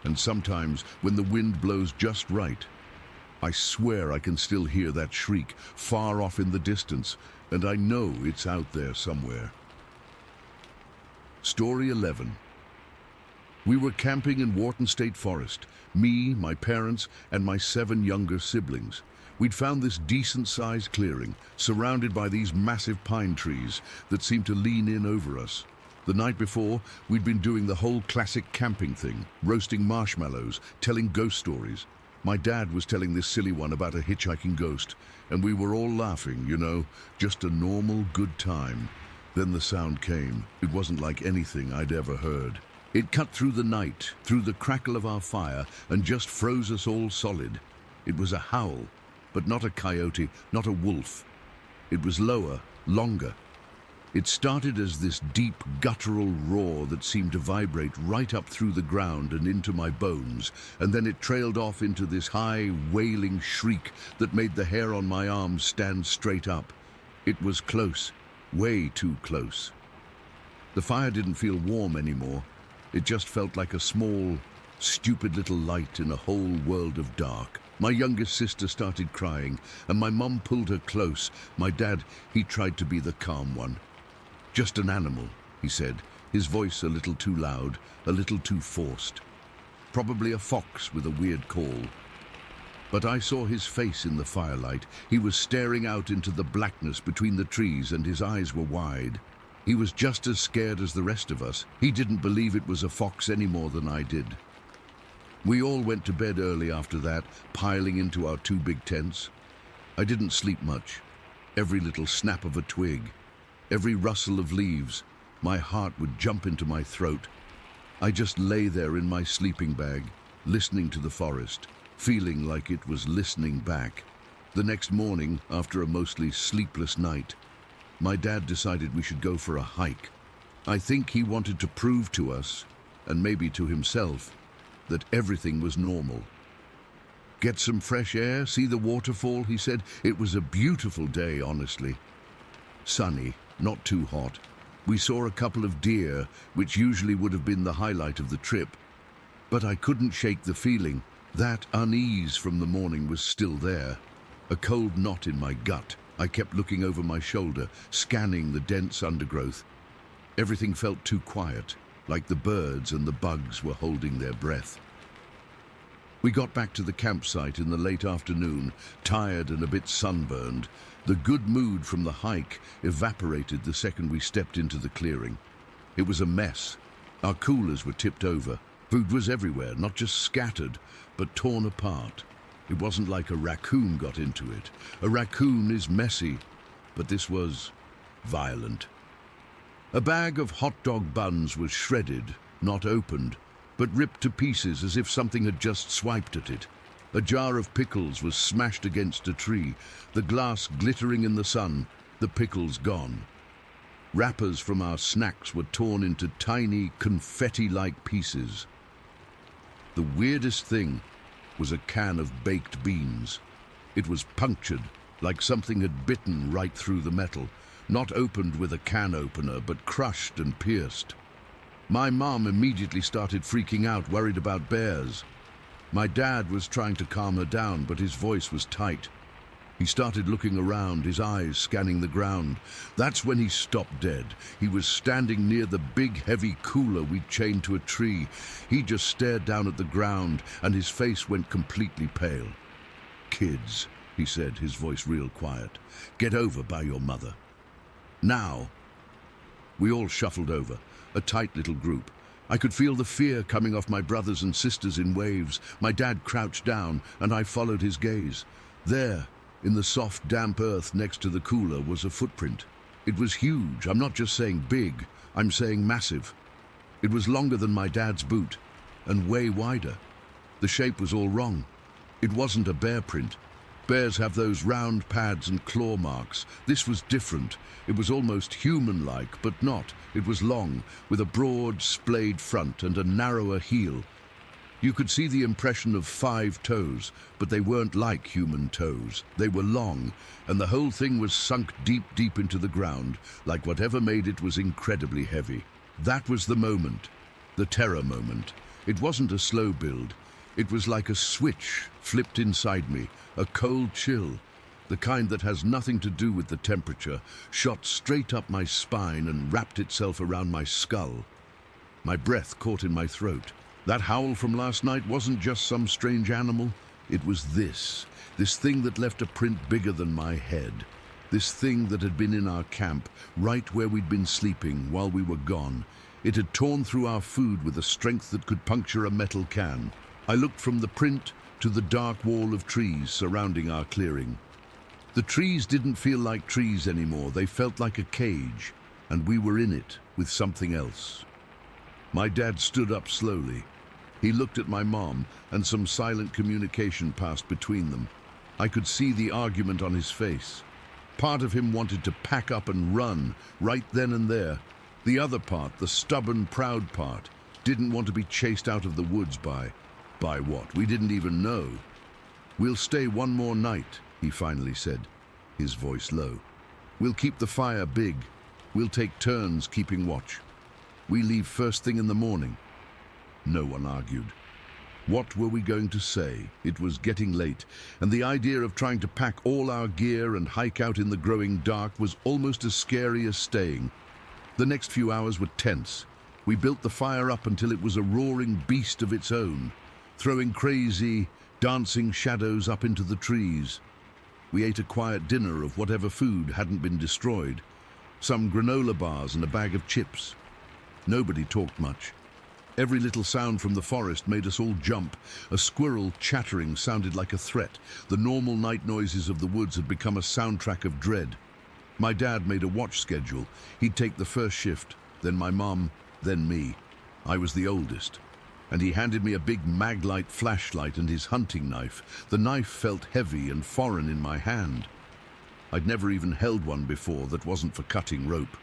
And sometimes, when the wind blows just right, I swear I can still hear that shriek far off in the distance, and I know it's out there somewhere. Story 11. We were camping in Wharton State Forest, me, my parents, and my 7 younger siblings. We'd found this decent-sized clearing, surrounded by these massive pine trees that seemed to lean in over us. The night before, we'd been doing the whole classic camping thing, roasting marshmallows, telling ghost stories. My dad was telling this silly one about a hitchhiking ghost, and we were all laughing, you know, just a normal, good time. Then the sound came. It wasn't like anything I'd ever heard. It cut through the night, through the crackle of our fire, and just froze us all solid. It was a howl, but not a coyote, not a wolf. It was lower, longer. It started as this deep, guttural roar that seemed to vibrate right up through the ground and into my bones, and then it trailed off into this high, wailing shriek that made the hair on my arms stand straight up. It was close, way too close. The fire didn't feel warm anymore. It just felt like a small, stupid little light in a whole world of dark. My youngest sister started crying, and my mum pulled her close. My dad, he tried to be the calm one. "Just an animal," he said, his voice a little too loud, a little too forced. "Probably a fox with a weird call." But I saw his face in the firelight. He was staring out into the blackness between the trees, and his eyes were wide. He was just as scared as the rest of us. He didn't believe it was a fox any more than I did. We all went to bed early after that, piling into our two big tents. I didn't sleep much. Every little snap of a twig, every rustle of leaves, my heart would jump into my throat. I just lay there in my sleeping bag, listening to the forest, feeling like it was listening back. The next morning, after a mostly sleepless night, my dad decided we should go for a hike. I think he wanted to prove to us, and maybe to himself, that everything was normal. "Get some fresh air, see the waterfall," he said. It was a beautiful day, honestly. Sunny, not too hot. We saw a couple of deer, which usually would have been the highlight of the trip. But I couldn't shake the feeling. That unease from the morning was still there. A cold knot in my gut. I kept looking over my shoulder, scanning the dense undergrowth. Everything felt too quiet, like the birds and the bugs were holding their breath. We got back to the campsite in the late afternoon, tired and a bit sunburned. The good mood from the hike evaporated the second we stepped into the clearing. It was a mess. Our coolers were tipped over. Food was everywhere, not just scattered, but torn apart. It wasn't like a raccoon got into it. A raccoon is messy, but this was violent. A bag of hot dog buns was shredded, not opened, but ripped to pieces as if something had just swiped at it. A jar of pickles was smashed against a tree, the glass glittering in the sun, the pickles gone. Wrappers from our snacks were torn into tiny, confetti-like pieces. The weirdest thing was a can of baked beans. It was punctured, like something had bitten right through the metal. Not opened with a can opener, but crushed and pierced. My mom immediately started freaking out, worried about bears. My dad was trying to calm her down, but his voice was tight. He started looking around, his eyes scanning the ground. That's when he stopped dead. He was standing near the big, heavy cooler we'd chained to a tree. He just stared down at the ground, and his face went completely pale. "Kids," he said, his voice real quiet. "Get over by your mother. Now." We all shuffled over, a tight little group. I could feel the fear coming off my brothers and sisters in waves. My dad crouched down, and I followed his gaze. There, in the soft, damp earth next to the cooler, was a footprint. It was huge. I'm not just saying big, I'm saying massive. It was longer than my dad's boot, and way wider. The shape was all wrong. It wasn't a bear print. Bears have those round pads and claw marks. This was different. It was almost human-like, but not. It was long, with a broad, splayed front and a narrower heel. You could see the impression of 5 toes, but they weren't like human toes. They were long, and the whole thing was sunk deep, deep into the ground, like whatever made it was incredibly heavy. That was the moment, the terror moment. It wasn't a slow build. It was like a switch flipped inside me, a cold chill, the kind that has nothing to do with the temperature, shot straight up my spine and wrapped itself around my skull. My breath caught in my throat. That howl from last night wasn't just some strange animal. It was this thing that left a print bigger than my head. This thing that had been in our camp, right where we'd been sleeping while we were gone. It had torn through our food with a strength that could puncture a metal can. I looked from the print to the dark wall of trees surrounding our clearing. The trees didn't feel like trees anymore. They felt like a cage, and we were in it with something else. My dad stood up slowly. He looked at my mom, and some silent communication passed between them. I could see the argument on his face. Part of him wanted to pack up and run, right then and there. The other part, the stubborn, proud part, didn't want to be chased out of the woods by what? We didn't even know. "We'll stay one more night," he finally said, his voice low. "We'll keep the fire big. We'll take turns keeping watch. We leave first thing in the morning." No one argued. What were we going to say? It was getting late, and the idea of trying to pack all our gear and hike out in the growing dark was almost as scary as staying. The next few hours were tense. We built the fire up until it was a roaring beast of its own, throwing crazy, dancing shadows up into the trees. We ate a quiet dinner of whatever food hadn't been destroyed, some granola bars and a bag of chips. Nobody talked much. Every little sound from the forest made us all jump. A squirrel chattering sounded like a threat. The normal night noises of the woods had become a soundtrack of dread. My dad made a watch schedule. He'd take the first shift, then my mom, then me. I was the oldest. And he handed me a big Maglite flashlight and his hunting knife. The knife felt heavy and foreign in my hand. I'd never even held one before that wasn't for cutting rope.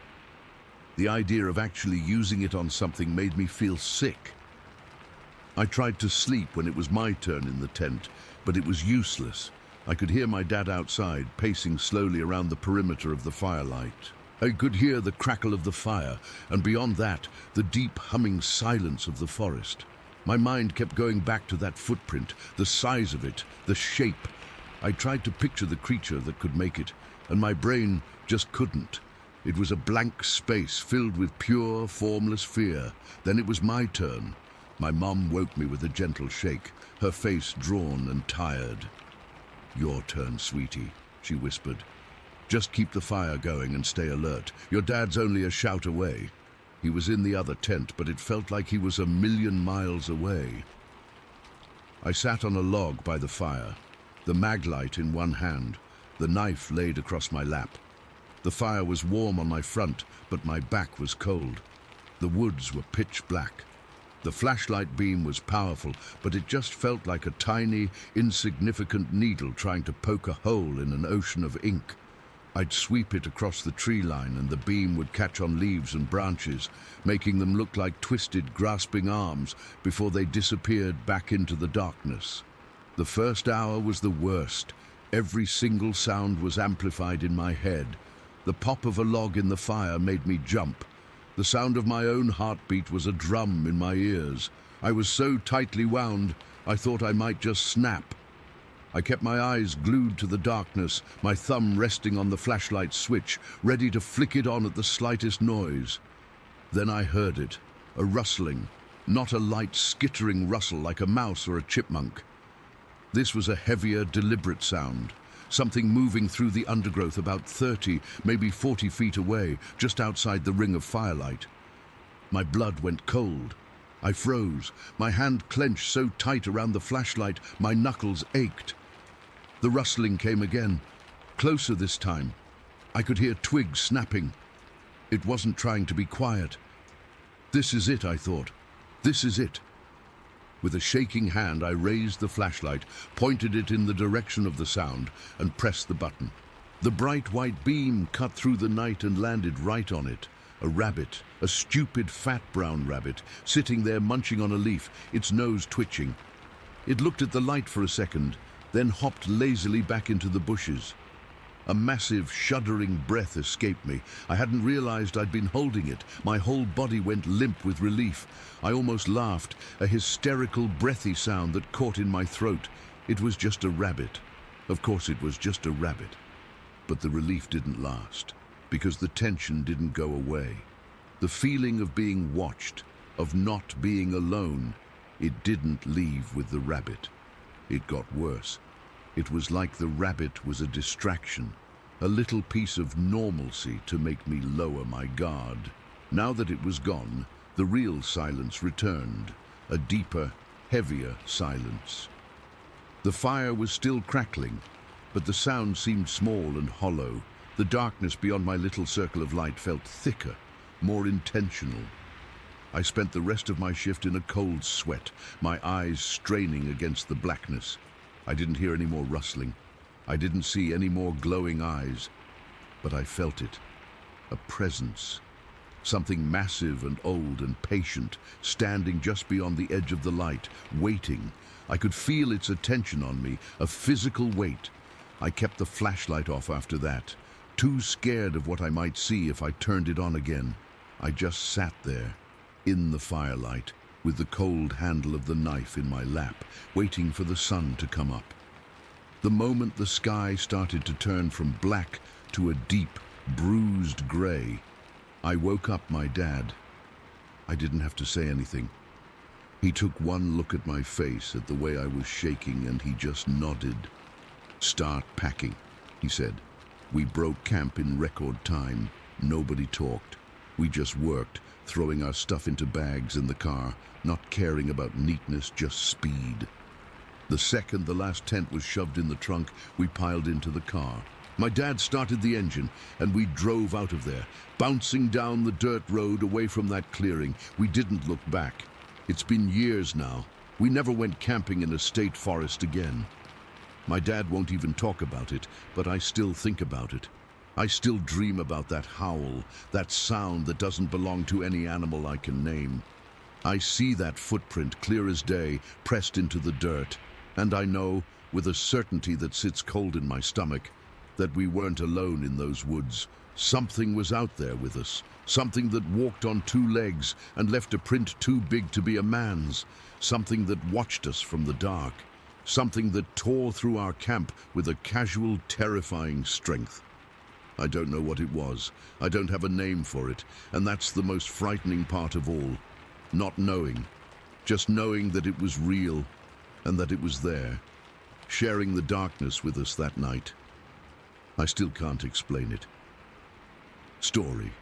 The idea of actually using it on something made me feel sick. I tried to sleep when it was my turn in the tent, but it was useless. I could hear my dad outside, pacing slowly around the perimeter of the firelight. I could hear the crackle of the fire, and beyond that, the deep humming silence of the forest. My mind kept going back to that footprint, the size of it, the shape. I tried to picture the creature that could make it, and my brain just couldn't. It was a blank space filled with pure, formless fear. Then it was my turn. My mom woke me with a gentle shake, her face drawn and tired. "Your turn, sweetie," she whispered. "Just keep the fire going and stay alert. Your dad's only a shout away." He was in the other tent, but it felt like he was 1,000,000 miles away. I sat on a log by the fire, the Maglite in one hand, the knife laid across my lap. The fire was warm on my front, but my back was cold. The woods were pitch black. The flashlight beam was powerful, but it just felt like a tiny, insignificant needle trying to poke a hole in an ocean of ink. I'd sweep it across the tree line and the beam would catch on leaves and branches, making them look like twisted, grasping arms before they disappeared back into the darkness. The first hour was the worst. Every single sound was amplified in my head. The pop of a log in the fire made me jump. The sound of my own heartbeat was a drum in my ears. I was so tightly wound, I thought I might just snap. I kept my eyes glued to the darkness, my thumb resting on the flashlight switch, ready to flick it on at the slightest noise. Then I heard it, a rustling, not a light skittering rustle like a mouse or a chipmunk. This was a heavier, deliberate sound. Something moving through the undergrowth about 30, maybe 40 feet away, just outside the ring of firelight. My blood went cold. I froze. My hand clenched so tight around the flashlight, my knuckles ached. The rustling came again, closer this time. I could hear twigs snapping. It wasn't trying to be quiet. This is it, I thought. This is it. With a shaking hand, I raised the flashlight, pointed it in the direction of the sound, and pressed the button. The bright white beam cut through the night and landed right on it. A rabbit, a stupid fat brown rabbit, sitting there munching on a leaf, its nose twitching. It looked at the light for a second, then hopped lazily back into the bushes. A massive, shuddering breath escaped me. I hadn't realized I'd been holding it. My whole body went limp with relief. I almost laughed, a hysterical, breathy sound that caught in my throat. It was just a rabbit. Of course it was just a rabbit. But the relief didn't last, because the tension didn't go away. The feeling of being watched, of not being alone, it didn't leave with the rabbit. It got worse. It was like the rabbit was a distraction, a little piece of normalcy to make me lower my guard. Now that it was gone, the real silence returned, a deeper, heavier silence. The fire was still crackling, but the sound seemed small and hollow. The darkness beyond my little circle of light felt thicker, more intentional. I spent the rest of my shift in a cold sweat, my eyes straining against the blackness. I didn't hear any more rustling. I didn't see any more glowing eyes, but I felt it. A presence. Something massive and old and patient, standing just beyond the edge of the light, waiting. I could feel its attention on me, a physical weight. I kept the flashlight off after that, too scared of what I might see if I turned it on again. I just sat there, in the firelight, with the cold handle of the knife in my lap, waiting for the sun to come up. The moment the sky started to turn from black to a deep, bruised grey, I woke up my dad. I didn't have to say anything. He took one look at my face, at the way I was shaking, and he just nodded. "Start packing," he said. We broke camp in record time. Nobody talked. We just worked, throwing our stuff into bags in the car, not caring about neatness, just speed. The second the last tent was shoved in the trunk, we piled into the car. My dad started the engine, and we drove out of there, bouncing down the dirt road away from that clearing. We didn't look back. It's been years now. We never went camping in a state forest again. My dad won't even talk about it, but I still think about it. I still dream about that howl, that sound that doesn't belong to any animal I can name. I see that footprint clear as day, pressed into the dirt, and I know, with a certainty that sits cold in my stomach, that we weren't alone in those woods. Something was out there with us, something that walked on two legs and left a print too big to be a man's, something that watched us from the dark, something that tore through our camp with a casual, terrifying strength. I don't know what it was. I don't have a name for it, and that's the most frightening part of all. Not knowing, just knowing that it was real and that it was there, sharing the darkness with us that night. I still can't explain it. Story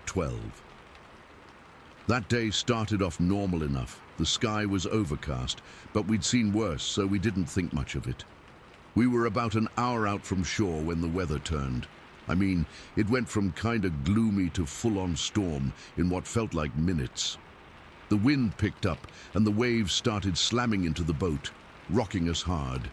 12. That day started off normal enough. The sky was overcast, but we'd seen worse, so we didn't think much of it. We were about an hour out from shore when the weather turned. I mean, it went from kinda gloomy to full-on storm in what felt like minutes. The wind picked up, and the waves started slamming into the boat, rocking us hard.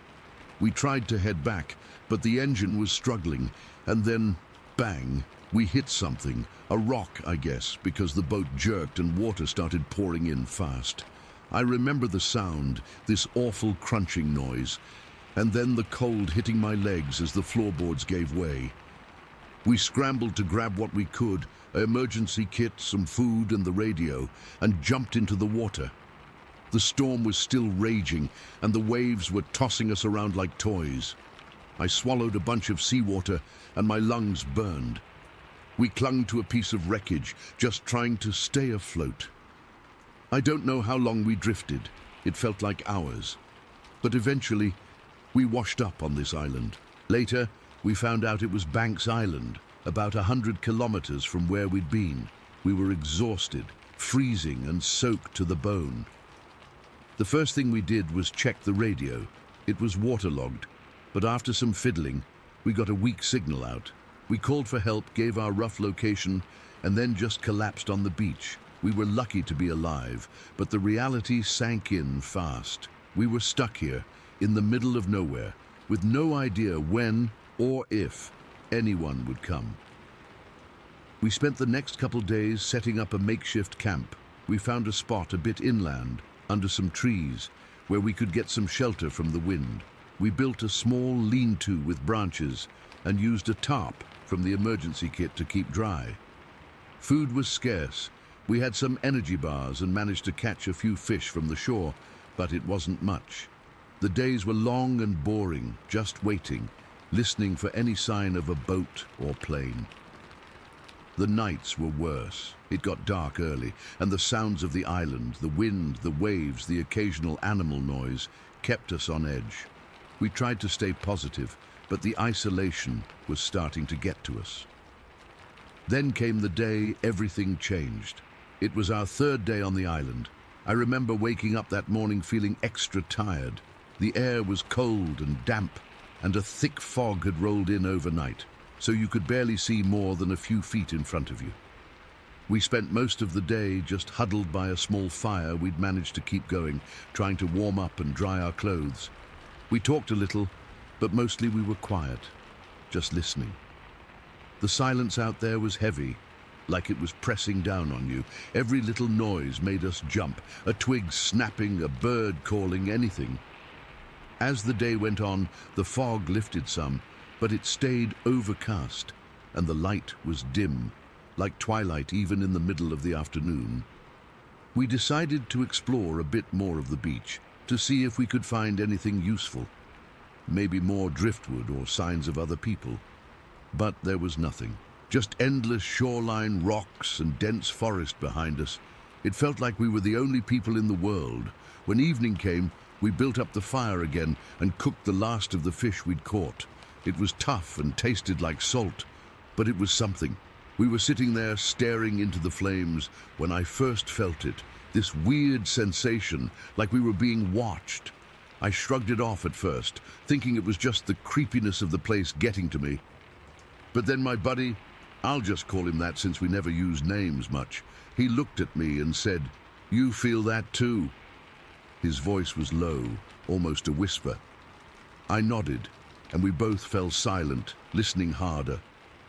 We tried to head back, but the engine was struggling, and then, bang, we hit something, a rock, I guess, because the boat jerked and water started pouring in fast. I remember the sound, this awful crunching noise, and then the cold hitting my legs as the floorboards gave way. We scrambled to grab what we could, an emergency kit, some food, and the radio, and jumped into the water. The storm was still raging, and the waves were tossing us around like toys. I swallowed a bunch of seawater, and my lungs burned. We clung to a piece of wreckage, just trying to stay afloat. I don't know how long we drifted. It felt like hours. But eventually, we washed up on this island. Later, we found out it was Banks Island, about 100 kilometers from where we'd been. We were exhausted, freezing and soaked to the bone. The first thing we did was check the radio. It was waterlogged, but after some fiddling, we got a weak signal out. We called for help, gave our rough location, and then just collapsed on the beach. We were lucky to be alive, but the reality sank in fast. We were stuck here, in the middle of nowhere, with no idea when or if anyone would come. We spent the next couple days setting up a makeshift camp. We found a spot a bit inland, under some trees, where we could get some shelter from the wind. We built a small lean-to with branches and used a tarp from the emergency kit to keep dry. Food was scarce. We had some energy bars and managed to catch a few fish from the shore, but it wasn't much. The days were long and boring, just waiting, listening for any sign of a boat or plane. The nights were worse. It got dark early, and the sounds of the island, the wind, the waves, the occasional animal noise, kept us on edge. We tried to stay positive, but the isolation was starting to get to us. Then came the day everything changed. It was our third day on the island. I remember waking up that morning feeling extra tired. The air was cold and damp, and a thick fog had rolled in overnight, so you could barely see more than a few feet in front of you. We spent most of the day just huddled by a small fire we'd managed to keep going, trying to warm up and dry our clothes. We talked a little, but mostly we were quiet, just listening. The silence out there was heavy, like it was pressing down on you. Every little noise made us jump, a twig snapping, a bird calling, anything. As the day went on, the fog lifted some, but it stayed overcast, and the light was dim, like twilight even in the middle of the afternoon. We decided to explore a bit more of the beach to see if we could find anything useful. Maybe more driftwood or signs of other people. But there was nothing. Just endless shoreline, rocks and dense forest behind us. It felt like we were the only people in the world. When evening came, we built up the fire again and cooked the last of the fish we'd caught. It was tough and tasted like salt, but it was something. We were sitting there staring into the flames when I first felt it, this weird sensation like we were being watched. I shrugged it off at first, thinking it was just the creepiness of the place getting to me. But then my buddy, I'll just call him that since we never use names much, he looked at me and said, "You feel that too?" His voice was low, almost a whisper. I nodded, and we both fell silent, listening harder.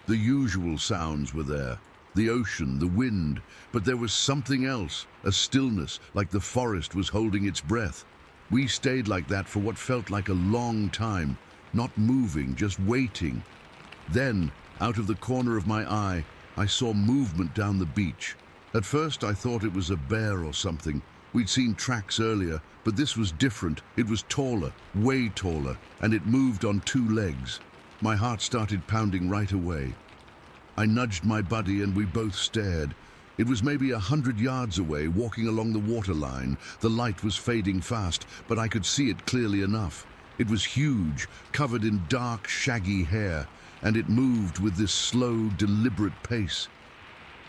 The usual sounds were there, the ocean, the wind, but there was something else, a stillness, like the forest was holding its breath. We stayed like that for what felt like a long time, not moving, just waiting. Then, out of the corner of my eye, I saw movement down the beach. At first I thought it was a bear or something. We'd seen tracks earlier, but this was different. It was taller, way taller, and it moved on two legs. My heart started pounding right away. I nudged my buddy and we both stared. It was maybe 100 yards away, walking along the waterline. The light was fading fast, but I could see it clearly enough. It was huge, covered in dark, shaggy hair, and it moved with this slow, deliberate pace.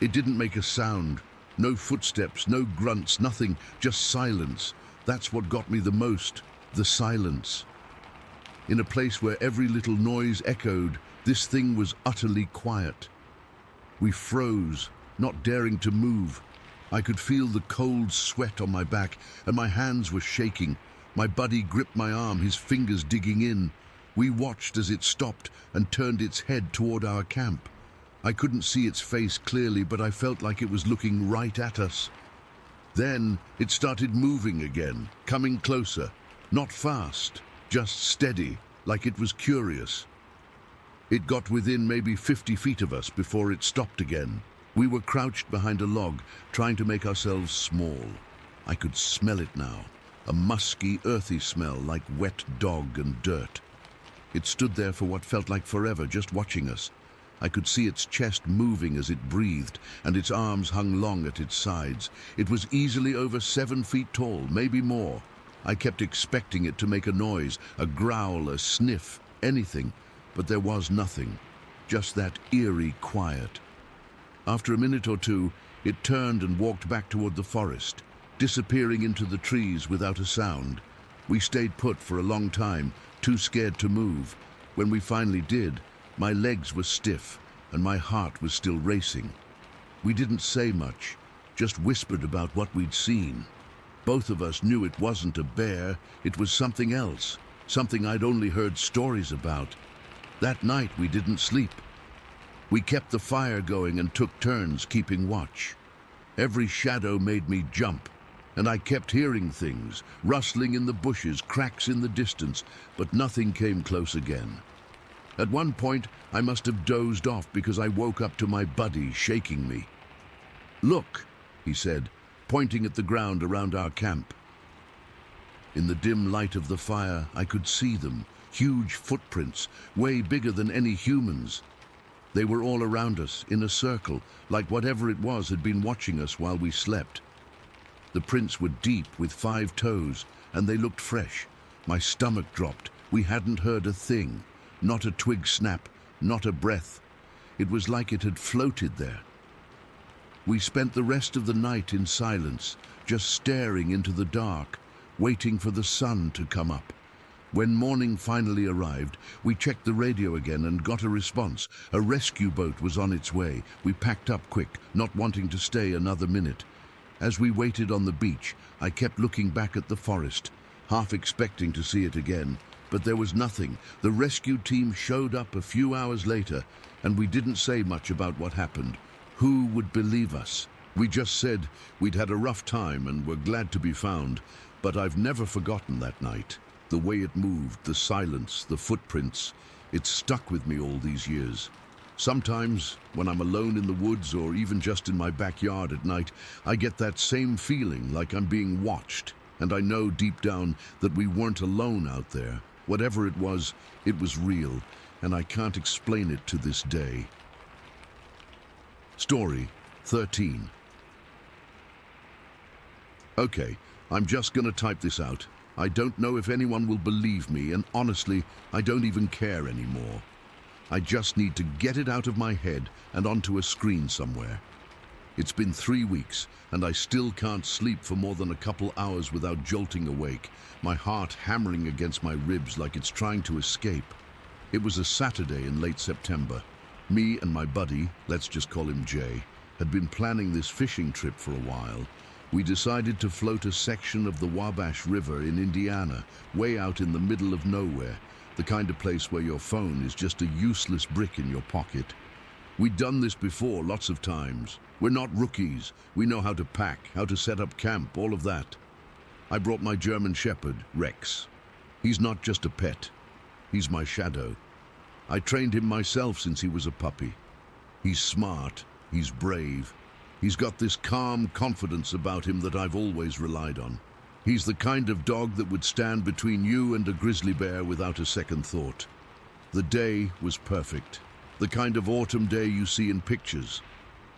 It didn't make a sound. No footsteps, no grunts, nothing, just silence. That's what got me the most, the silence. In a place where every little noise echoed, this thing was utterly quiet. We froze, not daring to move. I could feel the cold sweat on my back, and my hands were shaking. My buddy gripped my arm, his fingers digging in. We watched as it stopped and turned its head toward our camp. I couldn't see its face clearly, but I felt like it was looking right at us. Then it started moving again, coming closer. Not fast, just steady, like it was curious. It got within maybe 50 feet of us before it stopped again. We were crouched behind a log, trying to make ourselves small. I could smell it now, a musky, earthy smell like wet dog and dirt. It stood there for what felt like forever, just watching us. I could see its chest moving as it breathed, and its arms hung long at its sides. It was easily over 7 feet tall, maybe more. I kept expecting it to make a noise, a growl, a sniff, anything, but there was nothing, just that eerie quiet. After a minute or two, it turned and walked back toward the forest, disappearing into the trees without a sound. We stayed put for a long time, too scared to move. When we finally did, my legs were stiff and my heart was still racing. We didn't say much, just whispered about what we'd seen. Both of us knew it wasn't a bear, it was something else, something I'd only heard stories about. That night we didn't sleep. We kept the fire going and took turns keeping watch. Every shadow made me jump, and I kept hearing things, rustling in the bushes, cracks in the distance, but nothing came close again. At one point, I must have dozed off because I woke up to my buddy shaking me. "Look," he said, pointing at the ground around our camp. In the dim light of the fire, I could see them, huge footprints, way bigger than any humans. They were all around us, in a circle, like whatever it was had been watching us while we slept. The prints were deep, with 5 toes, and they looked fresh. My stomach dropped. We hadn't heard a thing. Not a twig snap, not a breath. It was like it had floated there. We spent the rest of the night in silence, just staring into the dark, waiting for the sun to come up. When morning finally arrived, we checked the radio again and got a response. A rescue boat was on its way. We packed up quick, not wanting to stay another minute. As we waited on the beach, I kept looking back at the forest, half expecting to see it again. But there was nothing. The rescue team showed up a few hours later, and we didn't say much about what happened. Who would believe us? We just said we'd had a rough time and were glad to be found, but I've never forgotten that night. The way it moved, the silence, the footprints, it stuck with me all these years. Sometimes, when I'm alone in the woods or even just in my backyard at night, I get that same feeling like I'm being watched, and I know deep down that we weren't alone out there. Whatever it was real, and I can't explain it to this day. Story 13. Okay, I'm just gonna type this out. I don't know if anyone will believe me, and honestly, I don't even care anymore. I just need to get it out of my head and onto a screen somewhere. It's been 3 weeks, and I still can't sleep for more than a couple hours without jolting awake, my heart hammering against my ribs like it's trying to escape. It was a Saturday in late September. Me and my buddy, let's just call him Jay, had been planning this fishing trip for a while. We decided to float a section of the Wabash River in Indiana, way out in the middle of nowhere, the kind of place where your phone is just a useless brick in your pocket. We'd done this before lots of times. We're not rookies. We know how to pack, how to set up camp, all of that. I brought my German Shepherd, Rex. He's not just a pet. He's my shadow. I trained him myself since he was a puppy. He's smart. He's brave. He's got this calm confidence about him that I've always relied on. He's the kind of dog that would stand between you and a grizzly bear without a second thought. The day was perfect. The kind of autumn day you see in pictures.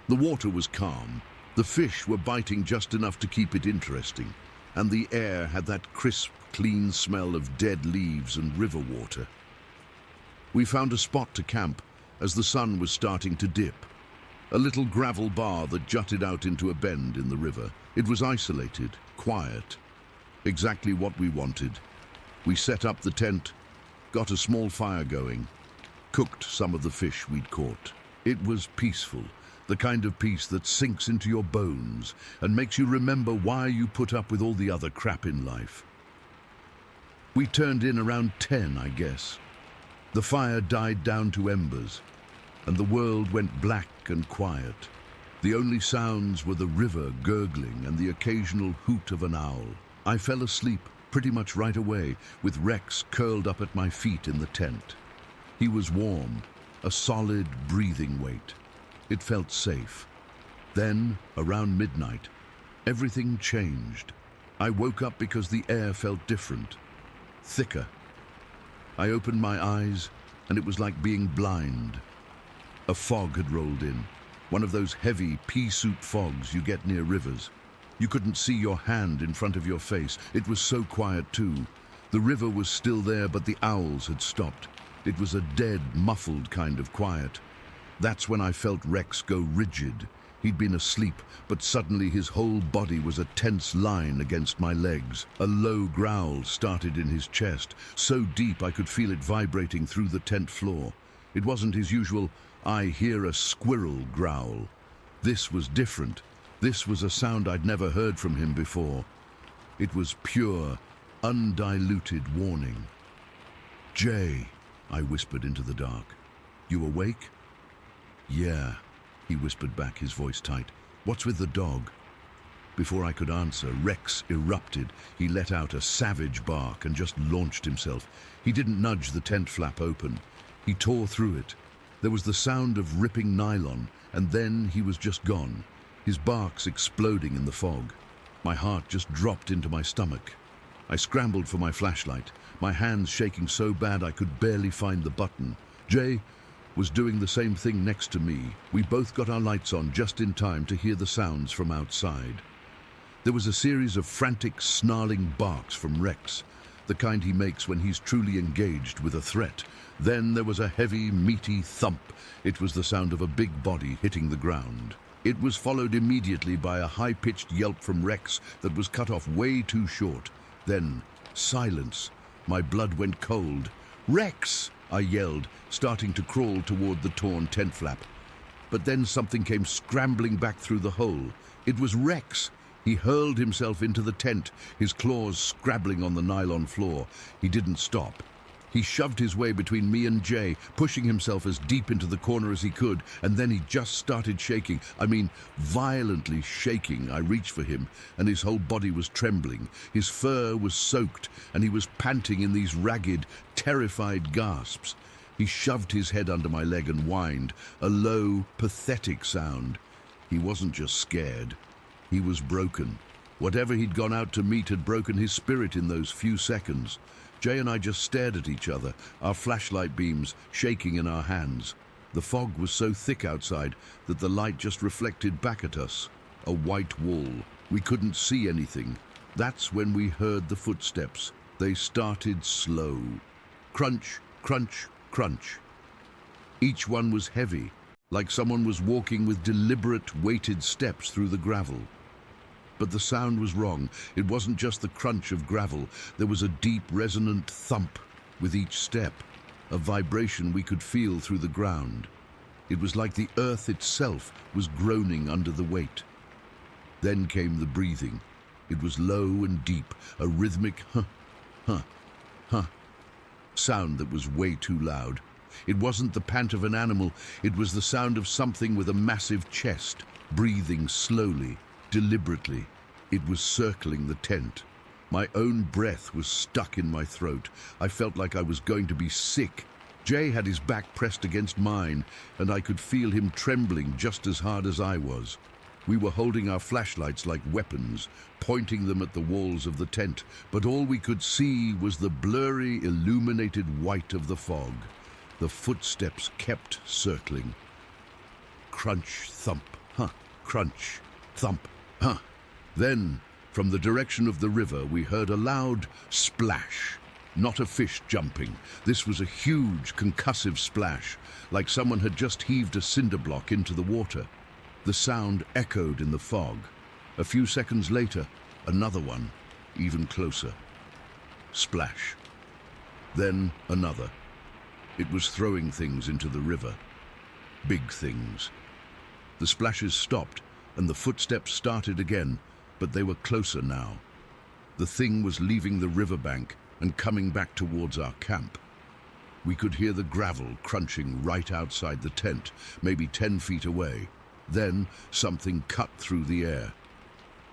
The water was calm. The fish were biting just enough to keep it interesting. And the air had that crisp, clean smell of dead leaves and river water. We found a spot to camp as the sun was starting to dip. A little gravel bar that jutted out into a bend in the river. It was isolated, quiet. Exactly what we wanted. We set up the tent, got a small fire going, cooked some of the fish we'd caught. It was peaceful, the kind of peace that sinks into your bones and makes you remember why you put up with all the other crap in life. We turned in around 10, I guess. The fire died down to embers, and the world went black and quiet. The only sounds were the river gurgling and the occasional hoot of an owl. I fell asleep pretty much right away, with Rex curled up at my feet in the tent. He was warm, a solid breathing weight. It felt safe. Then, around midnight, everything changed. I woke up because the air felt different, thicker. I opened my eyes, and it was like being blind. A fog had rolled in, one of those heavy pea-soup fogs you get near rivers. You couldn't see your hand in front of your face. It was so quiet too. The river was still there, but the owls had stopped. It was a dead, muffled kind of quiet. That's when I felt Rex go rigid. He'd been asleep, but suddenly his whole body was a tense line against my legs. A low growl started in his chest, so deep I could feel it vibrating through the tent floor. It wasn't his usual, "I hear a squirrel" growl. This was different. This was a sound I'd never heard from him before. It was pure, undiluted warning. "Jay," I whispered into the dark. "You awake?" "Yeah," he whispered back, his voice tight. "What's with the dog?" Before I could answer, Rex erupted. He let out a savage bark and just launched himself. He didn't nudge the tent flap open. He tore through it. There was the sound of ripping nylon, and then he was just gone, his barks exploding in the fog. My heart just dropped into my stomach. I scrambled for my flashlight, my hands shaking so bad I could barely find the button. Jay was doing the same thing next to me. We both got our lights on just in time to hear the sounds from outside. There was a series of frantic, snarling barks from Rex, the kind he makes when he's truly engaged with a threat. Then there was a heavy, meaty thump. It was the sound of a big body hitting the ground. It was followed immediately by a high-pitched yelp from Rex that was cut off way too short. Then, silence. My blood went cold. "Rex!" I yelled, starting to crawl toward the torn tent flap. But then something came scrambling back through the hole. It was Rex. He hurled himself into the tent, his claws scrabbling on the nylon floor. He didn't stop. He shoved his way between me and Jay, pushing himself as deep into the corner as he could, and then he just started shaking. I mean, violently shaking. I reached for him, and his whole body was trembling. His fur was soaked, and he was panting in these ragged, terrified gasps. He shoved his head under my leg and whined, a low, pathetic sound. He wasn't just scared. He was broken. Whatever he'd gone out to meet had broken his spirit in those few seconds. Jay and I just stared at each other, our flashlight beams shaking in our hands. The fog was so thick outside that the light just reflected back at us. A white wall. We couldn't see anything. That's when we heard the footsteps. They started slow. Crunch, crunch, crunch. Each one was heavy, like someone was walking with deliberate, weighted steps through the gravel. But the sound was wrong. It wasn't just the crunch of gravel. There was a deep, resonant thump with each step, a vibration we could feel through the ground. It was like the earth itself was groaning under the weight. Then came the breathing. It was low and deep, a rhythmic huh, huh, huh sound that was way too loud. It wasn't the pant of an animal. It was the sound of something with a massive chest, breathing slowly, deliberately. It was circling the tent. My own breath was stuck in my throat. I felt like I was going to be sick. Jay had his back pressed against mine, and I could feel him trembling just as hard as I was. We were holding our flashlights like weapons, pointing them at the walls of the tent, but all we could see was the blurry, illuminated white of the fog. The footsteps kept circling. Crunch, thump, huh, crunch, thump, huh. Then, from the direction of the river, we heard a loud splash. Not a fish jumping. This was a huge, concussive splash, like someone had just heaved a cinder block into the water. The sound echoed in the fog. A few seconds later, another one, even closer. Splash. Then another. It was throwing things into the river. Big things. The splashes stopped, and the footsteps started again, but they were closer now. The thing was leaving the riverbank and coming back towards our camp. We could hear the gravel crunching right outside the tent, maybe 10 feet away. Then something cut through the air.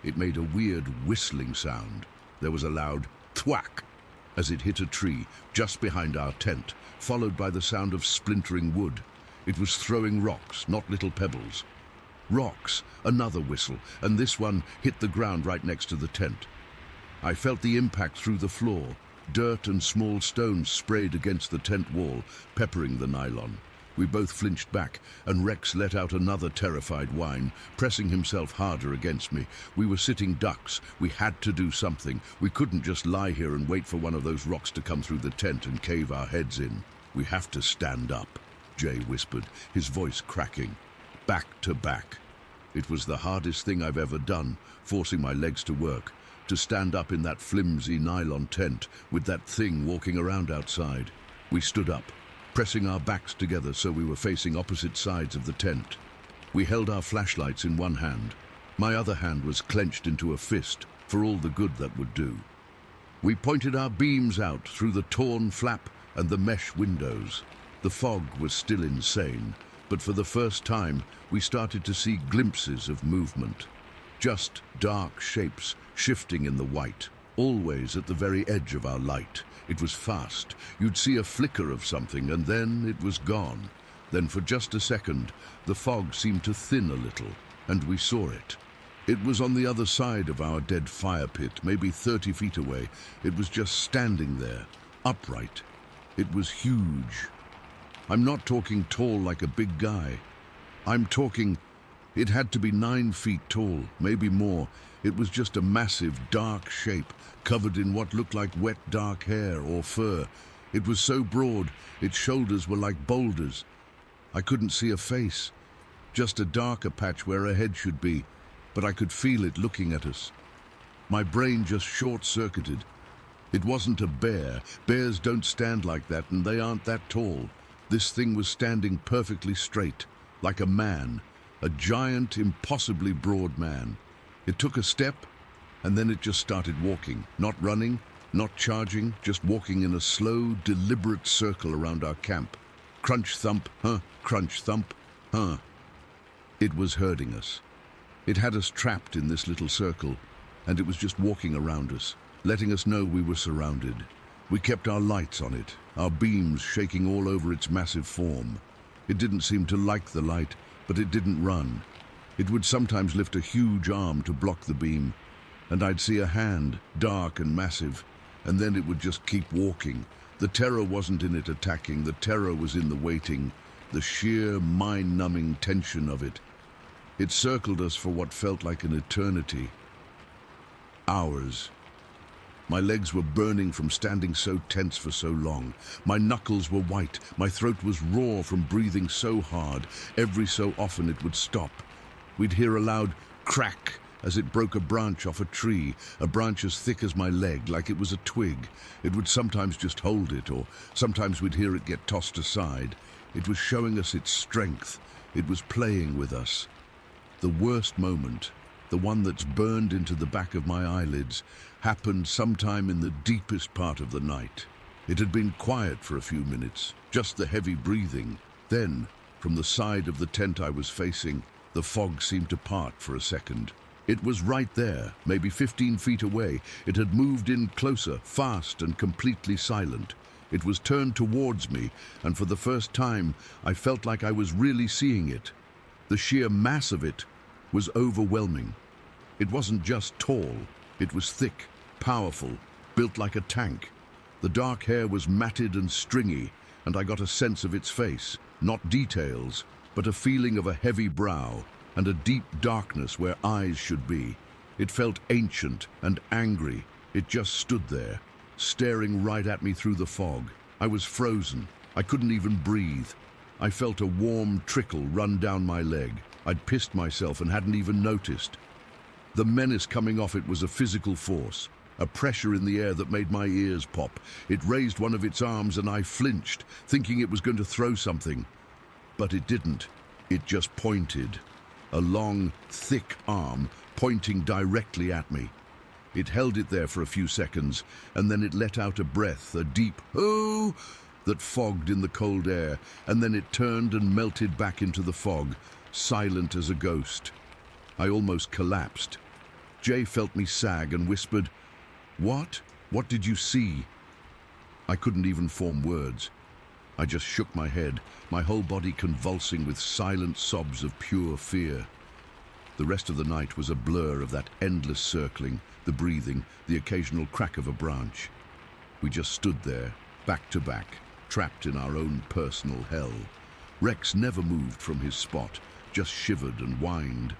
It made a weird whistling sound. There was a loud thwack as it hit a tree just behind our tent, followed by the sound of splintering wood. It was throwing rocks, not little pebbles. Rocks, another whistle, and this one hit the ground right next to the tent. I felt the impact through the floor. Dirt and small stones sprayed against the tent wall, peppering the nylon. We both flinched back, and Rex let out another terrified whine, pressing himself harder against me. We were sitting ducks. We had to do something. We couldn't just lie here and wait for one of those rocks to come through the tent and cave our heads in. We have to stand up, Jay whispered, his voice cracking. Back to back. It was the hardest thing I've ever done, forcing my legs to work, to stand up in that flimsy nylon tent with that thing walking around outside. We stood up, pressing our backs together so we were facing opposite sides of the tent. We held our flashlights in one hand. My other hand was clenched into a fist for all the good that would do. We pointed our beams out through the torn flap and the mesh windows. The fog was still insane, but for the first time we started to see glimpses of movement. Just dark shapes shifting in the white, always at the very edge of our light. It was fast. You'd see a flicker of something, and then it was gone. Then for just a second, the fog seemed to thin a little, and we saw it. It was on the other side of our dead fire pit, maybe 30 feet away. It was just standing there, upright. It was huge. I'm not talking tall like a big guy. I'm talking, it had to be 9 feet tall, maybe more. It was just a massive, dark shape, covered in what looked like wet, dark hair or fur. It was so broad, its shoulders were like boulders. I couldn't see a face, just a darker patch where a head should be, but I could feel it looking at us. My brain just short-circuited. It wasn't a bear. Bears don't stand like that, and they aren't that tall. This thing was standing perfectly straight, like a man, a giant, impossibly broad man. It took a step, and then it just started walking, not running, not charging, just walking in a slow, deliberate circle around our camp. Crunch, thump, huh, crunch, thump, huh. It was herding us. It had us trapped in this little circle, and it was just walking around us, letting us know we were surrounded. We kept our lights on it, our beams shaking all over its massive form. It didn't seem to like the light, but it didn't run. It would sometimes lift a huge arm to block the beam, and I'd see a hand, dark and massive, and then it would just keep walking. The terror wasn't in it attacking, the terror was in the waiting, the sheer mind-numbing tension of it. It circled us for what felt like an eternity. Hours. My legs were burning from standing so tense for so long. My knuckles were white, my throat was raw from breathing so hard. Every so often it would stop. We'd hear a loud crack as it broke a branch off a tree, a branch as thick as my leg, like it was a twig. It would sometimes just hold it, or sometimes we'd hear it get tossed aside. It was showing us its strength. It was playing with us. The worst moment, the one that's burned into the back of my eyelids, happened sometime in the deepest part of the night. It had been quiet for a few minutes, just the heavy breathing. Then, from the side of the tent I was facing, the fog seemed to part for a second. It was right there, maybe 15 feet away. It had moved in closer, fast and completely silent. It was turned towards me, and for the first time, I felt like I was really seeing it. The sheer mass of it was overwhelming. It wasn't just tall, it was thick, powerful, built like a tank. The dark hair was matted and stringy, and I got a sense of its face, not details, but a feeling of a heavy brow and a deep darkness where eyes should be. It felt ancient and angry. It just stood there, staring right at me through the fog. I was frozen. I couldn't even breathe. I felt a warm trickle run down my leg. I'd pissed myself and hadn't even noticed. The menace coming off it was a physical force, a pressure in the air that made my ears pop. It raised one of its arms and I flinched, thinking it was going to throw something. But it didn't. It just pointed. A long, thick arm pointing directly at me. It held it there for a few seconds, and then it let out a breath, a deep "oh" that fogged in the cold air, and then it turned and melted back into the fog, silent as a ghost. I almost collapsed. Jay felt me sag and whispered, "What? What did you see?" I couldn't even form words. I just shook my head, my whole body convulsing with silent sobs of pure fear. The rest of the night was a blur of that endless circling, the breathing, the occasional crack of a branch. We just stood there, back to back, trapped in our own personal hell. Rex never moved from his spot, just shivered and whined.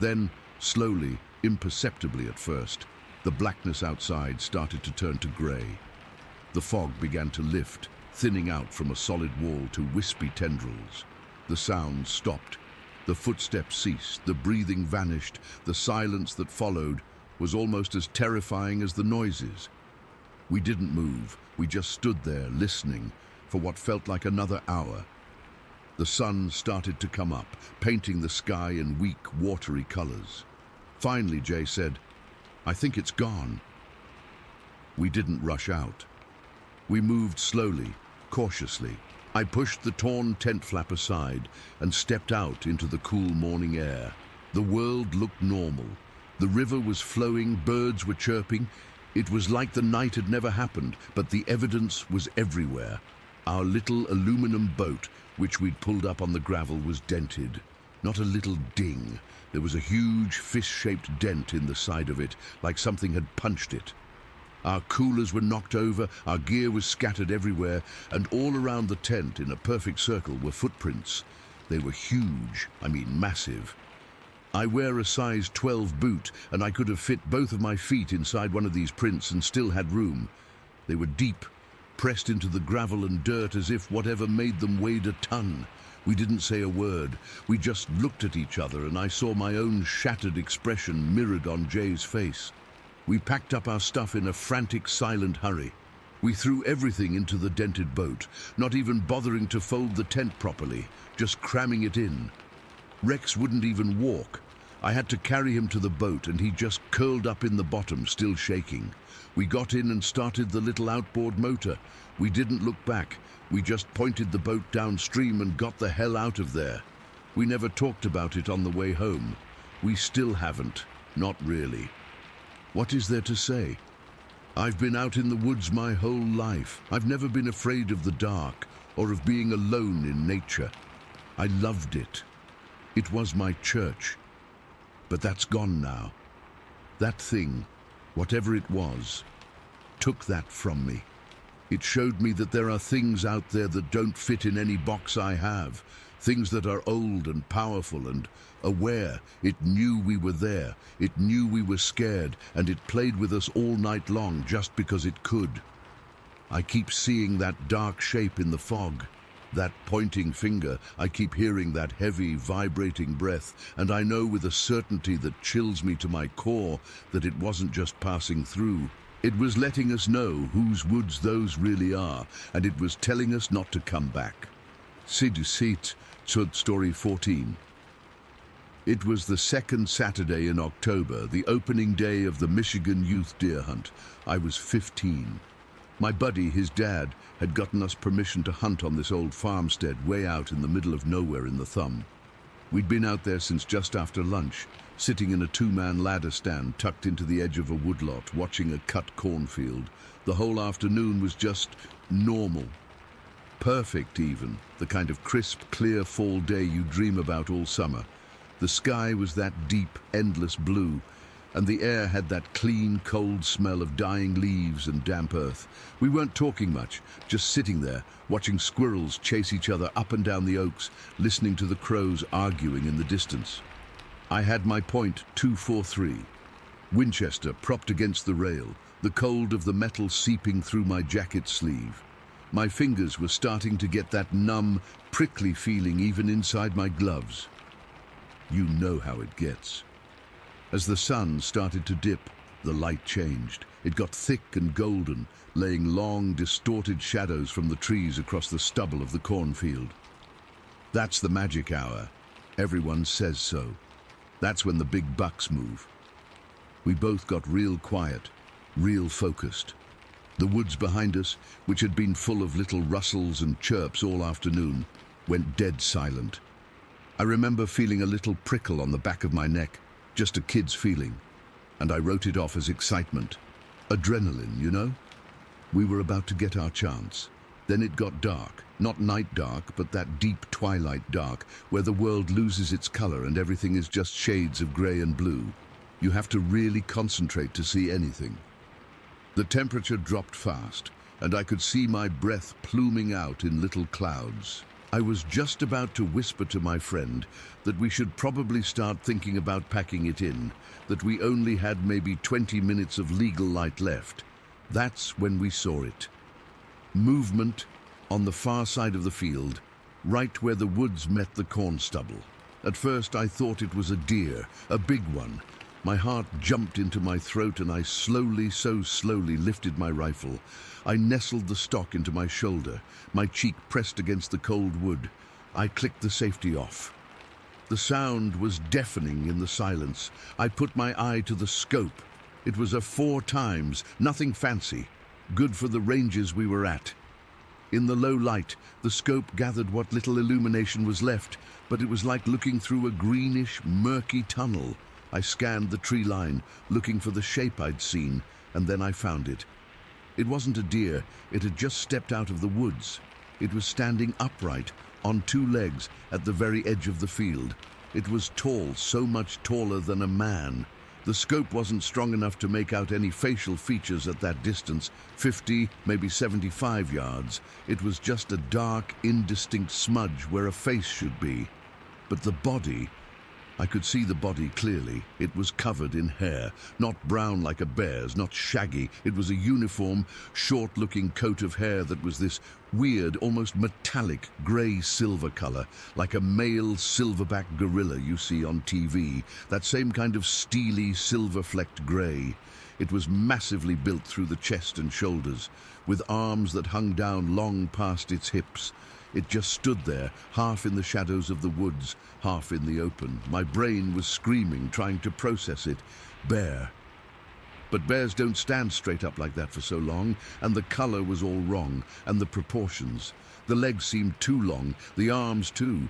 Then, slowly, imperceptibly at first, the blackness outside started to turn to grey. The fog began to lift, thinning out from a solid wall to wispy tendrils. The sounds stopped. The footsteps ceased, the breathing vanished. The silence that followed was almost as terrifying as the noises. We didn't move. We just stood there, listening, for what felt like another hour. The sun started to come up, painting the sky in weak, watery colors. Finally, Jay said, "I think it's gone." We didn't rush out. We moved slowly, cautiously. I pushed the torn tent flap aside and stepped out into the cool morning air. The world looked normal. The river was flowing, birds were chirping. It was like the night had never happened, but the evidence was everywhere. Our little aluminum boat, which we'd pulled up on the gravel, was dented. Not a little ding. There was a huge fish-shaped dent in the side of it, like something had punched it. Our coolers were knocked over, our gear was scattered everywhere, and all around the tent in a perfect circle were footprints. They were huge, I mean massive. I wear a size 12 boot, and I could have fit both of my feet inside one of these prints and still had room. They were deep, pressed into the gravel and dirt as if whatever made them weighed a ton. We didn't say a word. We just looked at each other, and I saw my own shattered expression mirrored on Jay's face. We packed up our stuff in a frantic, silent hurry. We threw everything into the dented boat, not even bothering to fold the tent properly, just cramming it in. Rex wouldn't even walk. I had to carry him to the boat, and he just curled up in the bottom, still shaking. We got in and started the little outboard motor. We didn't look back. We just pointed the boat downstream and got the hell out of there. We never talked about it on the way home. We still haven't. Not really. What is there to say? I've been out in the woods my whole life. I've never been afraid of the dark or of being alone in nature. I loved it. It was my church. But that's gone now. That thing, whatever it was, took that from me. It showed me that there are things out there that don't fit in any box I have. Things that are old and powerful and aware. It knew we were there. It knew we were scared, and it played with us all night long just because it could. I keep seeing that dark shape in the fog, that pointing finger. I keep hearing that heavy, vibrating breath, and I know with a certainty that chills me to my core that it wasn't just passing through. It was letting us know whose woods those really are, and it was telling us not to come back. Siddusit, Story 14. It was the second Saturday in October, the opening day of the Michigan Youth Deer Hunt. I was 15. My buddy, his dad, had gotten us permission to hunt on this old farmstead way out in the middle of nowhere in the Thumb. We'd been out there since just after lunch, sitting in a two-man ladder stand tucked into the edge of a woodlot, watching a cut cornfield. The whole afternoon was just normal. Perfect even, the kind of crisp, clear fall day you dream about all summer. The sky was that deep, endless blue, and the air had that clean, cold smell of dying leaves and damp earth. We weren't talking much, just sitting there, watching squirrels chase each other up and down the oaks, listening to the crows arguing in the distance. I had my .243, Winchester propped against the rail, the cold of the metal seeping through my jacket sleeve. My fingers were starting to get that numb, prickly feeling even inside my gloves. You know how it gets. As the sun started to dip, the light changed. It got thick and golden, laying long, distorted shadows from the trees across the stubble of the cornfield. That's the magic hour. Everyone says so. That's when the big bucks move. We both got real quiet, real focused. The woods behind us, which had been full of little rustles and chirps all afternoon, went dead silent. I remember feeling a little prickle on the back of my neck, just a kid's feeling, and I wrote it off as excitement. Adrenaline, you know? We were about to get our chance. Then it got dark, not night dark, but that deep twilight dark, where the world loses its color and everything is just shades of gray and blue. You have to really concentrate to see anything. The temperature dropped fast, and I could see my breath pluming out in little clouds. I was just about to whisper to my friend that we should probably start thinking about packing it in, that we only had maybe 20 minutes of legal light left. That's when we saw it. Movement on the far side of the field, right where the woods met the corn stubble. At first I thought it was a deer, a big one. My heart jumped into my throat and I so slowly lifted my rifle. I nestled the stock into my shoulder, my cheek pressed against the cold wood. I clicked the safety off. The sound was deafening in the silence. I put my eye to the scope. It was a 4 times, nothing fancy, good for the ranges we were at. In the low light, the scope gathered what little illumination was left, but it was like looking through a greenish, murky tunnel. I scanned the tree line, looking for the shape I'd seen, and then I found it. It wasn't a deer, it had just stepped out of the woods. It was standing upright, on 2 legs, at the very edge of the field. It was tall, so much taller than a man. The scope wasn't strong enough to make out any facial features at that distance, 50, maybe 75 yards. It was just a dark, indistinct smudge where a face should be. But the body, I could see the body clearly. It was covered in hair, not brown like a bear's, not shaggy. It was a uniform, short-looking coat of hair that was this weird, almost metallic, grey-silver color, like a male silverback gorilla you see on TV, that same kind of steely, silver-flecked grey. It was massively built through the chest and shoulders, with arms that hung down long past its hips. It just stood there, half in the shadows of the woods, half in the open. My brain was screaming, trying to process it. Bear. But bears don't stand straight up like that for so long, and the color was all wrong, and the proportions. The legs seemed too long, the arms too.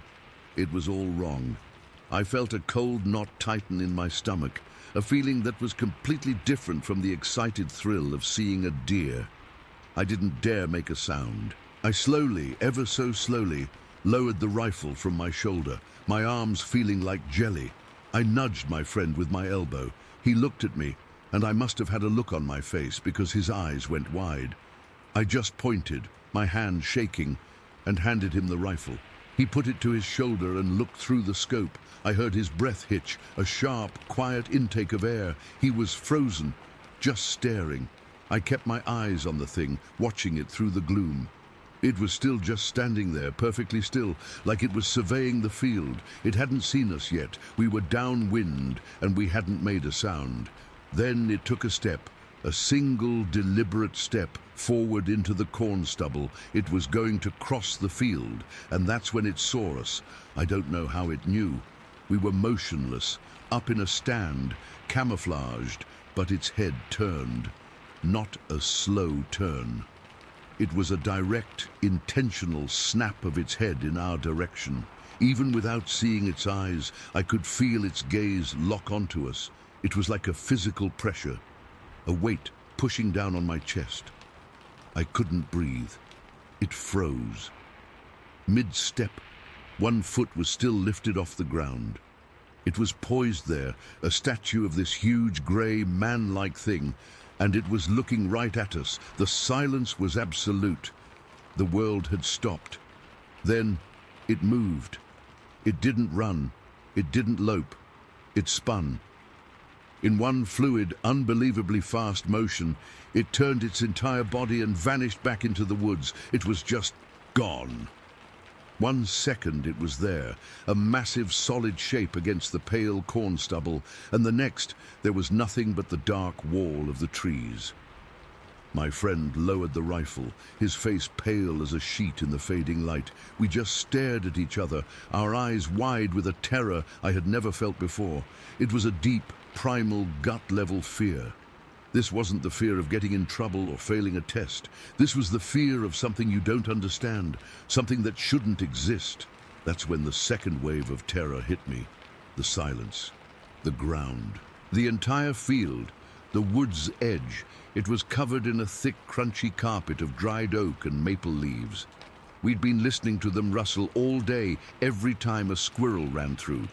It was all wrong. I felt a cold knot tighten in my stomach, a feeling that was completely different from the excited thrill of seeing a deer. I didn't dare make a sound. I slowly, ever so slowly, lowered the rifle from my shoulder, my arms feeling like jelly. I nudged my friend with my elbow. He looked at me, and I must have had a look on my face because his eyes went wide. I just pointed, my hand shaking, and handed him the rifle. He put it to his shoulder and looked through the scope. I heard his breath hitch, a sharp, quiet intake of air. He was frozen, just staring. I kept my eyes on the thing, watching it through the gloom. It was still just standing there, perfectly still, like it was surveying the field. It hadn't seen us yet. We were downwind, and we hadn't made a sound. Then it took a step, a single deliberate step forward into the corn stubble. It was going to cross the field, and that's when it saw us. I don't know how it knew. We were motionless, up in a stand, camouflaged, but its head turned. Not a slow turn. It was a direct, intentional snap of its head in our direction. Even without seeing its eyes, I could feel its gaze lock onto us. It was like a physical pressure, a weight pushing down on my chest. I couldn't breathe. It froze. Mid-step, one foot was still lifted off the ground. It was poised there, a statue of this huge, grey, man-like thing, and it was looking right at us. The silence was absolute. The world had stopped. Then it moved. It didn't run. It didn't lope. It spun. In one fluid, unbelievably fast motion, it turned its entire body and vanished back into the woods. It was just gone. 1 second it was there, a massive solid shape against the pale corn stubble, and the next there was nothing but the dark wall of the trees. My friend lowered the rifle, his face pale as a sheet in the fading light. We just stared at each other, our eyes wide with a terror I had never felt before. It was a deep, primal, gut-level fear. This wasn't the fear of getting in trouble or failing a test. This was the fear of something you don't understand, something that shouldn't exist. That's when the second wave of terror hit me. The silence, the ground, the entire field, the wood's edge. It was covered in a thick, crunchy carpet of dried oak and maple leaves. We'd been listening to them rustle all day, every time a squirrel ran through.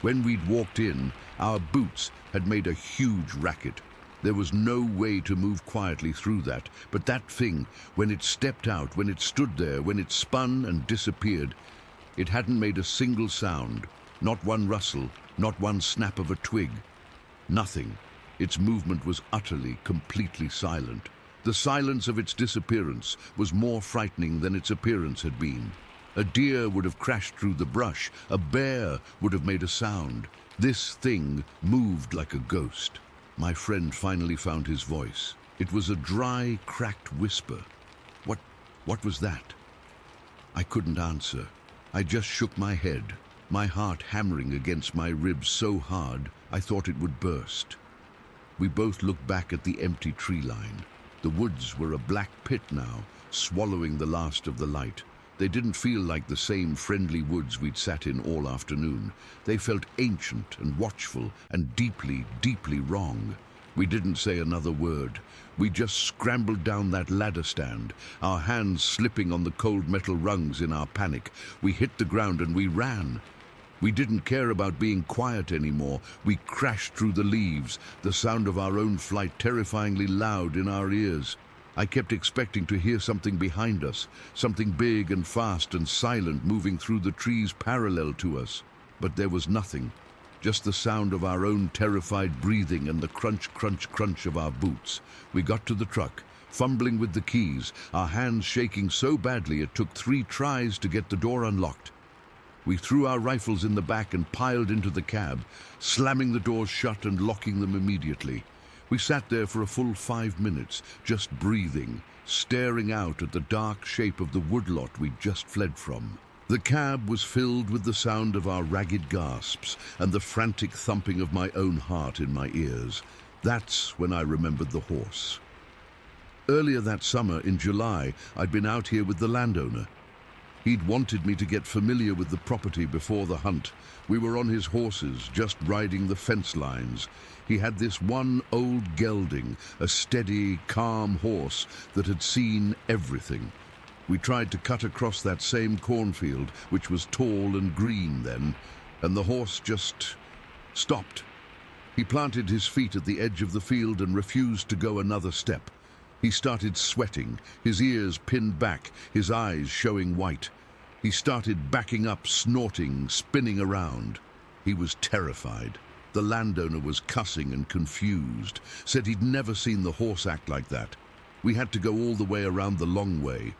When we'd walked in, our boots had made a huge racket. There was no way to move quietly through that, but that thing, when it stepped out, when it stood there, when it spun and disappeared, it hadn't made a single sound, not one rustle, not one snap of a twig. Nothing. Its movement was utterly, completely silent. The silence of its disappearance was more frightening than its appearance had been. A deer would have crashed through the brush, a bear would have made a sound. This thing moved like a ghost. My friend finally found his voice. It was a dry, cracked whisper. What was that? I couldn't answer. I just shook my head, my heart hammering against my ribs so hard I thought it would burst. We both looked back at the empty tree line. The woods were a black pit now, swallowing the last of the light. They didn't feel like the same friendly woods we'd sat in all afternoon. They felt ancient and watchful and deeply, deeply wrong. We didn't say another word. We just scrambled down that ladder stand, our hands slipping on the cold metal rungs in our panic. We hit the ground and we ran. We didn't care about being quiet anymore. We crashed through the leaves, the sound of our own flight terrifyingly loud in our ears. I kept expecting to hear something behind us, something big and fast and silent moving through the trees parallel to us. But there was nothing, just the sound of our own terrified breathing and the crunch, crunch, crunch of our boots. We got to the truck, fumbling with the keys, our hands shaking so badly it took 3 tries to get the door unlocked. We threw our rifles in the back and piled into the cab, slamming the doors shut and locking them immediately. We sat there for a full 5 minutes, just breathing, staring out at the dark shape of the woodlot we'd just fled from. The cab was filled with the sound of our ragged gasps and the frantic thumping of my own heart in my ears. That's when I remembered the horse. Earlier that summer, in July, I'd been out here with the landowner. He'd wanted me to get familiar with the property before the hunt. We were on his horses, just riding the fence lines. He had this one old gelding, a steady, calm horse that had seen everything. We tried to cut across that same cornfield, which was tall and green then, and the horse just stopped. He planted his feet at the edge of the field and refused to go another step. He started sweating, his ears pinned back, his eyes showing white. He started backing up, snorting, spinning around. He was terrified. The landowner was cussing and confused, said he'd never seen the horse act like that. We had to go all the way around the long way.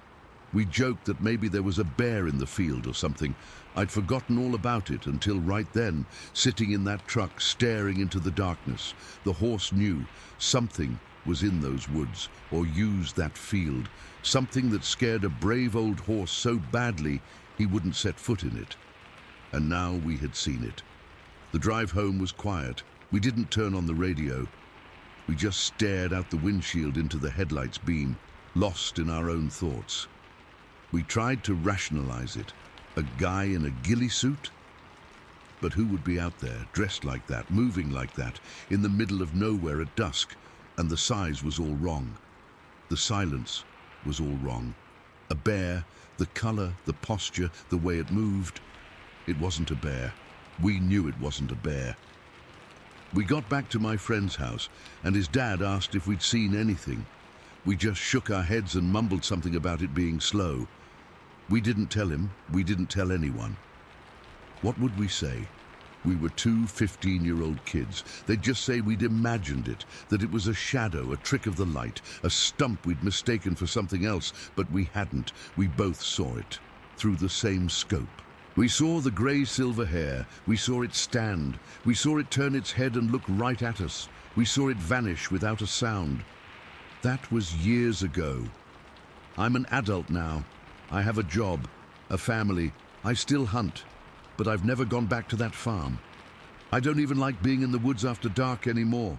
We joked that maybe there was a bear in the field or something. I'd forgotten all about it until right then, sitting in that truck, staring into the darkness. The horse knew something was in those woods, or used that field, something that scared a brave old horse so badly he wouldn't set foot in it. And now we had seen it. The drive home was quiet. We didn't turn on the radio. We just stared out the windshield into the headlights beam, lost in our own thoughts. We tried to rationalize it. A guy in a ghillie suit? But who would be out there, dressed like that, moving like that, in the middle of nowhere at dusk? And the size was all wrong. The silence was all wrong. A bear, the color, the posture, the way it moved. It wasn't a bear. We knew it wasn't a bear. We got back to my friend's house, and his dad asked if we'd seen anything. We just shook our heads and mumbled something about it being slow. We didn't tell him. We didn't tell anyone. What would we say? We were two 15-year-old kids. They'd just say we'd imagined it, that it was a shadow, a trick of the light, a stump we'd mistaken for something else, but we hadn't. We both saw it, through the same scope. We saw the grey-silver hair. We saw it stand. We saw it turn its head and look right at us. We saw it vanish without a sound. That was years ago. I'm an adult now. I have a job, a family. I still hunt. But I've never gone back to that farm. I don't even like being in the woods after dark anymore.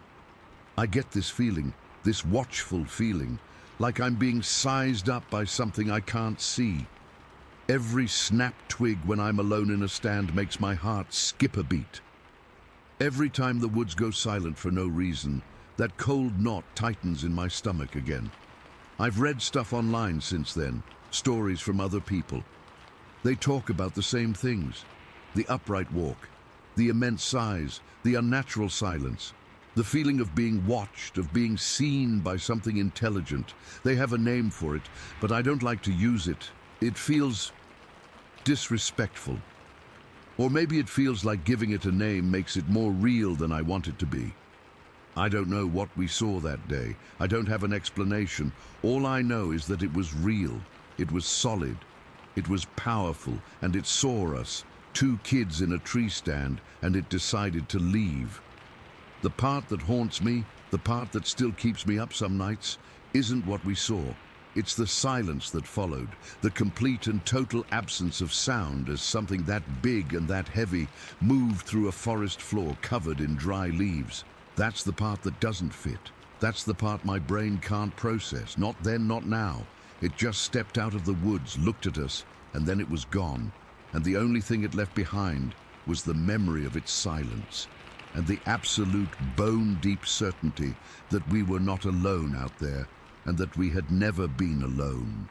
I get this feeling, this watchful feeling, like I'm being sized up by something I can't see. Every snap twig when I'm alone in a stand makes my heart skip a beat. Every time the woods go silent for no reason, that cold knot tightens in my stomach again. I've read stuff online since then, stories from other people. They talk about the same things. The upright walk, the immense size, the unnatural silence, the feeling of being watched, of being seen by something intelligent. They have a name for it, but I don't like to use it. It feels disrespectful. Or maybe it feels like giving it a name makes it more real than I want it to be. I don't know what we saw that day. I don't have an explanation. All I know is that it was real. It was solid. It was powerful, and it saw us, two kids in a tree stand, and it decided to leave. The part that haunts me, the part that still keeps me up some nights, isn't what we saw. It's the silence that followed, the complete and total absence of sound as something that big and that heavy moved through a forest floor covered in dry leaves. That's the part that doesn't fit. That's the part my brain can't process. Not then, not now. It just stepped out of the woods, looked at us, and then it was gone. And the only thing it left behind was the memory of its silence and the absolute bone-deep certainty that we were not alone out there and that we had never been alone.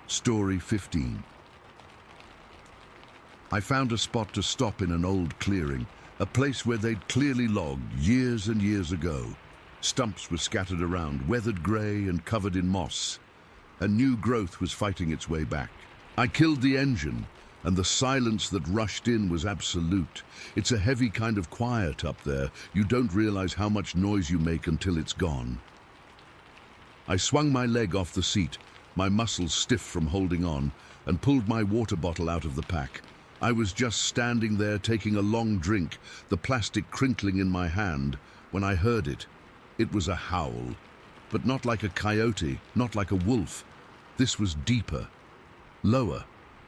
Story 15. I found a spot to stop in an old clearing, a place where they'd clearly logged years and years ago. Stumps were scattered around, weathered grey and covered in moss. A new growth was fighting its way back. I killed the engine, and the silence that rushed in was absolute. It's a heavy kind of quiet up there. You don't realize how much noise you make until it's gone. I swung my leg off the seat, my muscles stiff from holding on, and pulled my water bottle out of the pack. I was just standing there taking a long drink, the plastic crinkling in my hand, when I heard it. It was a howl, but not like a coyote, not like a wolf. This was deeper. Lower.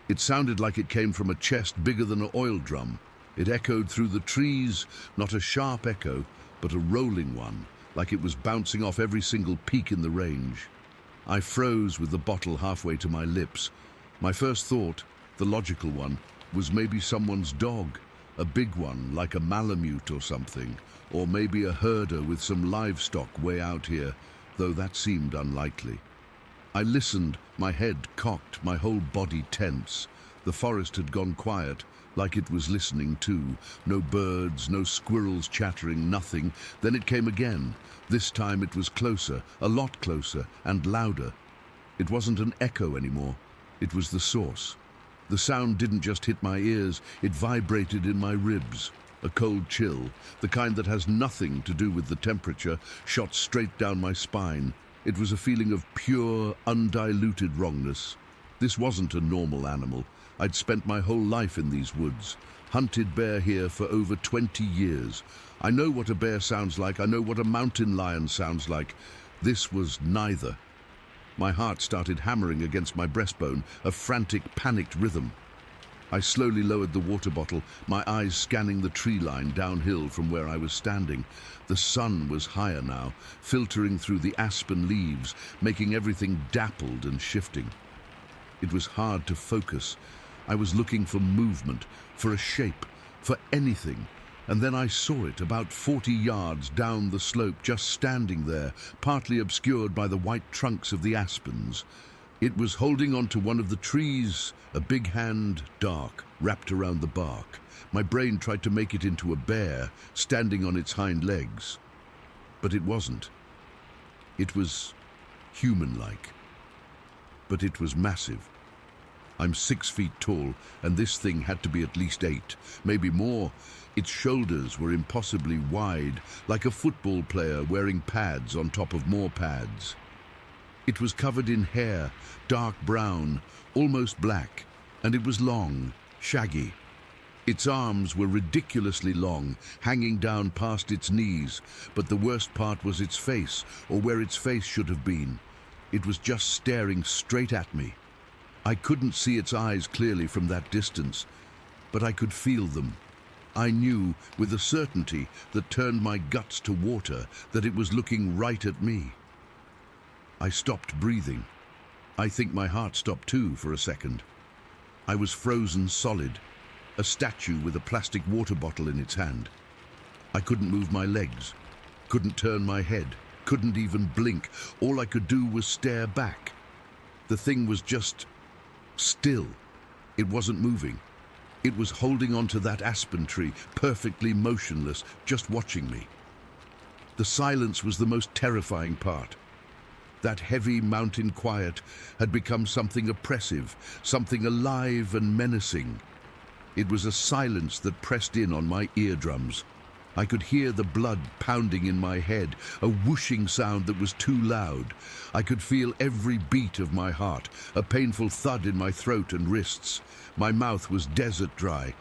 It sounded like it came from a chest bigger than an oil drum. It echoed through the trees, not a sharp echo, but a rolling one, like it was bouncing off every single peak in the range. I froze with the bottle halfway to my lips. My first thought, the logical one, was maybe someone's dog, a big one like a Malamute or something, or maybe a herder with some livestock way out here, though that seemed unlikely. I listened, my head cocked, my whole body tense. The forest had gone quiet, like it was listening too. No birds, no squirrels chattering, nothing. Then it came again. This time it was closer, a lot closer, and louder. It wasn't an echo anymore. It was the source. The sound didn't just hit my ears, it vibrated in my ribs. A cold chill, the kind that has nothing to do with the temperature, shot straight down my spine. It was a feeling of pure, undiluted wrongness. This wasn't a normal animal. I'd spent my whole life in these woods, hunted bear here for over 20 years. I know what a bear sounds like, I know what a mountain lion sounds like. This was neither. My heart started hammering against my breastbone, a frantic, panicked rhythm. I slowly lowered the water bottle, my eyes scanning the tree line downhill from where I was standing. The sun was higher now, filtering through the aspen leaves, making everything dappled and shifting. It was hard to focus. I was looking for movement, for a shape, for anything. And then I saw it about 40 yards down the slope, just standing there, partly obscured by the white trunks of the aspens. It was holding onto one of the trees, a big hand, dark, wrapped around the bark. My brain tried to make it into a bear, standing on its hind legs. But it wasn't. It was human-like. But it was massive. I'm 6 feet tall, and this thing had to be at least 8, maybe more. Its shoulders were impossibly wide, like a football player wearing pads on top of more pads. It was covered in hair, dark brown, almost black, and it was long, shaggy. Its arms were ridiculously long, hanging down past its knees, but the worst part was its face, or where its face should have been. It was just staring straight at me. I couldn't see its eyes clearly from that distance, but I could feel them. I knew, with a certainty that turned my guts to water, that it was looking right at me. I stopped breathing. I think my heart stopped too for a second. I was frozen solid, a statue with a plastic water bottle in its hand. I couldn't move my legs, couldn't turn my head, couldn't even blink. All I could do was stare back. The thing was just still. It wasn't moving. It was holding onto that aspen tree, perfectly motionless, just watching me. The silence was the most terrifying part. That heavy mountain quiet had become something oppressive, something alive and menacing. It was a silence that pressed in on my eardrums. I could hear the blood pounding in my head, a whooshing sound that was too loud. I could feel every beat of my heart, a painful thud in my throat and wrists. My mouth was desert dry.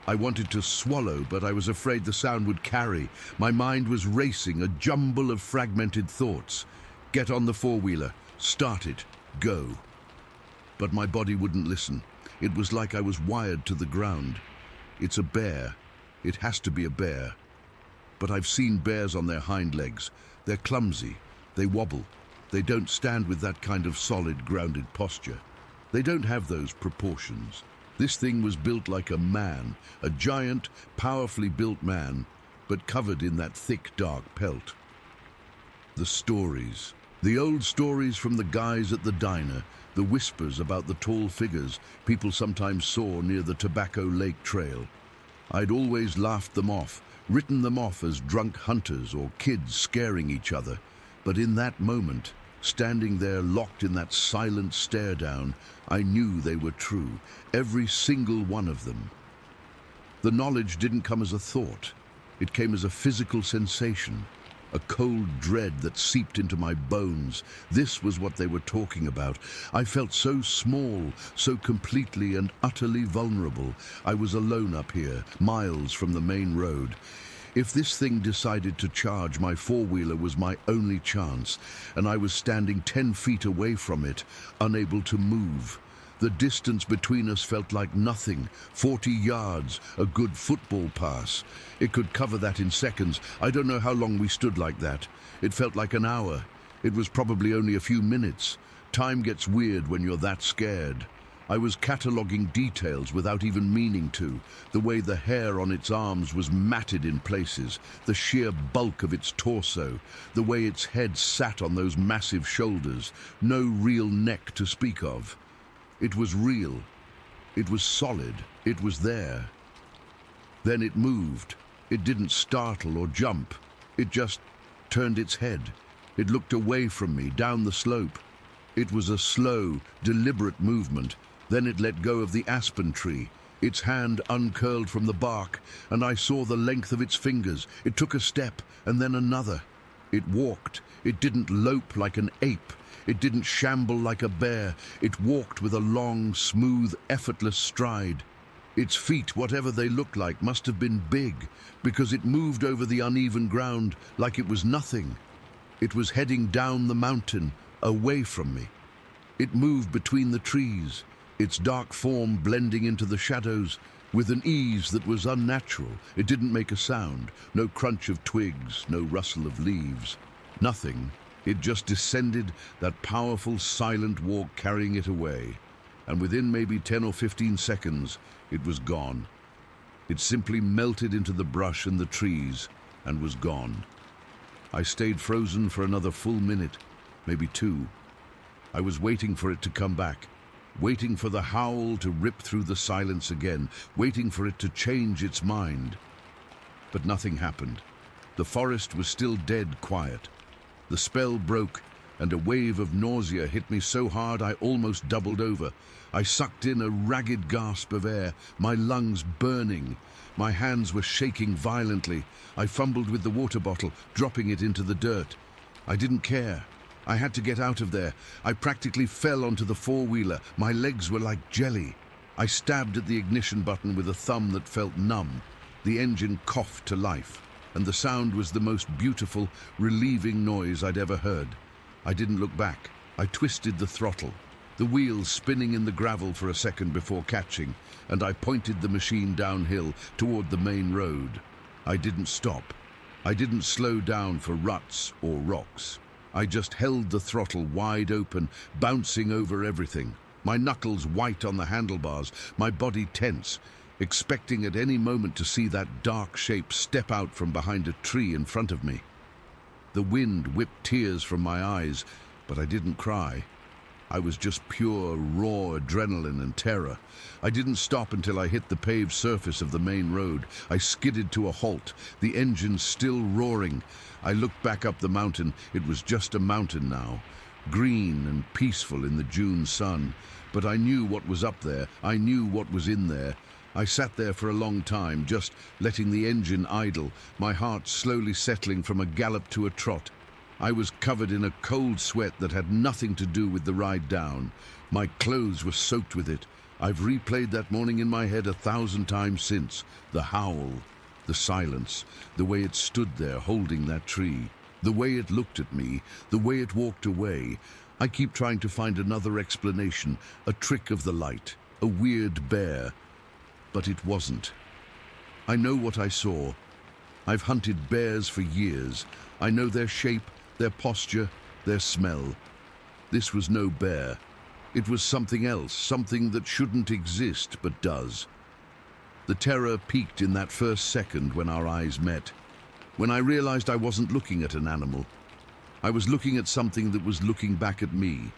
I wanted to swallow, but I was afraid the sound would carry. My mind was racing, a jumble of fragmented thoughts. Get on the four-wheeler, start it, go. But my body wouldn't listen. It was like I was wired to the ground. It's a bear. It has to be a bear. But I've seen bears on their hind legs. They're clumsy. They wobble. They don't stand with that kind of solid, grounded posture. They don't have those proportions. This thing was built like a man, a giant, powerfully built man, but covered in that thick, dark pelt. The stories. The old stories from the guys at the diner, the whispers about the tall figures people sometimes saw near the Tobacco Lake Trail. I'd always laughed them off, written them off as drunk hunters or kids scaring each other. But in that moment, standing there locked in that silent stare down, I knew they were true, every single one of them. The knowledge didn't come as a thought. It came as a physical sensation, a cold dread that seeped into my bones. This was what they were talking about. I felt so small, so completely and utterly vulnerable. I was alone up here, miles from the main road. If this thing decided to charge, my four-wheeler was my only chance, and I was standing 10 feet away from it, unable to move. The distance between us felt like nothing. 40 yards, a good football pass. It could cover that in seconds. I don't know how long we stood like that. It felt like an hour. It was probably only a few minutes. Time gets weird when you're that scared. I was cataloguing details without even meaning to. The way the hair on its arms was matted in places, the sheer bulk of its torso, the way its head sat on those massive shoulders, no real neck to speak of. It was real. It was solid. It was there. Then it moved. It didn't startle or jump. It just turned its head. It looked away from me, down the slope. It was a slow, deliberate movement. Then it let go of the aspen tree. Its hand uncurled from the bark, and I saw the length of its fingers. It took a step, and then another. It walked. It didn't lope like an ape. It didn't shamble like a bear. It walked with a long, smooth, effortless stride. Its feet, whatever they looked like, must have been big, because it moved over the uneven ground like it was nothing. It was heading down the mountain, away from me. It moved between the trees, its dark form blending into the shadows with an ease that was unnatural. It didn't make a sound, no crunch of twigs, no rustle of leaves, nothing. It just descended, that powerful, silent walk carrying it away. And within maybe 10 or 15 seconds, it was gone. It simply melted into the brush and the trees and was gone. I stayed frozen for another full minute, maybe 2. I was waiting for it to come back, waiting for the howl to rip through the silence again, waiting for it to change its mind. But nothing happened. The forest was still dead quiet. The spell broke, and a wave of nausea hit me so hard I almost doubled over. I sucked in a ragged gasp of air, my lungs burning. My hands were shaking violently. I fumbled with the water bottle, dropping it into the dirt. I didn't care. I had to get out of there. I practically fell onto the four-wheeler. My legs were like jelly. I stabbed at the ignition button with a thumb that felt numb. The engine coughed to life, and the sound was the most beautiful, relieving noise I'd ever heard. I didn't look back. I twisted the throttle, the wheels spinning in the gravel for a second before catching, and I pointed the machine downhill toward the main road. I didn't stop. I didn't slow down for ruts or rocks. I just held the throttle wide open, bouncing over everything, my knuckles white on the handlebars, my body tense, expecting at any moment to see that dark shape step out from behind a tree in front of me. The wind whipped tears from my eyes, but I didn't cry. I was just pure, raw adrenaline and terror. I didn't stop until I hit the paved surface of the main road. I skidded to a halt, the engine still roaring. I looked back up the mountain. It was just a mountain now, green and peaceful in the June sun. But I knew what was up there. I knew what was in there. I sat there for a long time, just letting the engine idle, my heart slowly settling from a gallop to a trot. I was covered in a cold sweat that had nothing to do with the ride down. My clothes were soaked with it. I've replayed that morning in my head 1,000 times since. The howl, the silence, the way it stood there holding that tree, the way it looked at me, the way it walked away. I keep trying to find another explanation, a trick of the light, a weird bear. But it wasn't. I know what I saw. I've hunted bears for years. I know their shape, their posture, their smell. This was no bear. It was something else, something that shouldn't exist but does. The terror peaked in that first second when our eyes met, when I realized I wasn't looking at an animal. I was looking at something that was looking back at me,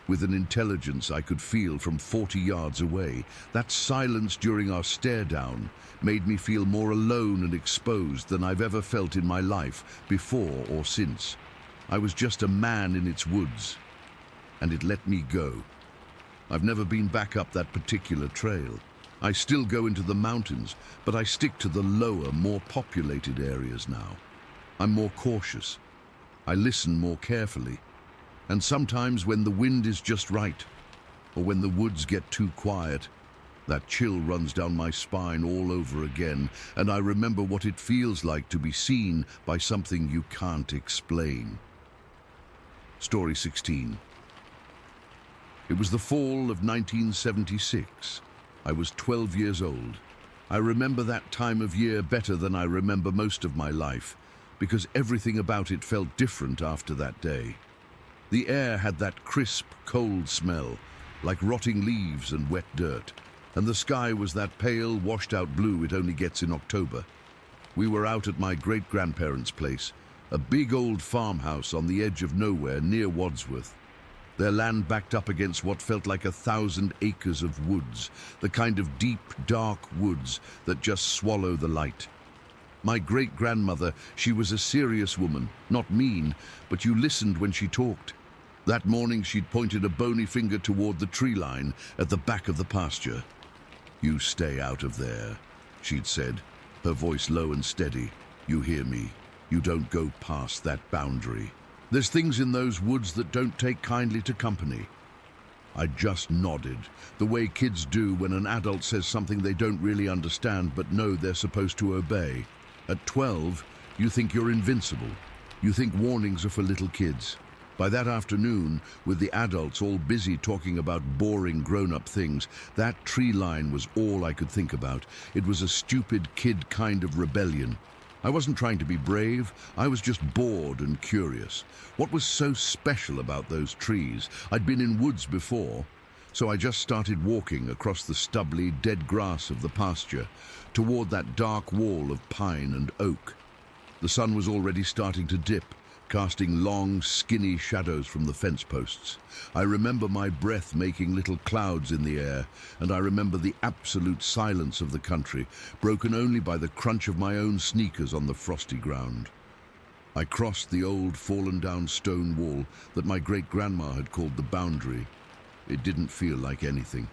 with an intelligence I could feel from 40 yards away. That silence during our stare down made me feel more alone and exposed than I've ever felt in my life, before or since. I was just a man in its woods, and it let me go. I've never been back up that particular trail. I still go into the mountains, but I stick to the lower, more populated areas now. I'm more cautious. I listen more carefully. And sometimes when the wind is just right, or when the woods get too quiet, that chill runs down my spine all over again, and I remember what it feels like to be seen by something you can't explain. Story 16. It was the fall of 1976. I was 12 years old. I remember that time of year better than I remember most of my life, because everything about it felt different after that day. The air had that crisp, cold smell, like rotting leaves and wet dirt, and the sky was that pale, washed-out blue it only gets in October. We were out at my great-grandparents' place, a big old farmhouse on the edge of nowhere near Wadsworth. Their land backed up against what felt like 1,000 acres of woods, the kind of deep, dark woods that just swallow the light. My great-grandmother, she was a serious woman, not mean, but you listened when she talked. That morning she'd pointed a bony finger toward the tree line at the back of the pasture. "You stay out of there," she'd said, her voice low and steady. "You hear me? You don't go past that boundary. There's things in those woods that don't take kindly to company." I just nodded, the way kids do when an adult says something they don't really understand but know they're supposed to obey. At 12, you think you're invincible. You think warnings are for little kids. By that afternoon, with the adults all busy talking about boring grown-up things, that tree line was all I could think about. It was a stupid kid kind of rebellion. I wasn't trying to be brave, I was just bored and curious. What was so special about those trees? I'd been in woods before, so I just started walking across the stubbly, dead grass of the pasture, toward that dark wall of pine and oak. The sun was already starting to dip, casting long, skinny shadows from the fence posts. I remember my breath making little clouds in the air, and I remember the absolute silence of the country, broken only by the crunch of my own sneakers on the frosty ground. I crossed the old, fallen-down stone wall that my great-grandma had called the boundary. It didn't feel like anything.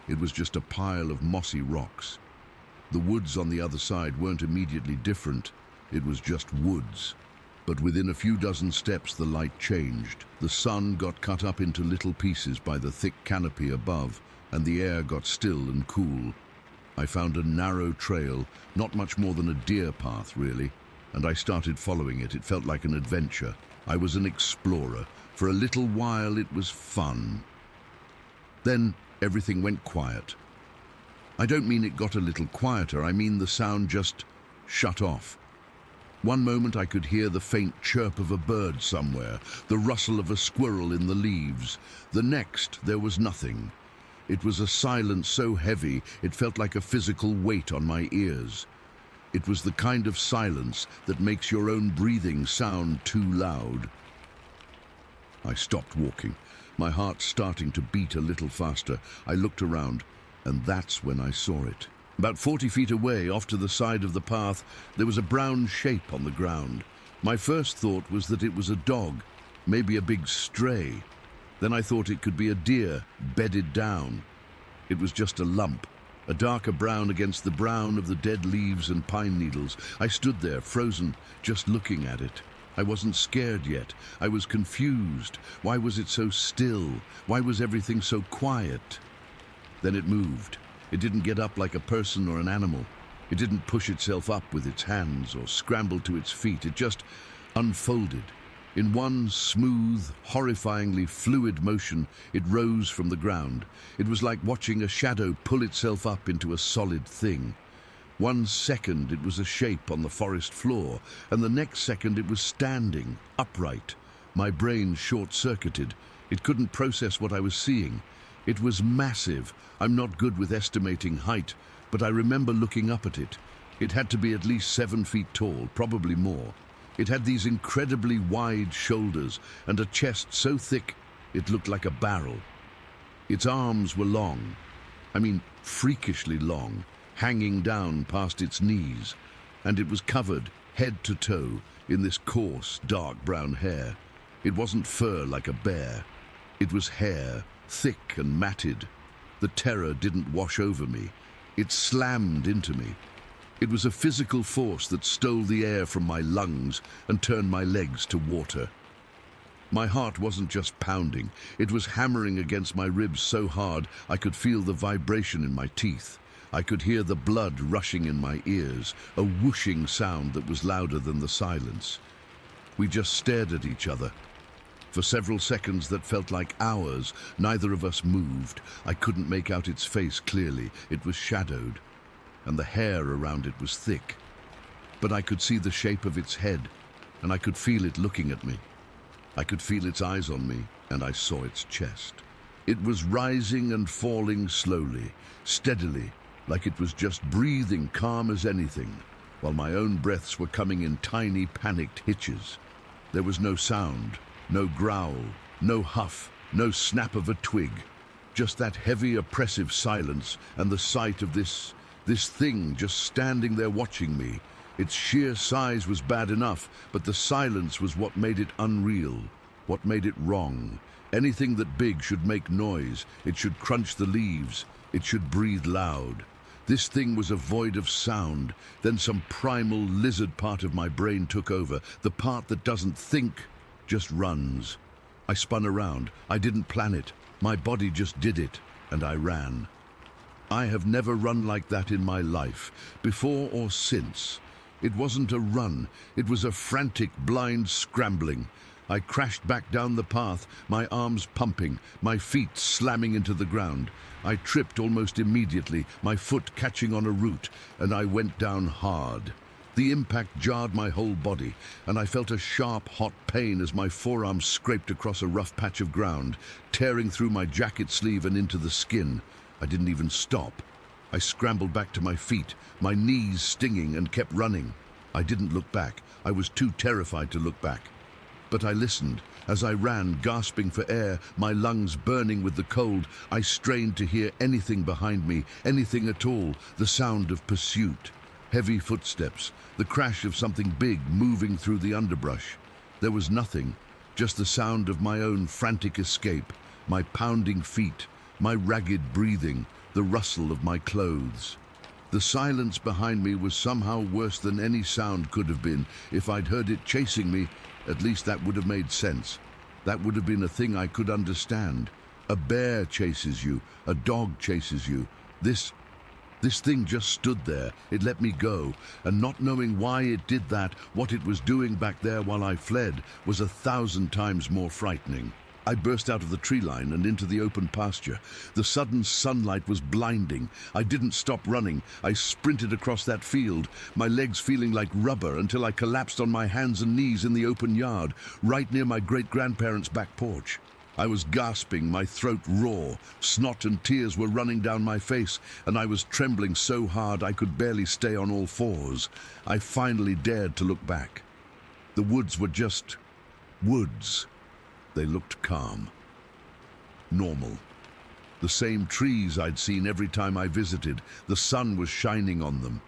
It was just a pile of mossy rocks. The woods on the other side weren't immediately different. It was just woods. But within a few dozen steps, the light changed. The sun got cut up into little pieces by the thick canopy above, and the air got still and cool. I found a narrow trail, not much more than a deer path, really, and I started following it. It felt like an adventure. I was an explorer. For a little while, it was fun. Then everything went quiet. I don't mean it got a little quieter, I mean the sound just shut off. One moment I could hear the faint chirp of a bird somewhere, the rustle of a squirrel in the leaves. The next, there was nothing. It was a silence so heavy it felt like a physical weight on my ears. It was the kind of silence that makes your own breathing sound too loud. I stopped walking, my heart starting to beat a little faster. I looked around, and that's when I saw it. About 40 feet away, off to the side of the path, there was a brown shape on the ground. My first thought was that it was a dog, maybe a big stray. Then I thought it could be a deer, bedded down. It was just a lump, a darker brown against the brown of the dead leaves and pine needles. I stood there, frozen, just looking at it. I wasn't scared yet. I was confused. Why was it so still? Why was everything so quiet? Then it moved. It didn't get up like a person or an animal. It didn't push itself up with its hands or scramble to its feet. It just unfolded. In one smooth, horrifyingly fluid motion, it rose from the ground. It was like watching a shadow pull itself up into a solid thing. 1 second it was a shape on the forest floor, and the next second it was standing, upright. My brain short-circuited. It couldn't process what I was seeing. It was massive. I'm not good with estimating height, but I remember looking up at it. It had to be at least 7 feet tall, probably more. It had these incredibly wide shoulders and a chest so thick it looked like a barrel. Its arms were long, freakishly long, hanging down past its knees, and it was covered, head to toe, in this coarse, dark brown hair. It wasn't fur like a bear. It was hair, thick and matted. The terror didn't wash over me. It slammed into me. It was a physical force that stole the air from my lungs and turned my legs to water. My heart wasn't just pounding. It was hammering against my ribs so hard I could feel the vibration in my teeth. I could hear the blood rushing in my ears, a whooshing sound that was louder than the silence. We just stared at each other. For several seconds that felt like hours, neither of us moved. I couldn't make out its face clearly. It was shadowed, and the hair around it was thick. But I could see the shape of its head, and I could feel it looking at me. I could feel its eyes on me, and I saw its chest. It was rising and falling slowly, steadily, like it was just breathing calm as anything, while my own breaths were coming in tiny, panicked hitches. There was no sound, no growl, no huff, no snap of a twig, just that heavy, oppressive silence and the sight of this thing just standing there watching me. Its sheer size was bad enough, but the silence was what made it unreal, what made it wrong. Anything that big should make noise, it should crunch the leaves, it should breathe loud. This thing was a void of sound. Then some primal lizard part of my brain took over, the part that doesn't think, just runs. I spun around. I didn't plan it. My body just did it, and I ran. I have never run like that in my life, before or since. It wasn't a run, it was a frantic, blind scrambling. I crashed back down the path, my arms pumping, my feet slamming into the ground. I tripped almost immediately, my foot catching on a root, and I went down hard. The impact jarred my whole body, and I felt a sharp, hot pain as my forearm scraped across a rough patch of ground, tearing through my jacket sleeve and into the skin. I didn't even stop. I scrambled back to my feet, my knees stinging, and kept running. I didn't look back. I was too terrified to look back. But I listened. As I ran, gasping for air, my lungs burning with the cold, I strained to hear anything behind me, anything at all, the sound of pursuit. Heavy footsteps, the crash of something big moving through the underbrush. There was nothing, just the sound of my own frantic escape, my pounding feet, my ragged breathing, the rustle of my clothes. The silence behind me was somehow worse than any sound could have been. If I'd heard it chasing me, at least that would have made sense. That would have been a thing I could understand. A bear chases you, a dog chases you. This thing just stood there. It let me go, and not knowing why it did that, what it was doing back there while I fled, was 1,000 times more frightening. I burst out of the tree line and into the open pasture. The sudden sunlight was blinding. I didn't stop running. I sprinted across that field, my legs feeling like rubber, until I collapsed on my hands and knees in the open yard, right near my great-grandparents' back porch. I was gasping, my throat raw. Snot and tears were running down my face, and I was trembling so hard I could barely stay on all fours. I finally dared to look back. The woods were just woods. They looked calm, normal. The same trees I'd seen every time I visited. The sun was shining on them.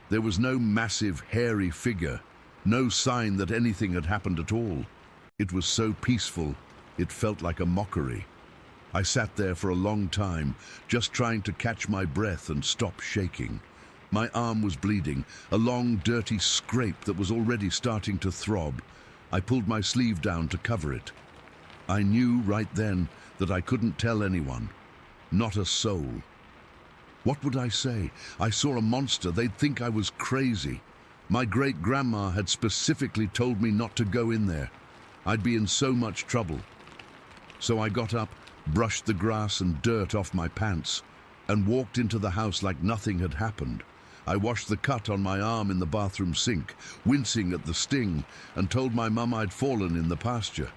There was no massive, hairy figure, no sign that anything had happened at all. It was so peaceful, it felt like a mockery. I sat there for a long time, just trying to catch my breath and stop shaking. My arm was bleeding, a long, dirty scrape that was already starting to throb. I pulled my sleeve down to cover it. I knew right then that I couldn't tell anyone, not a soul. What would I say? I saw a monster. They'd think I was crazy. My great-grandma had specifically told me not to go in there. I'd be in so much trouble. So I got up, brushed the grass and dirt off my pants, and walked into the house like nothing had happened. I washed the cut on my arm in the bathroom sink, wincing at the sting, and told my mum I'd fallen in the pasture.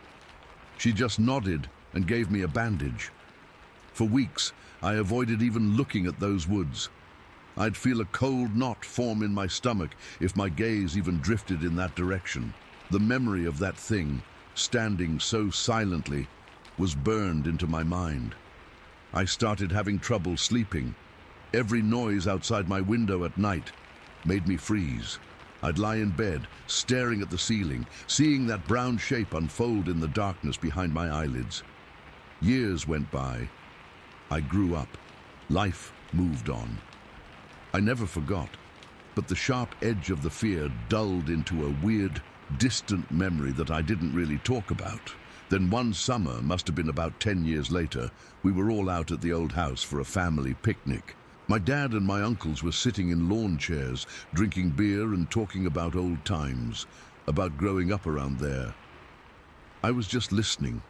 She just nodded and gave me a bandage. For weeks, I avoided even looking at those woods. I'd feel a cold knot form in my stomach if my gaze even drifted in that direction. The memory of that thing, standing so silently, was burned into my mind. I started having trouble sleeping. Every noise outside my window at night made me freeze. I'd lie in bed, staring at the ceiling, seeing that brown shape unfold in the darkness behind my eyelids. Years went by. I grew up. Life moved on. I never forgot, but the sharp edge of the fear dulled into a weird, distant memory that I didn't really talk about. Then one summer, must have been about 10 years later, we were all out at the old house for a family picnic. My dad and my uncles were sitting in lawn chairs, drinking beer and talking about old times, about growing up around there. I was just listening,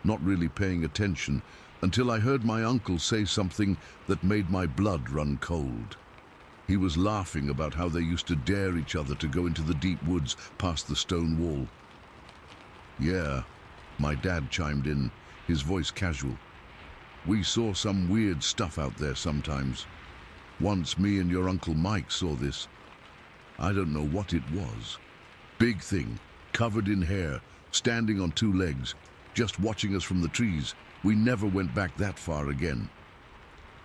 not really paying attention, until I heard my uncle say something that made my blood run cold. He was laughing about how they used to dare each other to go into the deep woods past the stone wall. Yeah, My dad chimed in, his voice casual. We saw some weird stuff out there sometimes. Once me and your Uncle Mike saw this. I don't know what it was. Big thing, covered in hair, standing on two legs, just watching us from the trees. We never went back that far again.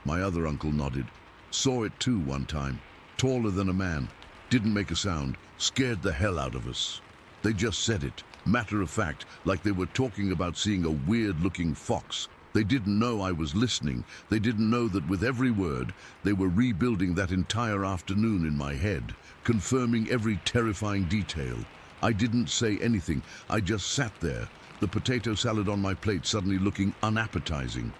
My other uncle nodded. Saw it too one time. Taller than a man. Didn't make a sound. Scared the hell out of us. They just said it, matter of fact, like they were talking about seeing a weird-looking fox. They didn't know I was listening. They didn't know that with every word, they were rebuilding that entire afternoon in my head, confirming every terrifying detail. I didn't say anything. I just sat there, the potato salad on my plate suddenly looking unappetizing.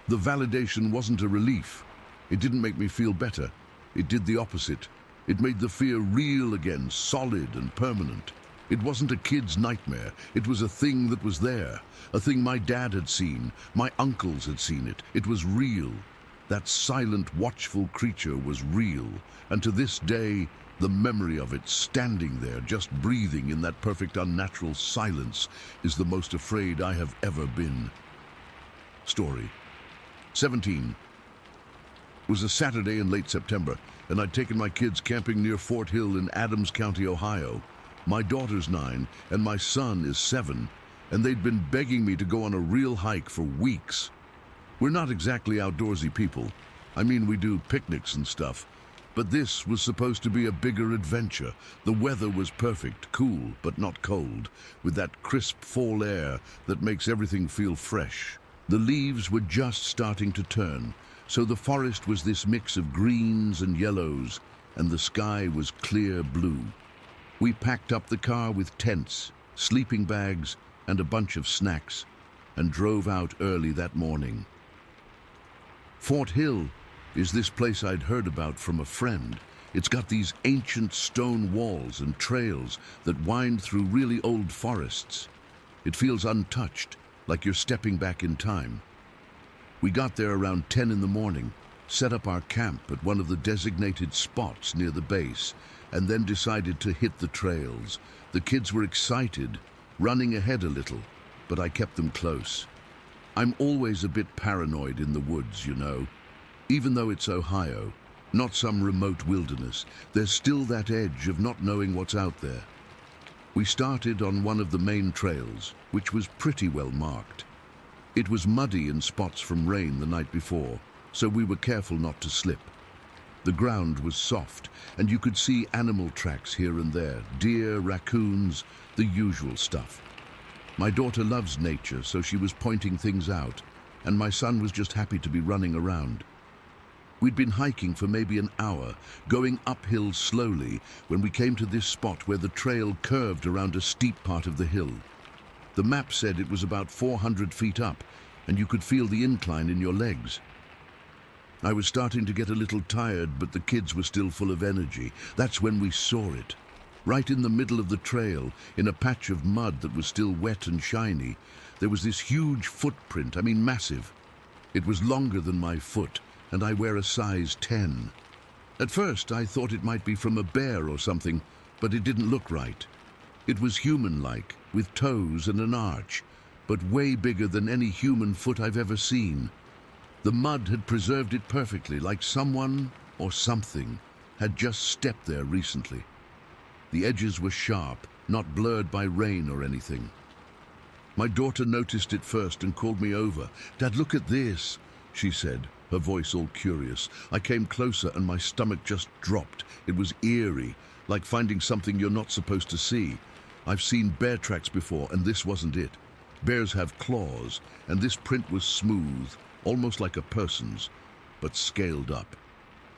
The validation wasn't a relief. It didn't make me feel better. It did the opposite. It made the fear real again, solid and permanent. It wasn't a kid's nightmare. It was a thing that was there. A thing my dad had seen. My uncles had seen it. It was real. That silent, watchful creature was real. And to this day, the memory of it standing there, just breathing in that perfect unnatural silence, is the most afraid I have ever been. Story. 17. It was a Saturday in late September, and I'd taken my kids camping near Fort Hill in Adams County, Ohio. My daughter's 9, and my son is 7, and they'd been begging me to go on a real hike for weeks. We're not exactly outdoorsy people. I mean, we do picnics and stuff. But this was supposed to be a bigger adventure. The weather was perfect, cool, but not cold, with that crisp fall air that makes everything feel fresh. The leaves were just starting to turn, so the forest was this mix of greens and yellows, and the sky was clear blue. We packed up the car with tents, sleeping bags, and a bunch of snacks, and drove out early that morning. Fort Hill is this place I'd heard about from a friend. It's got these ancient stone walls and trails that wind through really old forests. It feels untouched, like you're stepping back in time. We got there around 10 in the morning, set up our camp at one of the designated spots near the base, and then decided to hit the trails. The kids were excited, running ahead a little, but I kept them close. I'm always a bit paranoid in the woods, you know. Even though it's Ohio, not some remote wilderness, there's still that edge of not knowing what's out there. We started on one of the main trails, which was pretty well marked. It was muddy in spots from rain the night before, so we were careful not to slip. The ground was soft, and you could see animal tracks here and there, deer, raccoons, the usual stuff. My daughter loves nature, so she was pointing things out, and my son was just happy to be running around. We'd been hiking for maybe an hour, going uphill slowly, when we came to this spot where the trail curved around a steep part of the hill. The map said it was about 400 feet up, and you could feel the incline in your legs. I was starting to get a little tired, but the kids were still full of energy. That's when we saw it. Right in the middle of the trail, in a patch of mud that was still wet and shiny, there was this huge footprint, massive. It was longer than my foot, and I wear a size 10. At first, I thought it might be from a bear or something, but it didn't look right. It was human-like, with toes and an arch, but way bigger than any human foot I've ever seen. The mud had preserved it perfectly, like someone or something had just stepped there recently. The edges were sharp, not blurred by rain or anything. My daughter noticed it first and called me over. "Dad, look at this," she said, her voice all curious. I came closer and my stomach just dropped. It was eerie, like finding something you're not supposed to see. I've seen bear tracks before, and this wasn't it. Bears have claws, and this print was smooth, almost like a person's, but scaled up.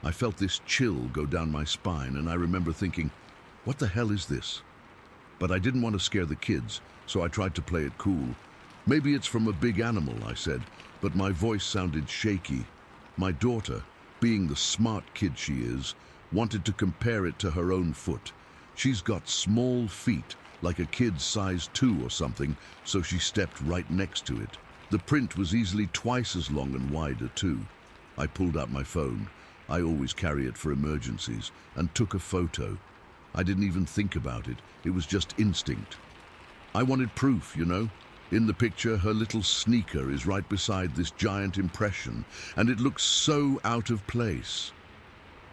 I felt this chill go down my spine, and I remember thinking, what the hell is this? But I didn't want to scare the kids, so I tried to play it cool. "Maybe it's from a big animal," I said, but my voice sounded shaky. My daughter, being the smart kid she is, wanted to compare it to her own foot. She's got small feet, like a kid's size 2 or something, so she stepped right next to it. The print was easily twice as long and wider too. I pulled out my phone, I always carry it for emergencies, and took a photo. I didn't even think about it, it was just instinct. I wanted proof, you know? In the picture, her little sneaker is right beside this giant impression, and it looks so out of place.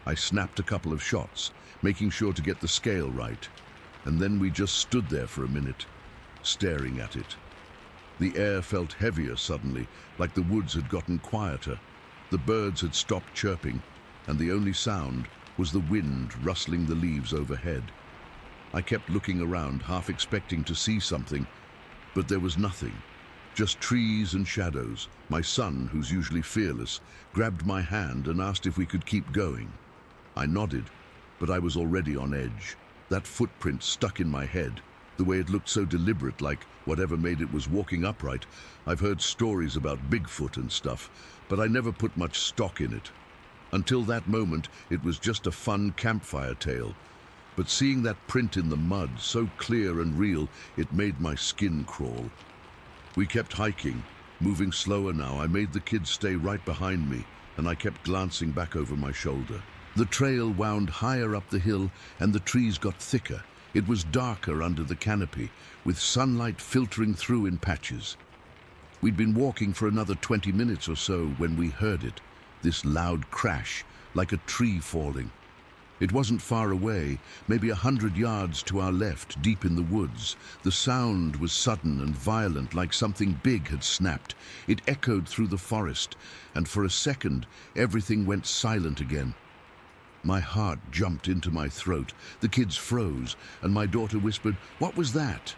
I snapped a couple of shots, making sure to get the scale right, and then we just stood there for a minute, staring at it. The air felt heavier suddenly, like the woods had gotten quieter. The birds had stopped chirping, and the only sound was the wind rustling the leaves overhead. I kept looking around, half expecting to see something, but there was nothing. Just trees and shadows. My son, who's usually fearless, grabbed my hand and asked if we could keep going. I nodded, but I was already on edge. That footprint stuck in my head, the way it looked so deliberate, like whatever made it was walking upright. I've heard stories about Bigfoot and stuff, but I never put much stock in it. Until that moment, it was just a fun campfire tale. But seeing that print in the mud, so clear and real, it made my skin crawl. We kept hiking, moving slower now. I made the kids stay right behind me, and I kept glancing back over my shoulder. The trail wound higher up the hill, and the trees got thicker. It was darker under the canopy, with sunlight filtering through in patches. We'd been walking for another 20 minutes or so when we heard it, this loud crash, like a tree falling. It wasn't far away, maybe 100 yards to our left, deep in the woods. The sound was sudden and violent, like something big had snapped. It echoed through the forest, and for a second, everything went silent again. My heart jumped into my throat. The kids froze, and my daughter whispered, "What was that?"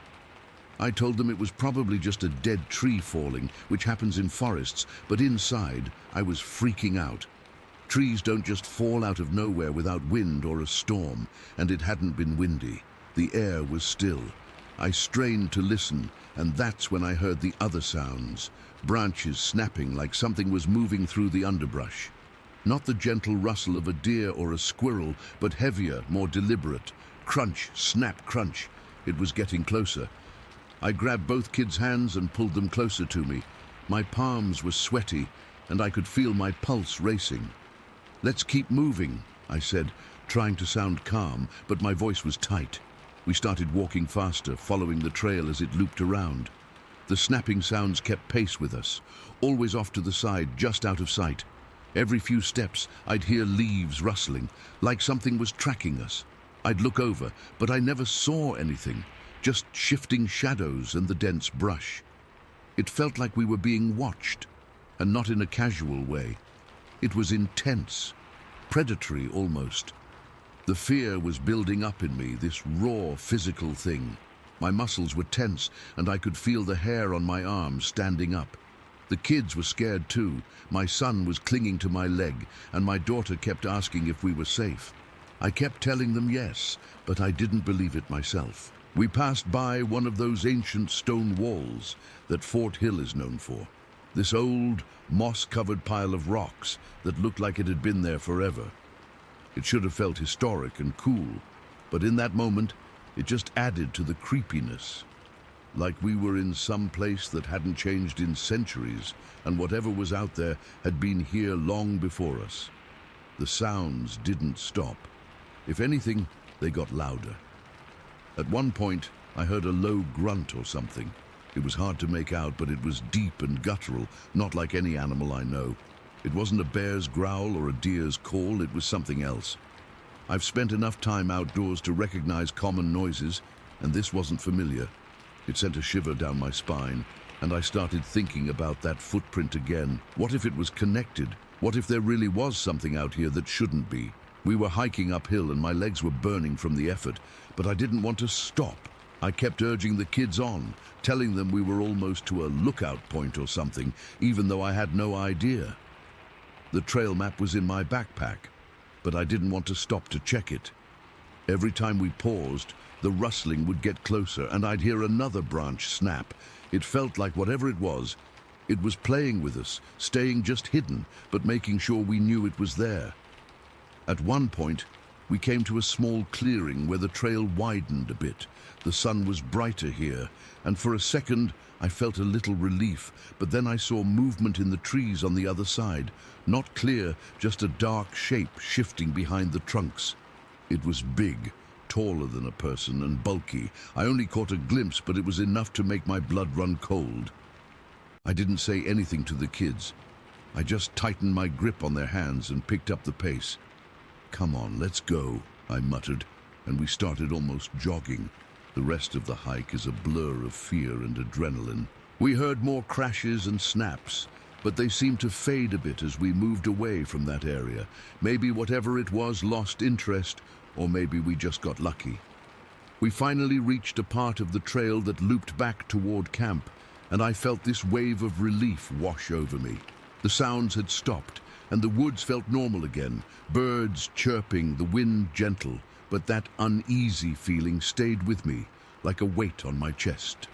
I told them it was probably just a dead tree falling, which happens in forests, but inside, I was freaking out. Trees don't just fall out of nowhere without wind or a storm, and it hadn't been windy. The air was still. I strained to listen, and that's when I heard the other sounds. Branches snapping like something was moving through the underbrush. Not the gentle rustle of a deer or a squirrel, but heavier, more deliberate. Crunch, snap, crunch. It was getting closer. I grabbed both kids' hands and pulled them closer to me. My palms were sweaty, and I could feel my pulse racing. "Let's keep moving," I said, trying to sound calm, but my voice was tight. We started walking faster, following the trail as it looped around. The snapping sounds kept pace with us, always off to the side, just out of sight. Every few steps, I'd hear leaves rustling, like something was tracking us. I'd look over, but I never saw anything, just shifting shadows and the dense brush. It felt like we were being watched, and not in a casual way. It was intense, predatory almost. The fear was building up in me, this raw physical thing. My muscles were tense, and I could feel the hair on my arms standing up. The kids were scared too. My son was clinging to my leg, and my daughter kept asking if we were safe. I kept telling them yes, but I didn't believe it myself. We passed by one of those ancient stone walls that Fort Hill is known for. This old, moss-covered pile of rocks that looked like it had been there forever. It should have felt historic and cool, but in that moment, it just added to the creepiness. Like we were in some place that hadn't changed in centuries, and whatever was out there had been here long before us. The sounds didn't stop. If anything, they got louder. At one point, I heard a low grunt or something. It was hard to make out, but it was deep and guttural, not like any animal I know. It wasn't a bear's growl or a deer's call, it was something else. I've spent enough time outdoors to recognize common noises, and this wasn't familiar. It sent a shiver down my spine, and I started thinking about that footprint again. What if it was connected? What if there really was something out here that shouldn't be? We were hiking uphill, and my legs were burning from the effort, but I didn't want to stop. I kept urging the kids on, telling them we were almost to a lookout point or something, even though I had no idea. The trail map was in my backpack, but I didn't want to stop to check it. Every time we paused, the rustling would get closer, and I'd hear another branch snap. It felt like whatever it was playing with us, staying just hidden, but making sure we knew it was there. At one point, we came to a small clearing where the trail widened a bit. The sun was brighter here, and for a second I felt a little relief, but then I saw movement in the trees on the other side. Not clear, just a dark shape shifting behind the trunks. It was big, taller than a person and bulky. I only caught a glimpse, but it was enough to make my blood run cold. I didn't say anything to the kids. I just tightened my grip on their hands and picked up the pace. "Come on, let's go," I muttered, and we started almost jogging. The rest of the hike is a blur of fear and adrenaline. We heard more crashes and snaps, but they seemed to fade a bit as we moved away from that area. Maybe whatever it was lost interest, or maybe we just got lucky. We finally reached a part of the trail that looped back toward camp, and I felt this wave of relief wash over me. The sounds had stopped, and the woods felt normal again, birds chirping, the wind gentle, but that uneasy feeling stayed with me, like a weight on my chest.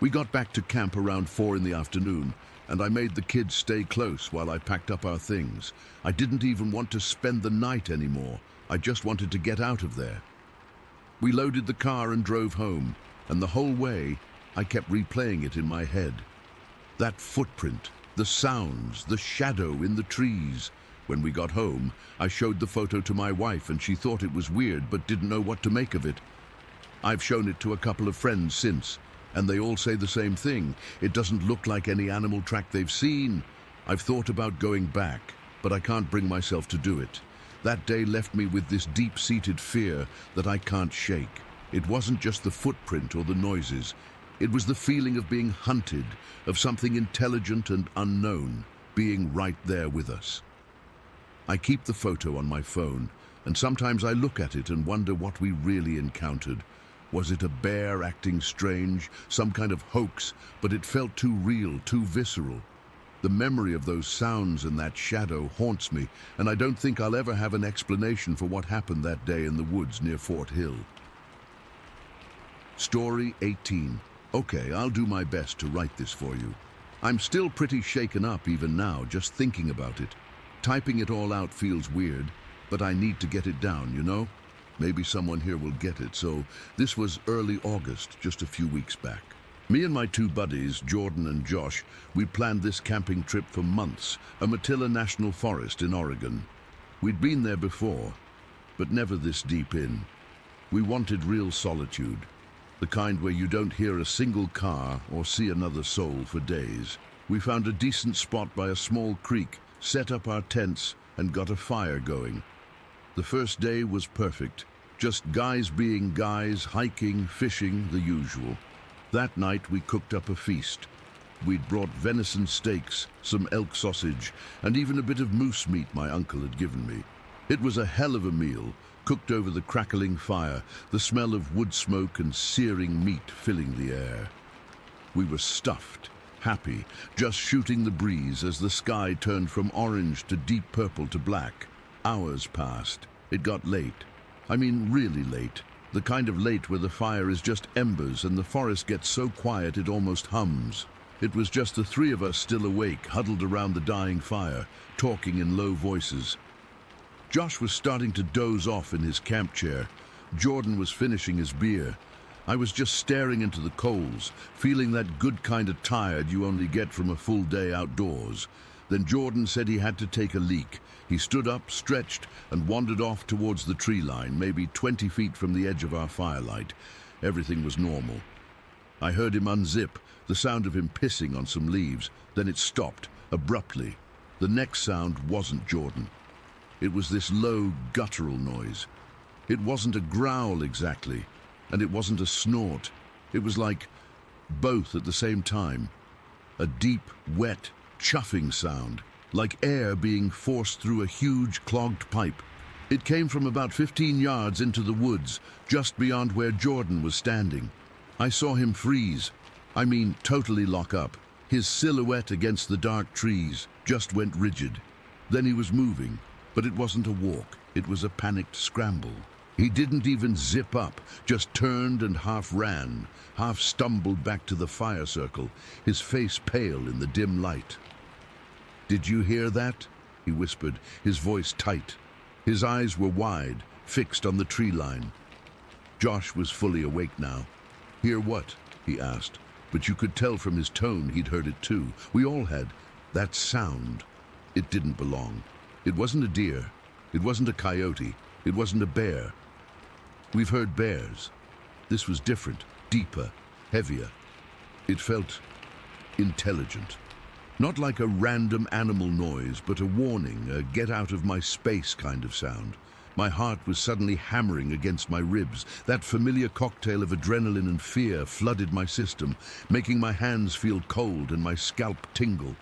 We got back to camp around 4 in the afternoon, and I made the kids stay close while I packed up our things. I didn't even want to spend the night anymore. I just wanted to get out of there. We loaded the car and drove home, and the whole way, I kept replaying it in my head. That footprint, the sounds, the shadow in the trees. When we got home, I showed the photo to my wife, and she thought it was weird but didn't know what to make of it. I've shown it to a couple of friends since, and they all say the same thing. It doesn't look like any animal track they've seen. I've thought about going back, but I can't bring myself to do it. That day left me with this deep-seated fear that I can't shake. It wasn't just the footprint or the noises. It was the feeling of being hunted, of something intelligent and unknown, being right there with us. I keep the photo on my phone, and sometimes I look at it and wonder what we really encountered. Was it a bear acting strange, some kind of hoax, but it felt too real, too visceral. The memory of those sounds and that shadow haunts me, and I don't think I'll ever have an explanation for what happened that day in the woods near Fort Hill. Story 18. Okay, I'll do my best to write this for you. I'm still pretty shaken up even now, just thinking about it. Typing it all out feels weird, but I need to get it down, you know? Maybe someone here will get it. So this was early August, just a few weeks back. Me and my 2 buddies, Jordan and Josh, we planned this camping trip for months, Umatilla National Forest in Oregon. We'd been there before, but never this deep in. We wanted real solitude, the kind where you don't hear a single car or see another soul for days. We found a decent spot by a small creek, set up our tents, and got a fire going. The first day was perfect. Just guys being guys, hiking, fishing, the usual. That night we cooked up a feast. We'd brought venison steaks, some elk sausage, and even a bit of moose meat my uncle had given me. It was a hell of a meal, cooked over the crackling fire, the smell of wood smoke and searing meat filling the air. We were stuffed, happy, just shooting the breeze as the sky turned from orange to deep purple to black. Hours passed. It got late. I mean, really late. The kind of late where the fire is just embers and the forest gets so quiet it almost hums. It was just the 3 of us still awake, huddled around the dying fire, talking in low voices. Josh was starting to doze off in his camp chair. Jordan was finishing his beer. I was just staring into the coals, feeling that good kind of tired you only get from a full day outdoors. Then Jordan said he had to take a leak. He stood up, stretched, and wandered off towards the tree line, maybe 20 feet from the edge of our firelight. Everything was normal. I heard him unzip, the sound of him pissing on some leaves. Then it stopped, abruptly. The next sound wasn't Jordan. It was this low, guttural noise. It wasn't a growl exactly, and it wasn't a snort. It was like both at the same time. A deep, wet, chuffing sound, like air being forced through a huge, clogged pipe. It came from about 15 yards into the woods, just beyond where Jordan was standing. I saw him freeze. I mean, totally lock up. His silhouette against the dark trees just went rigid. Then he was moving, but it wasn't a walk. It was a panicked scramble. He didn't even zip up, just turned and half ran, half stumbled back to the fire circle, his face pale in the dim light. "Did you hear that?" he whispered, his voice tight. His eyes were wide, fixed on the tree line. Josh was fully awake now. "Hear what?" he asked, but you could tell from his tone he'd heard it too. We all had. That sound. It didn't belong. It wasn't a deer. It wasn't a coyote. It wasn't a bear. We've heard bears. This was different, deeper, heavier. It felt intelligent. Not like a random animal noise, but a warning, a get out of my space kind of sound. My heart was suddenly hammering against my ribs. That familiar cocktail of adrenaline and fear flooded my system, making my hands feel cold and my scalp tingle.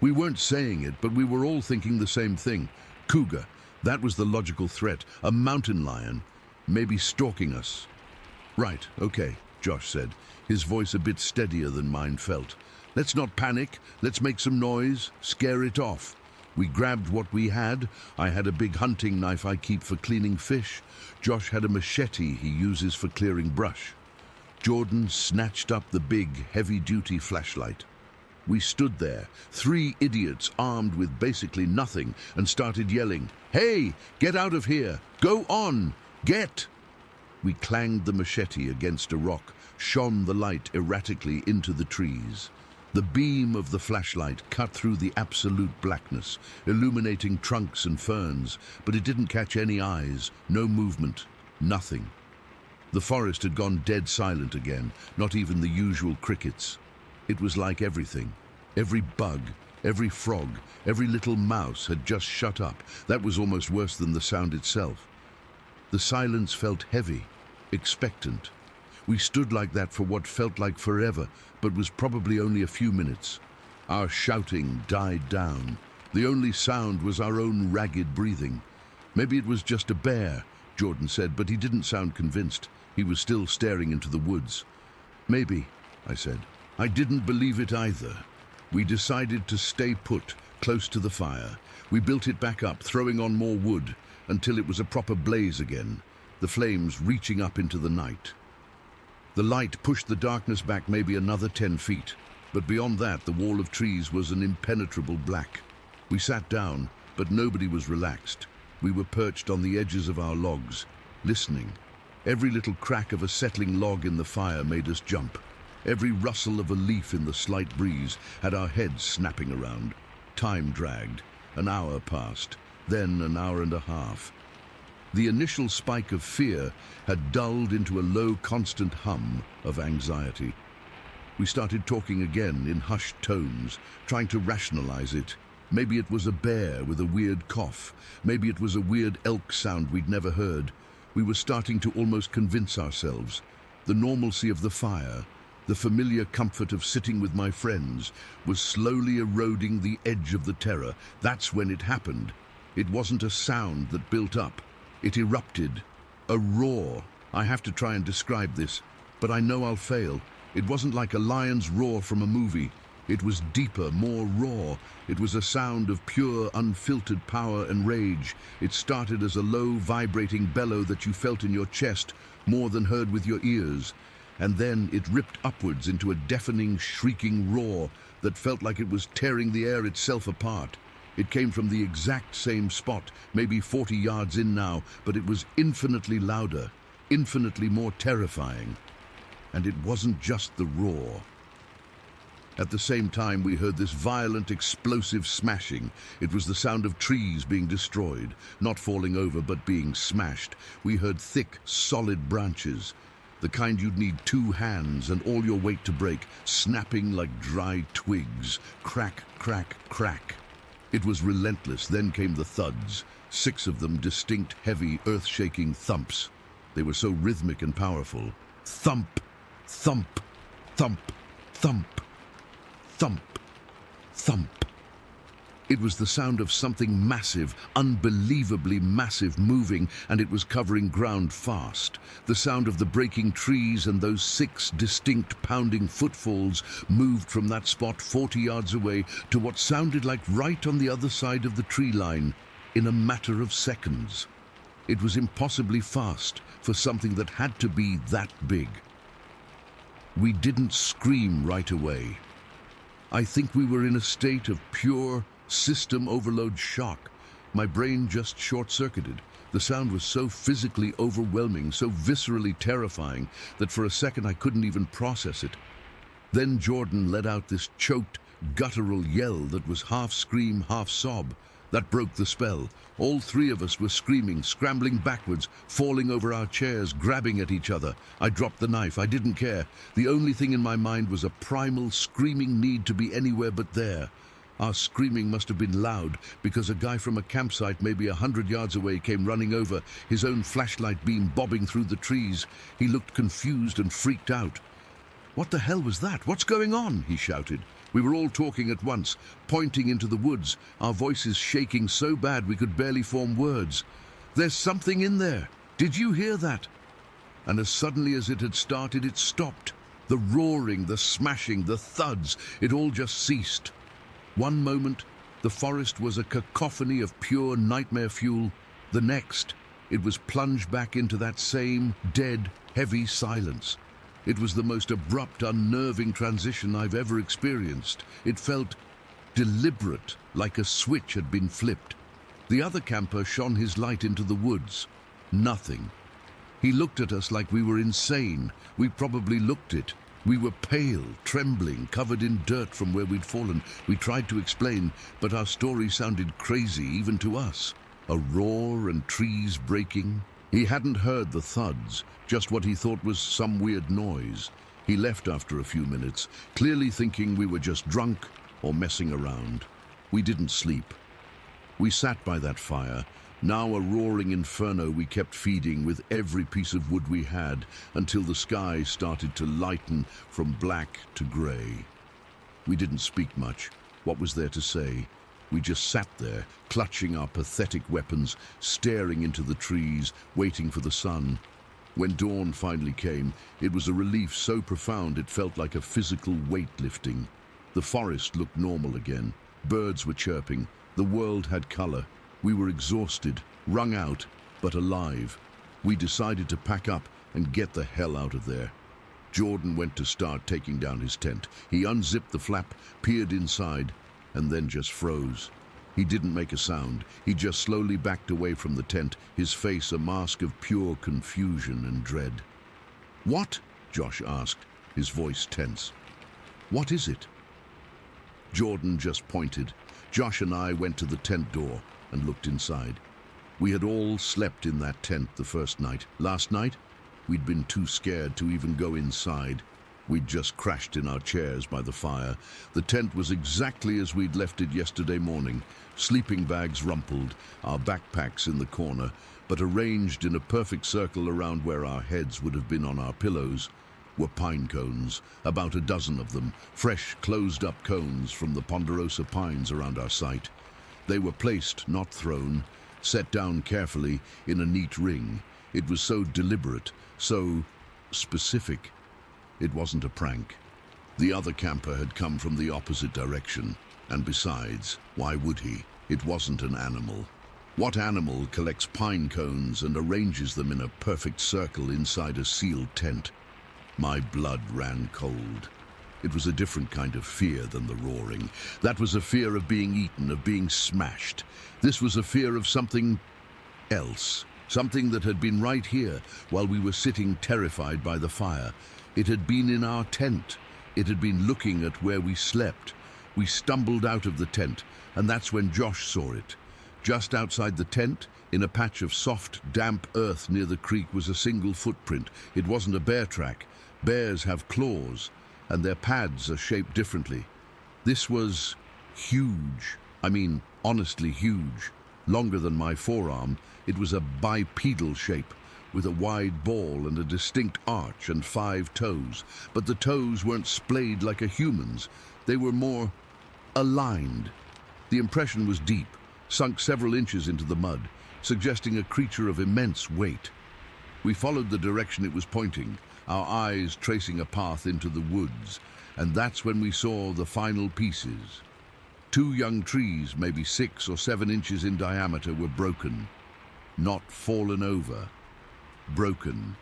We weren't saying it, but we were all thinking the same thing. Cougar, that was the logical threat. A mountain lion, maybe stalking us. Right, okay, Josh said, his voice a bit steadier than mine felt. Let's not panic, let's make some noise, scare it off. We grabbed what we had. I had a big hunting knife I keep for cleaning fish. Josh had a machete he uses for clearing brush. Jordan snatched up the big, heavy-duty flashlight. We stood there, 3 idiots armed with basically nothing, and started yelling, "Hey, get out of here! Go on! Get!" We clanged the machete against a rock, shone the light erratically into the trees. The beam of the flashlight cut through the absolute blackness, illuminating trunks and ferns, but it didn't catch any eyes, no movement, nothing. The forest had gone dead silent again, not even the usual crickets. It was like everything. Every bug, every frog, every little mouse had just shut up. That was almost worse than the sound itself. The silence felt heavy, expectant. We stood like that for what felt like forever, but was probably only a few minutes. Our shouting died down. The only sound was our own ragged breathing. Maybe it was just a bear, Jordan said, but he didn't sound convinced. He was still staring into the woods. Maybe, I said. I didn't believe it either. We decided to stay put, close to the fire. We built it back up, throwing on more wood, until it was a proper blaze again, the flames reaching up into the night. The light pushed the darkness back maybe another 10 feet, but beyond that the wall of trees was an impenetrable black. We sat down, but nobody was relaxed. We were perched on the edges of our logs, listening. Every little crack of a settling log in the fire made us jump. Every rustle of a leaf in the slight breeze had our heads snapping around. Time dragged. An hour passed, then an hour and a half. The initial spike of fear had dulled into a low, constant hum of anxiety. We started talking again in hushed tones, trying to rationalize it. Maybe it was a bear with a weird cough. Maybe it was a weird elk sound we'd never heard. We were starting to almost convince ourselves. The normalcy of the fire, the familiar comfort of sitting with my friends, was slowly eroding the edge of the terror. That's when it happened. It wasn't a sound that built up. It erupted. A roar. I have to try and describe this, but I know I'll fail. It wasn't like a lion's roar from a movie. It was deeper, more raw. It was a sound of pure, unfiltered power and rage. It started as a low, vibrating bellow that you felt in your chest, more than heard with your ears. And then it ripped upwards into a deafening, shrieking roar that felt like it was tearing the air itself apart. It came from the exact same spot, maybe 40 yards in now, but it was infinitely louder, infinitely more terrifying. And it wasn't just the roar. At the same time, we heard this violent, explosive smashing. It was the sound of trees being destroyed, not falling over, but being smashed. We heard thick, solid branches, the kind you'd need 2 hands and all your weight to break, snapping like dry twigs. Crack, crack, crack. It was relentless. Then came the thuds, 6 of them, distinct, heavy, earth-shaking thumps. They were so rhythmic and powerful. Thump, thump, thump, thump, thump, thump. It was the sound of something massive, unbelievably massive, moving, and it was covering ground fast. The sound of the breaking trees and those 6 distinct pounding footfalls moved from that spot 40 yards away to what sounded like right on the other side of the tree line in a matter of seconds. It was impossibly fast for something that had to be that big. We didn't scream right away. I think we were in a state of pure system overload shock. My brain just short-circuited. The sound was so physically overwhelming, so viscerally terrifying, that for a second I couldn't even process it. Then Jordan let out this choked, guttural yell that was half scream, half sob. That broke the spell. All three of us were screaming, scrambling backwards, falling over our chairs, grabbing at each other. I dropped the knife. I didn't care. The only thing in my mind was a primal, screaming need to be anywhere but there. Our screaming must have been loud, because a guy from a campsite maybe 100 yards away came running over, his own flashlight beam bobbing through the trees. He looked confused and freaked out. "What the hell was that? What's going on?" he shouted. We were all talking at once, pointing into the woods, our voices shaking so bad we could barely form words. "There's something in there. Did you hear that?" And as suddenly as it had started, it stopped. The roaring, the smashing, the thuds, it all just ceased. One moment, the forest was a cacophony of pure nightmare fuel. The next, it was plunged back into that same dead, heavy silence. It was the most abrupt, unnerving transition I've ever experienced. It felt deliberate, like a switch had been flipped. The other camper shone his light into the woods. Nothing. He looked at us like we were insane. We probably looked it. We were pale, trembling, covered in dirt from where we'd fallen. We tried to explain, but our story sounded crazy even to us. A roar and trees breaking. He hadn't heard the thuds, just what he thought was some weird noise. He left after a few minutes, clearly thinking we were just drunk or messing around. We didn't sleep. We sat by that fire, now a roaring inferno we kept feeding with every piece of wood we had, until the sky started to lighten from black to grey. We didn't speak much. What was there to say? We just sat there, clutching our pathetic weapons, staring into the trees, waiting for the sun. When dawn finally came, it was a relief so profound it felt like a physical weight lifting. The forest looked normal again. Birds were chirping. The world had color. We were exhausted, wrung out, but alive. We decided to pack up and get the hell out of there. Jordan went to start taking down his tent. He unzipped the flap, peered inside, and then just froze. He didn't make a sound. He just slowly backed away from the tent, his face a mask of pure confusion and dread. "What?" Josh asked, his voice tense. "What is it?" Jordan just pointed. Josh and I went to the tent door and looked inside. We had all slept in that tent the first night. Last night, we'd been too scared to even go inside. We'd just crashed in our chairs by the fire. The tent was exactly as we'd left it yesterday morning. Sleeping bags rumpled, our backpacks in the corner, but arranged in a perfect circle around where our heads would have been on our pillows were pine cones, about a dozen of them, fresh, closed-up cones from the ponderosa pines around our site. They were placed, not thrown, set down carefully in a neat ring. It was so deliberate, so specific. It wasn't a prank. The other camper had come from the opposite direction, and besides, why would he? It wasn't an animal. What animal collects pine cones and arranges them in a perfect circle inside a sealed tent? My blood ran cold. It was a different kind of fear than the roaring. That was a fear of being eaten, of being smashed. This was a fear of something else, something that had been right here while we were sitting terrified by the fire. It had been in our tent. It had been looking at where we slept. We stumbled out of the tent, and that's when Josh saw it. Just outside the tent, in a patch of soft, damp earth near the creek, was a single footprint. It wasn't a bear track. Bears have claws, and their pads are shaped differently. This was huge. I mean, honestly huge. Longer than my forearm. It was a bipedal shape, with a wide ball and a distinct arch and 5 toes. But the toes weren't splayed like a human's. They were more aligned. The impression was deep, sunk several inches into the mud, suggesting a creature of immense weight. We followed the direction it was pointing, our eyes tracing a path into the woods, and that's when we saw the final pieces. 2 young trees, maybe 6 or 7 inches in diameter, were broken. Not fallen over. Broken.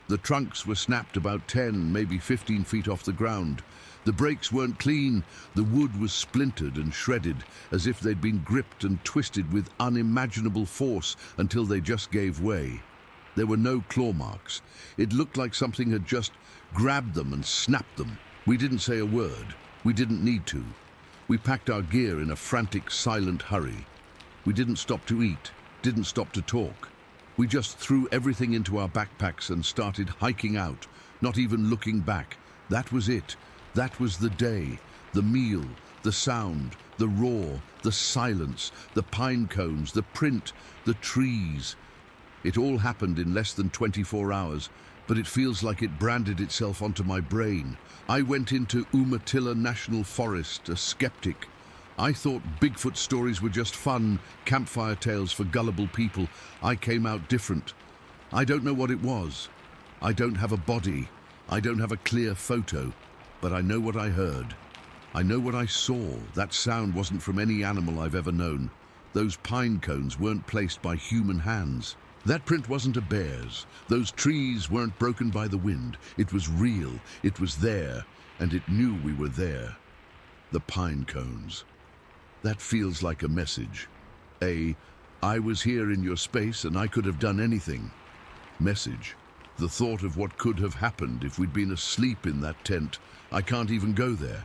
The trunks were snapped about 10, maybe 15 feet off the ground. The breaks weren't clean. The wood was splintered and shredded, as if they'd been gripped and twisted with unimaginable force until they just gave way. There were no claw marks. It looked like something had just grabbed them and snapped them. We didn't say a word. We didn't need to. We packed our gear in a frantic, silent hurry. We didn't stop to eat, didn't stop to talk. We just threw everything into our backpacks and started hiking out, not even looking back. That was it. That was the day, the meal, the sound, the roar, the silence, the pine cones, the print, the trees. It all happened in less than 24 hours, but it feels like it branded itself onto my brain. I went into Umatilla National Forest, a skeptic. I thought Bigfoot stories were just fun, campfire tales for gullible people. I came out different. I don't know what it was. I don't have a body. I don't have a clear photo. But I know what I heard. I know what I saw. That sound wasn't from any animal I've ever known. Those pine cones weren't placed by human hands. That print wasn't a bear's. Those trees weren't broken by the wind. It was real. It was there, and it knew we were there. The pine cones. That feels like a message. I was here in your space and I could have done anything. Message. The thought of what could have happened if we'd been asleep in that tent. I can't even go there.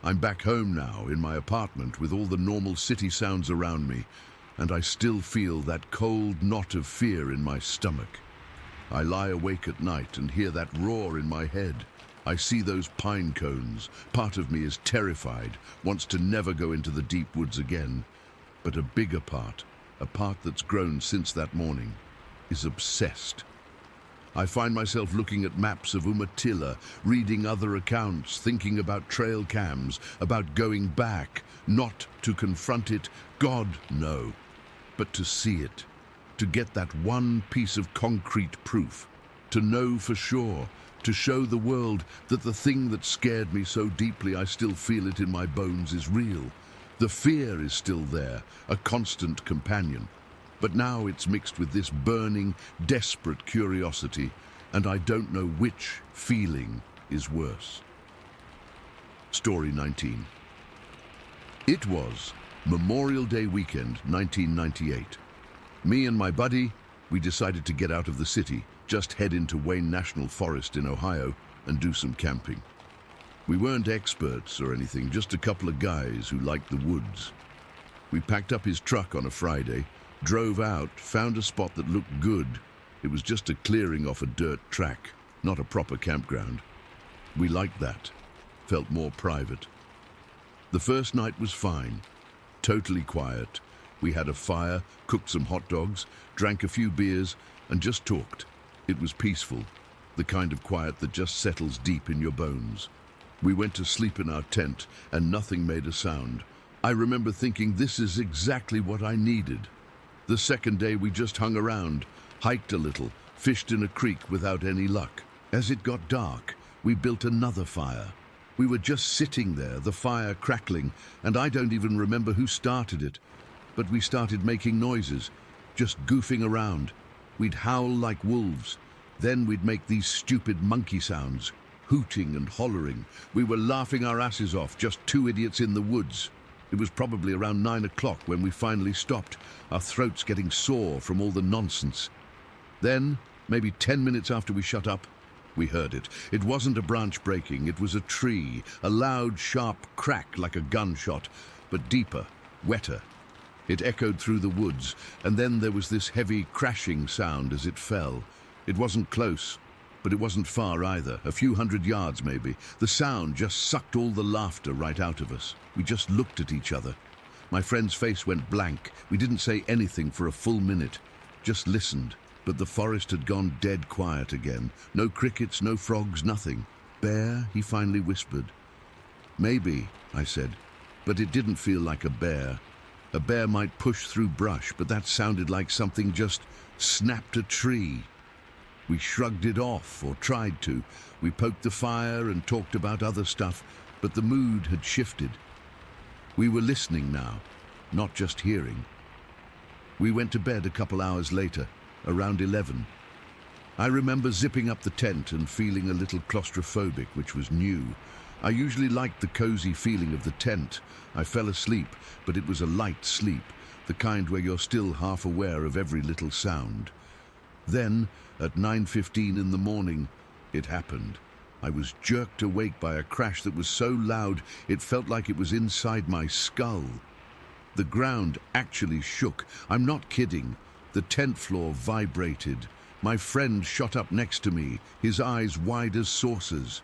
I'm back home now, in my apartment, with all the normal city sounds around me, and I still feel that cold knot of fear in my stomach. I lie awake at night and hear that roar in my head. I see those pine cones. Part of me is terrified, wants to never go into the deep woods again. But a bigger part, a part that's grown since that morning, is obsessed. I find myself looking at maps of Umatilla, reading other accounts, thinking about trail cams, about going back, not to confront it, God, no, but to see it, to get that one piece of concrete proof, to know for sure, to show the world that the thing that scared me so deeply I still feel it in my bones is real. The fear is still there, a constant companion. But now it's mixed with this burning, desperate curiosity, and I don't know which feeling is worse. Story 19. It was Memorial Day weekend, 1998. Me and my buddy, we decided to get out of the city, just head into Wayne National Forest in Ohio and do some camping. We weren't experts or anything, just a couple of guys who liked the woods. We packed up his truck on a Friday, drove out, found a spot that looked good. It was just a clearing off a dirt track, not a proper campground. We liked that, felt more private. The first night was fine, totally quiet. We had a fire, cooked some hot dogs, drank a few beers, and just talked. It was peaceful, the kind of quiet that just settles deep in your bones. We went to sleep in our tent, and nothing made a sound. I remember thinking, this is exactly what I needed. The second day we just hung around, hiked a little, fished in a creek without any luck. As it got dark, we built another fire. We were just sitting there, the fire crackling, and I don't even remember who started it. But we started making noises, just goofing around. We'd howl like wolves. Then we'd make these stupid monkey sounds, hooting and hollering. We were laughing our asses off, just two idiots in the woods. It was probably around 9 o'clock when we finally stopped, our throats getting sore from all the nonsense. Then, maybe 10 minutes after we shut up, we heard it. It wasn't a branch breaking, it was a tree, a loud, sharp crack like a gunshot, but deeper, wetter. It echoed through the woods, and then there was this heavy crashing sound as it fell. It wasn't close, but it wasn't far either, a few hundred yards maybe. The sound just sucked all the laughter right out of us. We just looked at each other. My friend's face went blank. We didn't say anything for a full minute, just listened. But the forest had gone dead quiet again. No crickets, no frogs, nothing. Bear, he finally whispered. Maybe, I said, but it didn't feel like a bear. A bear might push through brush, but that sounded like something just snapped a tree. We shrugged it off, or tried to. We poked the fire and talked about other stuff, but the mood had shifted. We were listening now, not just hearing. We went to bed a couple hours later, around 11. I remember zipping up the tent and feeling a little claustrophobic, which was new. I usually liked the cozy feeling of the tent. I fell asleep, but it was a light sleep, the kind where you're still half aware of every little sound. Then, at 9:15 in the morning, it happened. I was jerked awake by a crash that was so loud it felt like it was inside my skull. The ground actually shook. I'm not kidding. The tent floor vibrated. My friend shot up next to me, his eyes wide as saucers.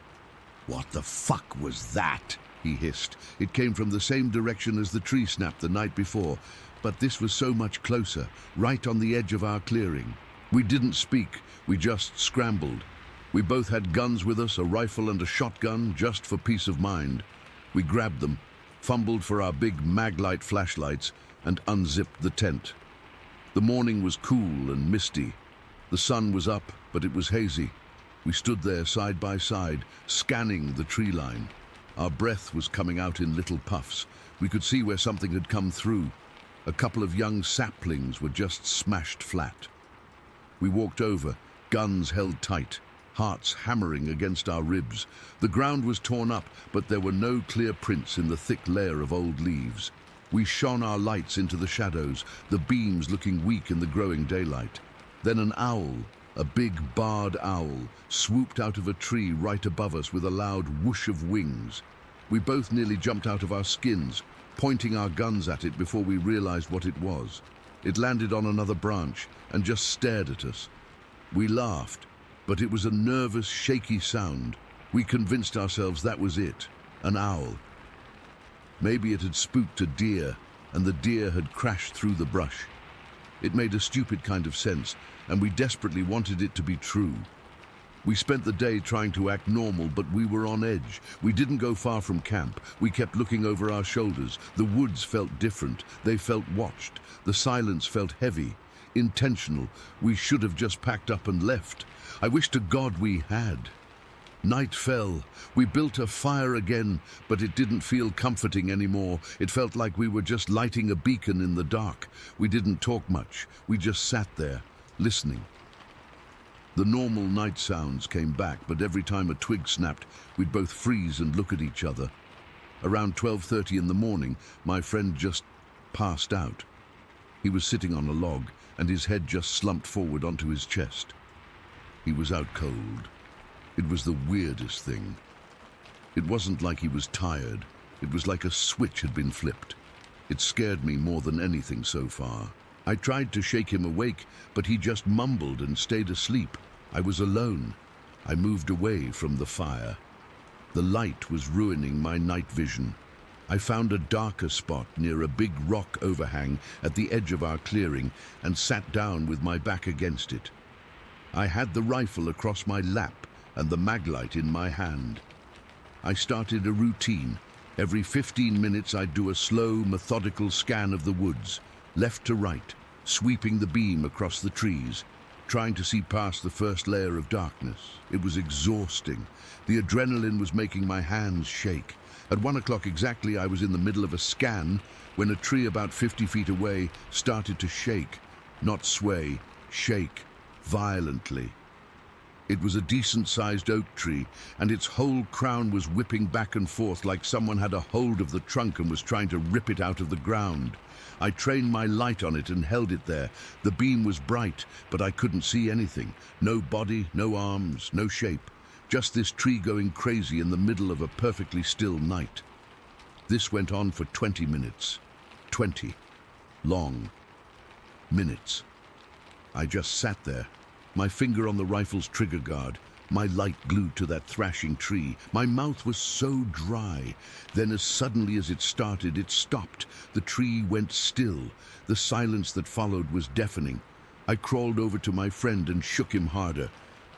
"What the fuck was that?" he hissed. It came from the same direction as the tree snap the night before, but this was so much closer, right on the edge of our clearing. We didn't speak, we just scrambled. We both had guns with us, a rifle and a shotgun, just for peace of mind. We grabbed them, fumbled for our big mag-light flashlights, and unzipped the tent. The morning was cool and misty. The sun was up, but it was hazy. We stood there side by side, scanning the tree line. Our breath was coming out in little puffs. We could see where something had come through. A couple of young saplings were just smashed flat. We walked over, guns held tight, hearts hammering against our ribs. The ground was torn up, but there were no clear prints in the thick layer of old leaves. We shone our lights into the shadows, the beams looking weak in the growing daylight. Then an owl, a big barred owl, swooped out of a tree right above us with a loud whoosh of wings. We both nearly jumped out of our skins, pointing our guns at it before we realized what it was. It landed on another branch and just stared at us. We laughed, but it was a nervous, shaky sound. We convinced ourselves that was it, an owl. Maybe it had spooked a deer, and the deer had crashed through the brush. It made a stupid kind of sense, and we desperately wanted it to be true. We spent the day trying to act normal, but we were on edge. We didn't go far from camp. We kept looking over our shoulders. The woods felt different. They felt watched. The silence felt heavy, intentional. We should have just packed up and left. I wish to God we had. Night fell. We built a fire again, but it didn't feel comforting anymore. It felt like we were just lighting a beacon in the dark. We didn't talk much. We just sat there, listening. The normal night sounds came back, but every time a twig snapped, we'd both freeze and look at each other. Around 12:30 in the morning, my friend just passed out. He was sitting on a log, and his head just slumped forward onto his chest. He was out cold. It was the weirdest thing. It wasn't like he was tired. It was like a switch had been flipped. It scared me more than anything so far. I tried to shake him awake, but he just mumbled and stayed asleep. I was alone. I moved away from the fire. The light was ruining my night vision. I found a darker spot near a big rock overhang at the edge of our clearing and sat down with my back against it. I had the rifle across my lap and the maglite in my hand. I started a routine. Every 15 minutes I'd do a slow, methodical scan of the woods, left to right, sweeping the beam across the trees, trying to see past the first layer of darkness. It was exhausting. The adrenaline was making my hands shake. At 1 o'clock exactly, I was in the middle of a scan when a tree about 50 feet away started to shake, not sway, shake, violently. It was a decent-sized oak tree, and its whole crown was whipping back and forth like someone had a hold of the trunk and was trying to rip it out of the ground. I trained my light on it and held it there. The beam was bright, but I couldn't see anything. No body, no arms, no shape. Just this tree going crazy in the middle of a perfectly still night. This went on for 20 minutes. 20 long minutes. I just sat there, my finger on the rifle's trigger guard, my light glued to that thrashing tree. My mouth was so dry. Then as suddenly as it started, it stopped. The tree went still. The silence that followed was deafening. I crawled over to my friend and shook him harder.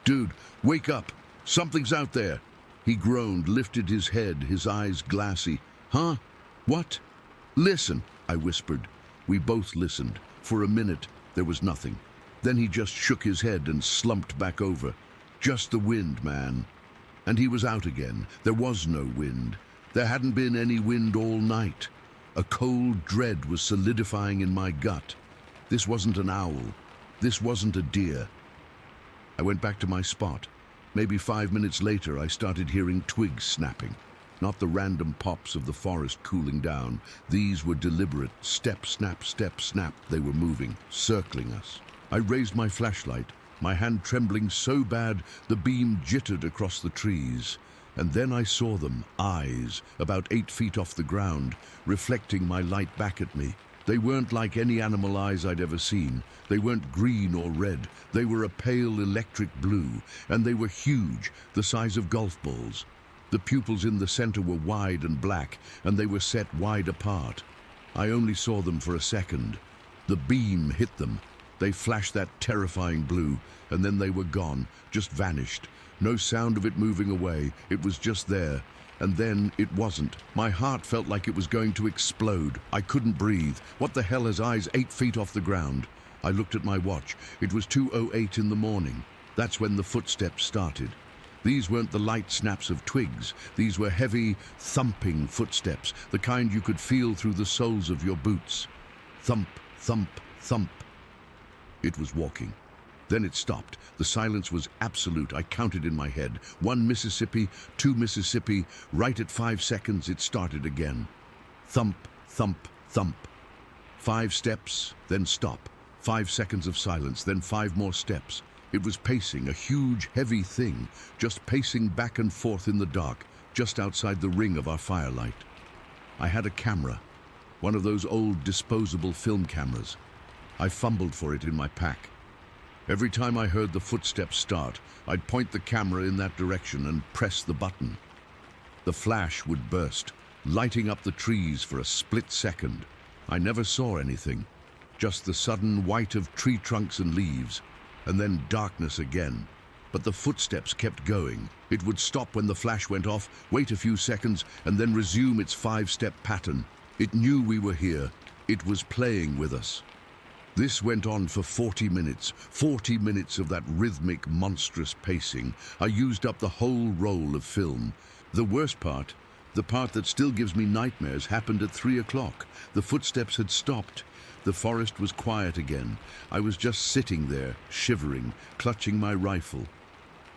"Dude, wake up! Something's out there!" He groaned, lifted his head, his eyes glassy. "Huh? What?" "Listen," I whispered. We both listened. For a minute, there was nothing. Then he just shook his head and slumped back over. "Just the wind, man." And he was out again. There was no wind. There hadn't been any wind all night. A cold dread was solidifying in my gut. This wasn't an owl. This wasn't a deer. I went back to my spot. Maybe 5 minutes later, I started hearing twigs snapping. Not the random pops of the forest cooling down. These were deliberate. Step, snap, step, snap. They were moving, circling us. I raised my flashlight, my hand trembling so bad the beam jittered across the trees. And then I saw them, eyes, about 8 feet off the ground, reflecting my light back at me. They weren't like any animal eyes I'd ever seen. They weren't green or red. They were a pale electric blue, and they were huge, the size of golf balls. The pupils in the center were wide and black, and they were set wide apart. I only saw them for a second. The beam hit them. They flashed that terrifying blue, and then they were gone, just vanished. No sound of it moving away. It was just there. And then it wasn't. My heart felt like it was going to explode. I couldn't breathe. What the hell has eyes 8 feet off the ground? I looked at my watch. It was 2:08 in the morning. That's when the footsteps started. These weren't the light snaps of twigs. These were heavy, thumping footsteps, the kind you could feel through the soles of your boots. Thump, thump, thump. It was walking. Then it stopped. The silence was absolute. I counted in my head. 1 Mississippi, 2 Mississippi. Right at 5 seconds, it started again. Thump, thump, thump. 5 steps, then stop. 5 seconds of silence, then 5 more steps. It was pacing, a huge, heavy thing, just pacing back and forth in the dark, just outside the ring of our firelight. I had a camera, one of those old disposable film cameras. I fumbled for it in my pack. Every time I heard the footsteps start, I'd point the camera in that direction and press the button. The flash would burst, lighting up the trees for a split second. I never saw anything, just the sudden white of tree trunks and leaves, and then darkness again. But the footsteps kept going. It would stop when the flash went off, wait a few seconds, and then resume its 5-step pattern. It knew we were here. It was playing with us. This went on for 40 minutes of that rhythmic, monstrous pacing. I used up the whole roll of film. The worst part, the part that still gives me nightmares, happened at 3 o'clock. The footsteps had stopped. The forest was quiet again. I was just sitting there, shivering, clutching my rifle.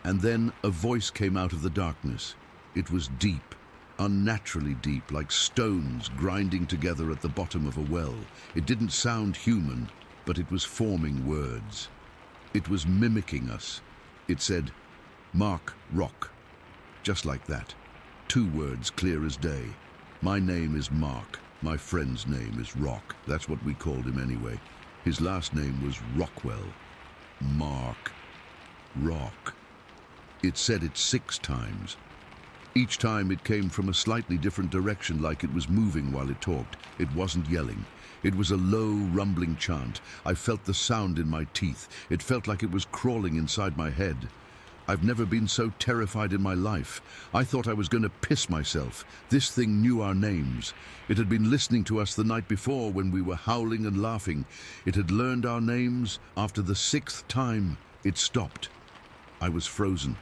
And then a voice came out of the darkness. It was deep, unnaturally deep, like stones grinding together at the bottom of a well. It didn't sound human, but it was forming words. It was mimicking us. It said, "Mark Rock." Just like that. 2 words, clear as day. My name is Mark. My friend's name is Rock. That's what we called him anyway. His last name was Rockwell. Mark. Rock. It said it 6 times. Each time it came from a slightly different direction, like it was moving while it talked. It wasn't yelling. It was a low, rumbling chant. I felt the sound in my teeth. It felt like it was crawling inside my head. I've never been so terrified in my life. I thought I was going to piss myself. This thing knew our names. It had been listening to us the night before when we were howling and laughing. It had learned our names. After the 6th time, it stopped. I was frozen.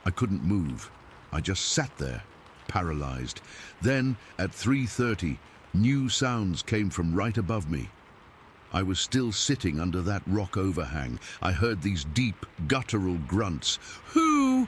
I couldn't move. I just sat there, paralyzed. Then, at 3:30, new sounds came from right above me. I was still sitting under that rock overhang. I heard these deep, guttural grunts. Who?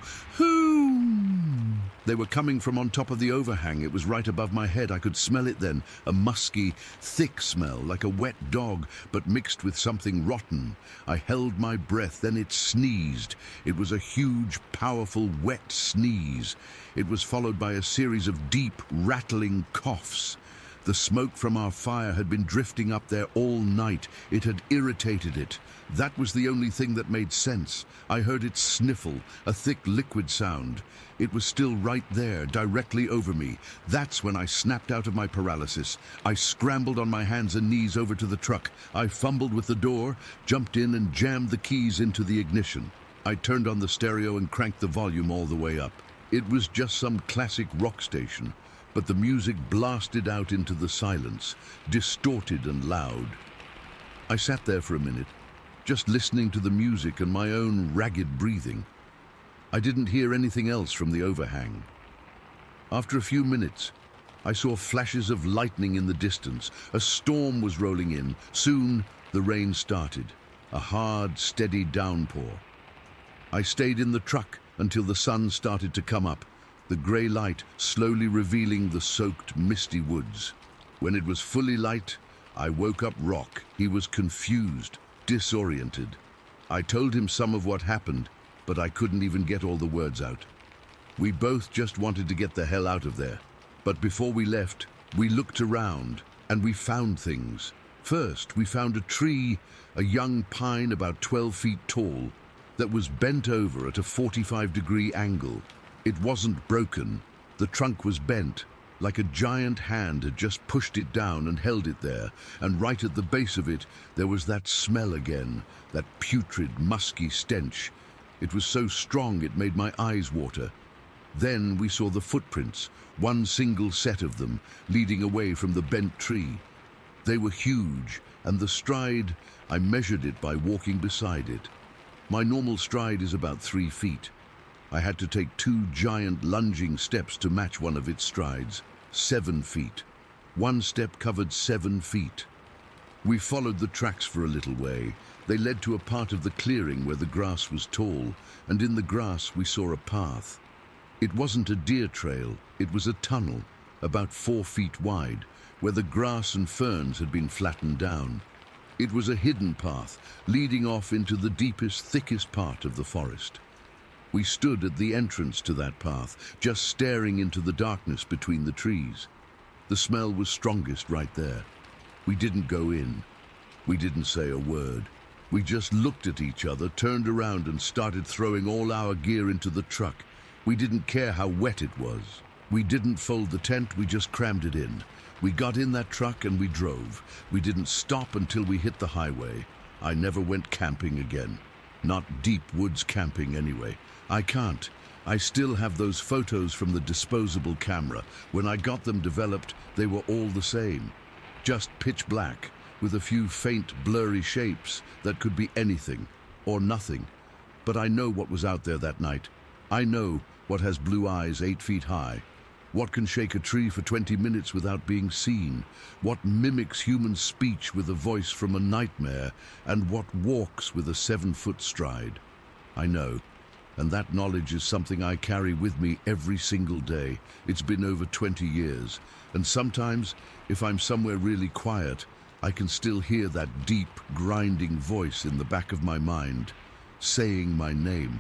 They were coming from on top of the overhang. It was right above my head. I could smell it then. A musky, thick smell, like a wet dog, but mixed with something rotten. I held my breath, then it sneezed. It was a huge, powerful, wet sneeze. It was followed by a series of deep, rattling coughs. The smoke from our fire had been drifting up there all night. It had irritated it. That was the only thing that made sense. I heard it sniffle, a thick liquid sound. It was still right there, directly over me. That's when I snapped out of my paralysis. I scrambled on my hands and knees over to the truck. I fumbled with the door, jumped in and jammed the keys into the ignition. I turned on the stereo and cranked the volume all the way up. It was just some classic rock station, but the music blasted out into the silence, distorted and loud. I sat there for a minute, just listening to the music and my own ragged breathing. I didn't hear anything else from the overhang. After a few minutes, I saw flashes of lightning in the distance. A storm was rolling in. Soon, the rain started, a hard, steady downpour. I stayed in the truck until the sun started to come up, the grey light slowly revealing the soaked, misty woods. When it was fully light, I woke up Rock. He was confused, disoriented. I told him some of what happened, but I couldn't even get all the words out. We both just wanted to get the hell out of there. But before we left, we looked around and we found things. First, we found a tree, a young pine about 12 feet tall, that was bent over at a 45-degree angle. It wasn't broken. The trunk was bent, like a giant hand had just pushed it down and held it there, and right at the base of it, there was that smell again, that putrid, musky stench. It was so strong it made my eyes water. Then we saw the footprints, one single set of them, leading away from the bent tree. They were huge, and the stride, I measured it by walking beside it. My normal stride is about 3 feet. I had to take 2 giant lunging steps to match one of its strides. 7 feet. One step covered 7 feet. We followed the tracks for a little way. They led to a part of the clearing where the grass was tall, and in the grass we saw a path. It wasn't a deer trail, it was a tunnel, about 4 feet wide, where the grass and ferns had been flattened down. It was a hidden path, leading off into the deepest, thickest part of the forest. We stood at the entrance to that path, just staring into the darkness between the trees. The smell was strongest right there. We didn't go in. We didn't say a word. We just looked at each other, turned around and started throwing all our gear into the truck. We didn't care how wet it was. We didn't fold the tent, we just crammed it in. We got in that truck and we drove. We didn't stop until we hit the highway. I never went camping again. Not deep woods camping anyway. I can't. I still have those photos from the disposable camera. When I got them developed, they were all the same. Just pitch black, with a few faint, blurry shapes that could be anything or nothing. But I know what was out there that night. I know what has blue eyes 8 feet high. What can shake a tree for 20 minutes without being seen? What mimics human speech with a voice from a nightmare? And what walks with a 7-foot stride? I know. And that knowledge is something I carry with me every single day. It's been over 20 years. And sometimes, if I'm somewhere really quiet, I can still hear that deep, grinding voice in the back of my mind, saying my name.